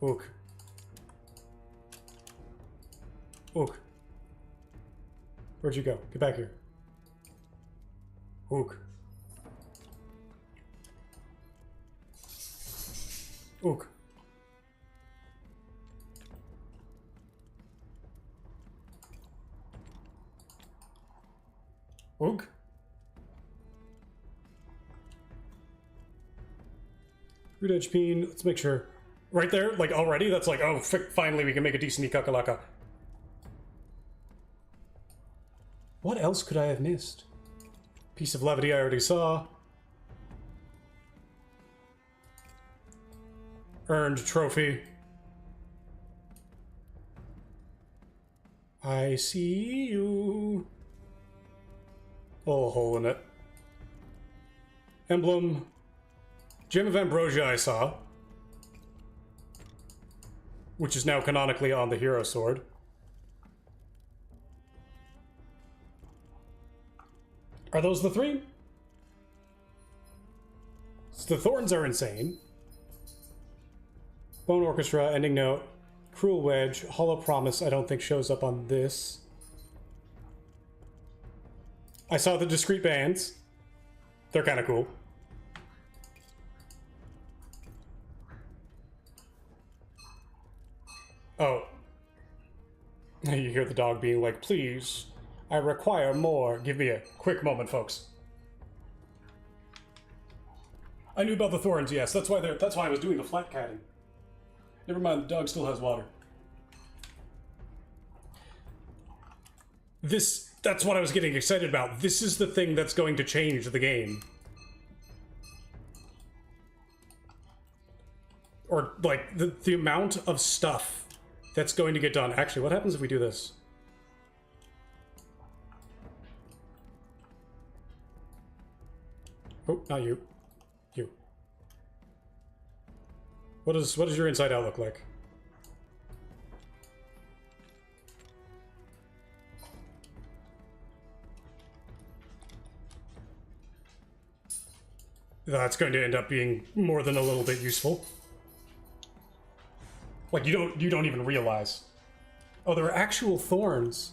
Ook. Ook. Where'd you go? Get back here. Ook. Ook. Ook. Root edge peen. Let's make sure. Right there, like already, that's like, oh, finally we can make a decent Ikakalaka. What else could I have missed? Piece of levity I already saw. Earned trophy. I see you. Oh, a hole in it. Emblem. Gem of Ambrosia I saw. Which is now canonically on the hero sword. Are those the three? So the thorns are insane. Bone Orchestra, Ending Note, Cruel Wedge, Hollow Promise I don't think shows up on this. I saw the discrete bands. They're kind of cool. Oh. You hear the dog being like, please, I require more. Give me a quick moment, folks. I knew about the thorns, yes. That's why I was doing the flat catting. Never mind, the dog still has water. That's what I was getting excited about. This is the thing that's going to change the game. Or, like, the amount of stuff that's going to get done. Actually, what happens if we do this? Oh, not you. You. What does your inside out look like? That's going to end up being more than a little bit useful. Like, you don't even realize. Oh, there are actual thorns.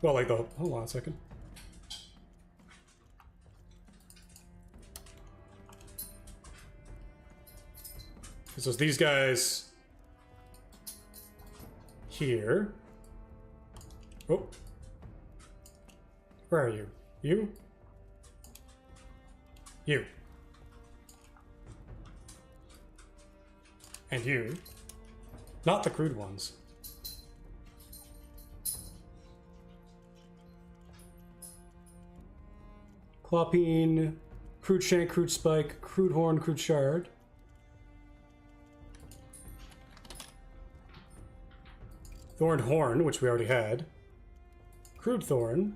Well, like the... Hold on a second. So it's these guys... here. Oh. Where are you? You? You. And you. Not the crude ones. Clawpeen, crude shank, crude spike, crude horn, crude shard. Thorned horn, which we already had. Crude thorn.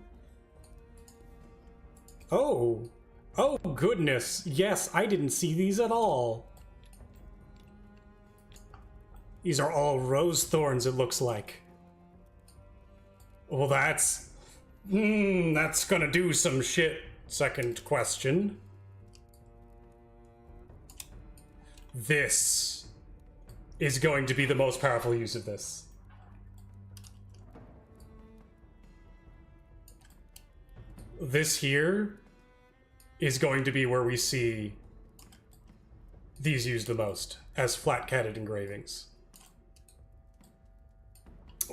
Oh. Oh, goodness. Yes, I didn't see these at all. These are all rose thorns, it looks like. Well, that's gonna do some shit. Second question. This is going to be the most powerful use of this. This here is going to be where we see these used the most as flat-catted engravings.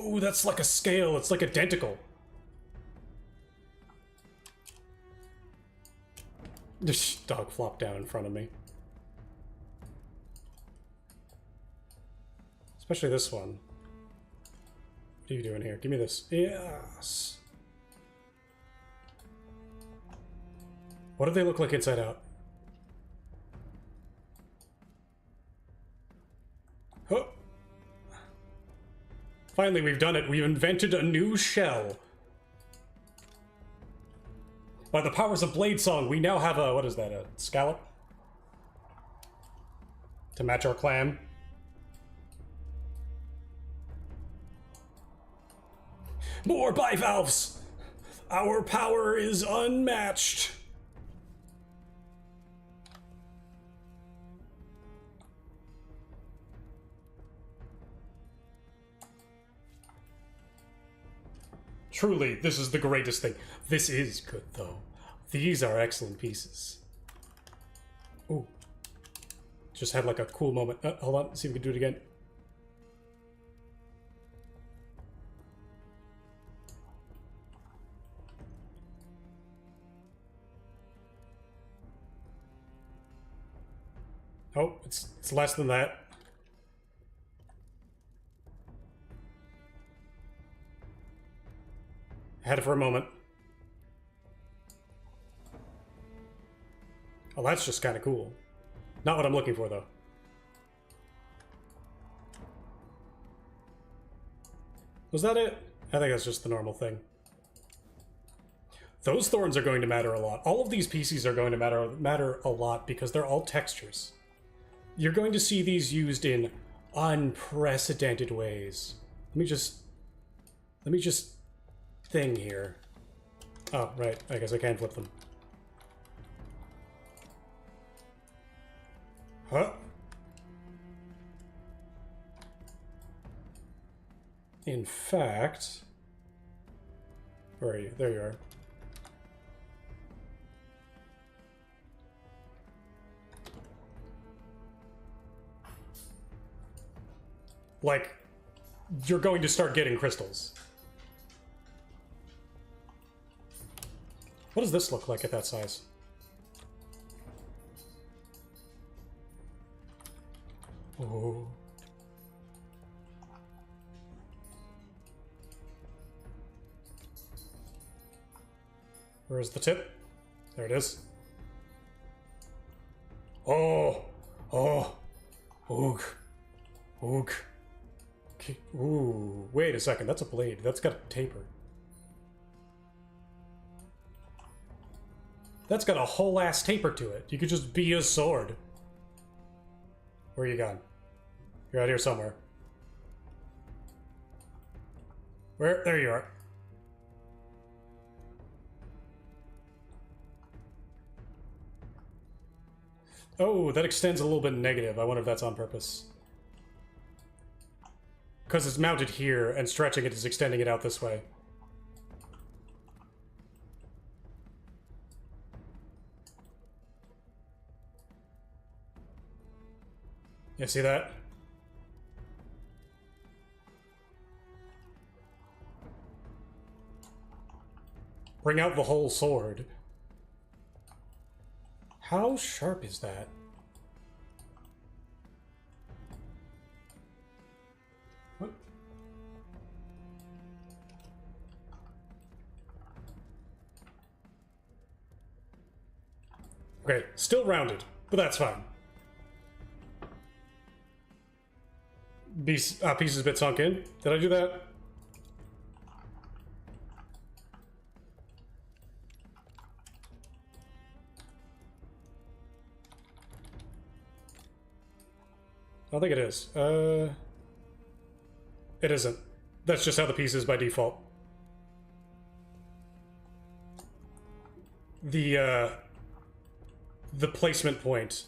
Oh, that's like a scale. It's like identical. This dog flopped down in front of me. Especially this one. What are you doing here? Give me this. Yes. What do they look like inside out? Oh. Finally, we've done it. We've invented a new shell. By the powers of Bladesong, we now have a, what is that, a scallop? To match our clam. More bivalves! Our power is unmatched! Truly, this is the greatest thing. This is good, though. These are excellent pieces. Ooh. Just had like a cool moment. Hold on, see if we can do it again. Oh, it's less than that. Had it for a moment. Oh, that's just kind of cool. Not what I'm looking for, though. Was that it? I think that's just the normal thing. Those thorns are going to matter a lot. All of these pieces are going to matter a lot because they're all textures. You're going to see these used in unprecedented ways. Let me just thing here. Oh, right. I guess I can flip them. Huh? In fact... Where are you? There you are. Like, you're going to start getting crystals. What does this look like at that size? Oh. Where's the tip? There it is. Oh. Oh. Oog. Oog. Okay. Ooh. Wait a second. That's a blade. That's got a taper. That's got a whole ass taper to it. You could just be a sword. Where are you gone? You're out here somewhere. Where? There you are. Oh, that extends a little bit negative. I wonder if that's on purpose. Because it's mounted here, and stretching it is extending it out this way. You see that? Bring out the whole sword. How sharp is that? What? Okay, still rounded, but that's fine. Pieces a bit sunk in. Did I do that? I don't think it is. It isn't. That's just how the piece is by default. The placement point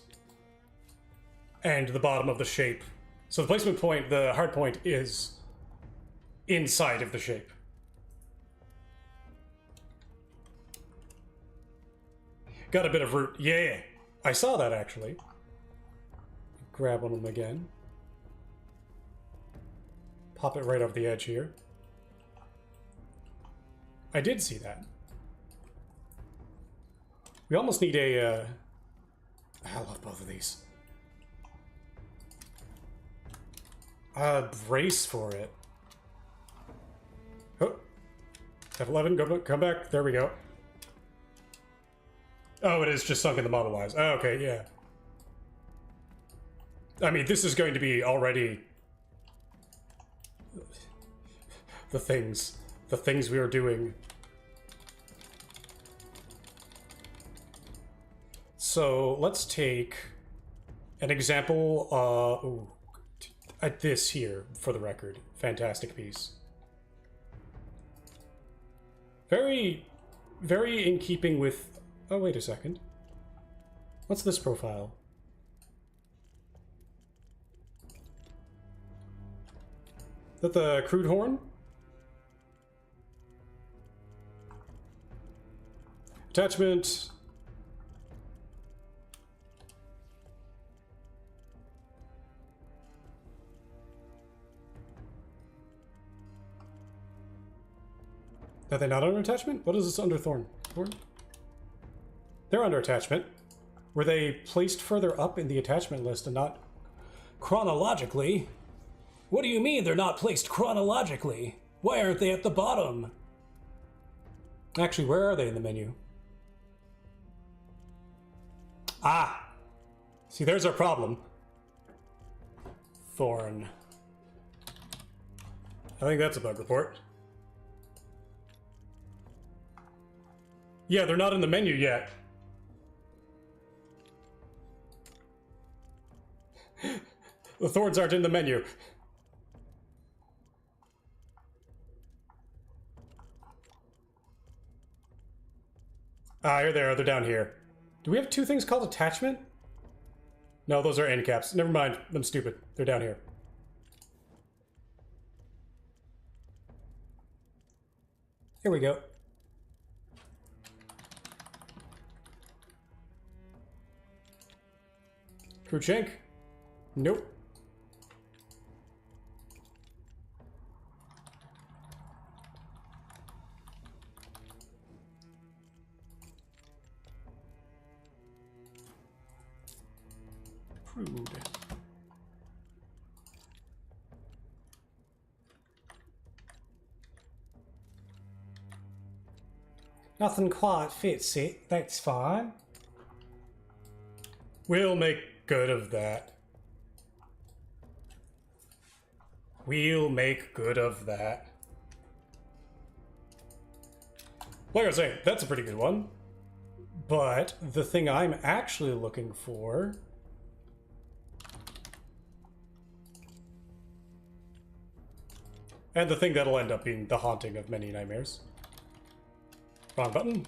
and the bottom of the shape. So the placement point, the hard point, is inside of the shape. Got a bit of root. Yeah, I saw that actually. Grab one of them again. Pop it right over the edge here. I did see that. We almost need a... I love both of these. Brace for it. Oh. F11, come back. There we go. Oh, it is just sunk in the model wise. Oh, okay, yeah. I mean, this is going to be already... The things we are doing. So let's take an example. This here, for the record. Fantastic piece. Very, very in keeping with... Oh, wait a second. What's this profile? Is that the crude horn? Attachment. Are they not under attachment? What is this under Thorn? Thorn? They're under attachment. Were they placed further up in the attachment list and not chronologically? What do you mean they're not placed chronologically? Why aren't they at the bottom? Actually, where are they in the menu? Ah! See, there's our problem. Thorn. I think that's a bug report. Yeah, they're not in the menu yet. The thorns aren't in the menu. Ah, here they are. They're down here. Do we have two things called attachment? No, those are end caps. Never mind. I'm stupid. They're down here. Here we go. Crude shank? Nope. Crude. Nothing quite fits it. That's fine. We'll make good of that. We'll make good of that. Like I was saying, that's a pretty good one. But the thing I'm actually looking for... and the thing that'll end up being the haunting of many nightmares. Wrong button.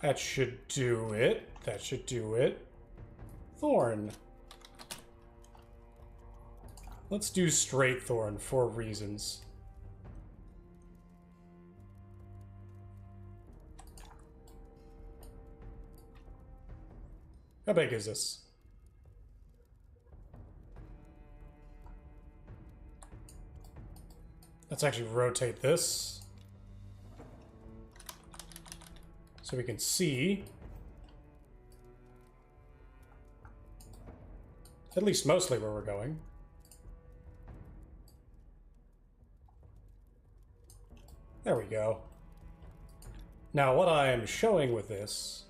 That should do it. That should do it. Thorn. Let's do straight thorn for reasons. How big is this? Let's actually rotate this so we can see at least mostly where we're going. There we go. Now what I am showing with this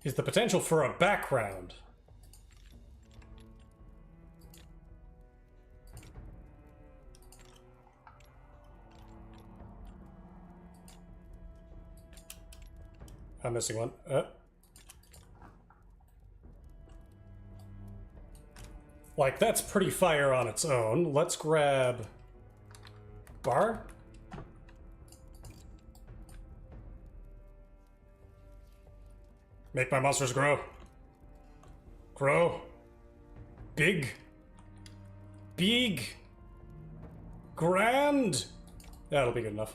is the potential for a background. I'm missing one. Like, that's pretty fire on its own. Let's grab bar. Make my monsters grow. Grow. Big. Big. Grand. That'll be good enough.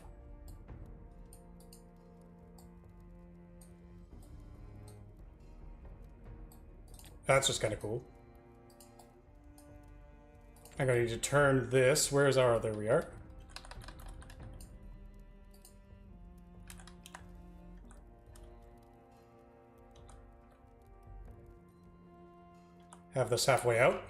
That's just kind of cool. I'm going to need to turn this. Where's our... there we are. Have this halfway out.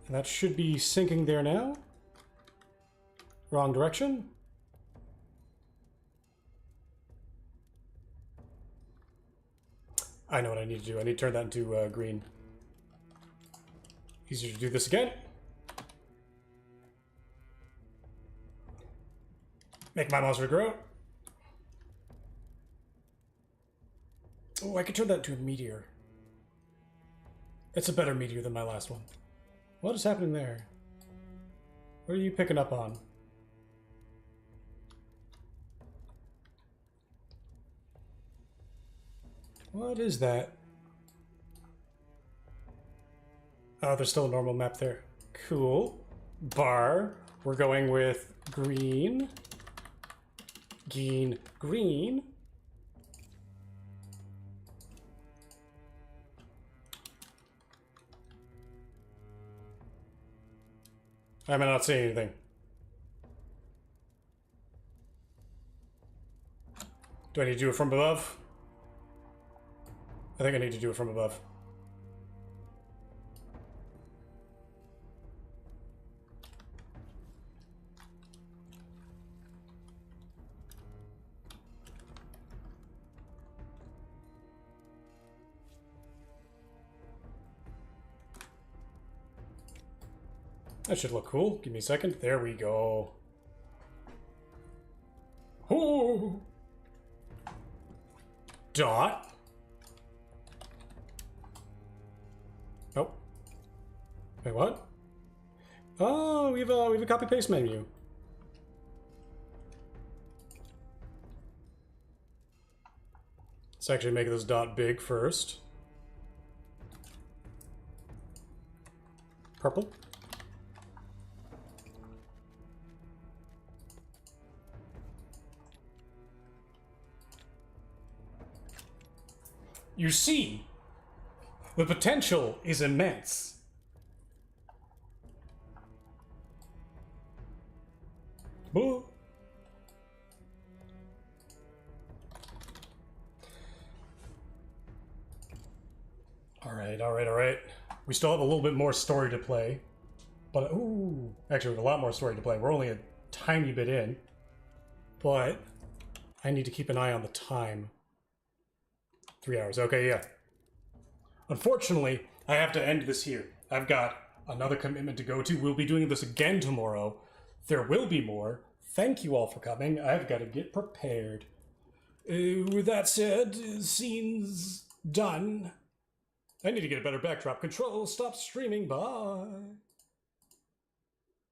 And that should be sinking there now. Wrong direction. I know what I need to do. I need to turn that into green. Easier to do this again. Make my monster grow. Oh, I could turn that into a meteor. It's a better meteor than my last one. What is happening there? What are you picking up on? What is that? Oh, there's still a normal map there. Cool. Bar. We're going with green. Green. I'm not seeing anything. Do I need to do it from above? I think I need to do it from above. That should look cool. Give me a second. There we go. Oh! Dot. Oh. Wait, what? Oh, we have a copy paste menu. Let's actually make this dot big first. Purple. You see, the potential is immense. Boo. All right. We still have a little bit more story to play. But, ooh, actually we have a lot more story to play. We're only a tiny bit in. But I need to keep an eye on the time. 3 hours. Okay, yeah. Unfortunately, I have to end this here. I've got another commitment to go to. We'll be doing this again tomorrow. There will be more. Thank you all for coming. I've got to get prepared. With that said, scene's done. I need to get a better backdrop control. Stop streaming. Bye.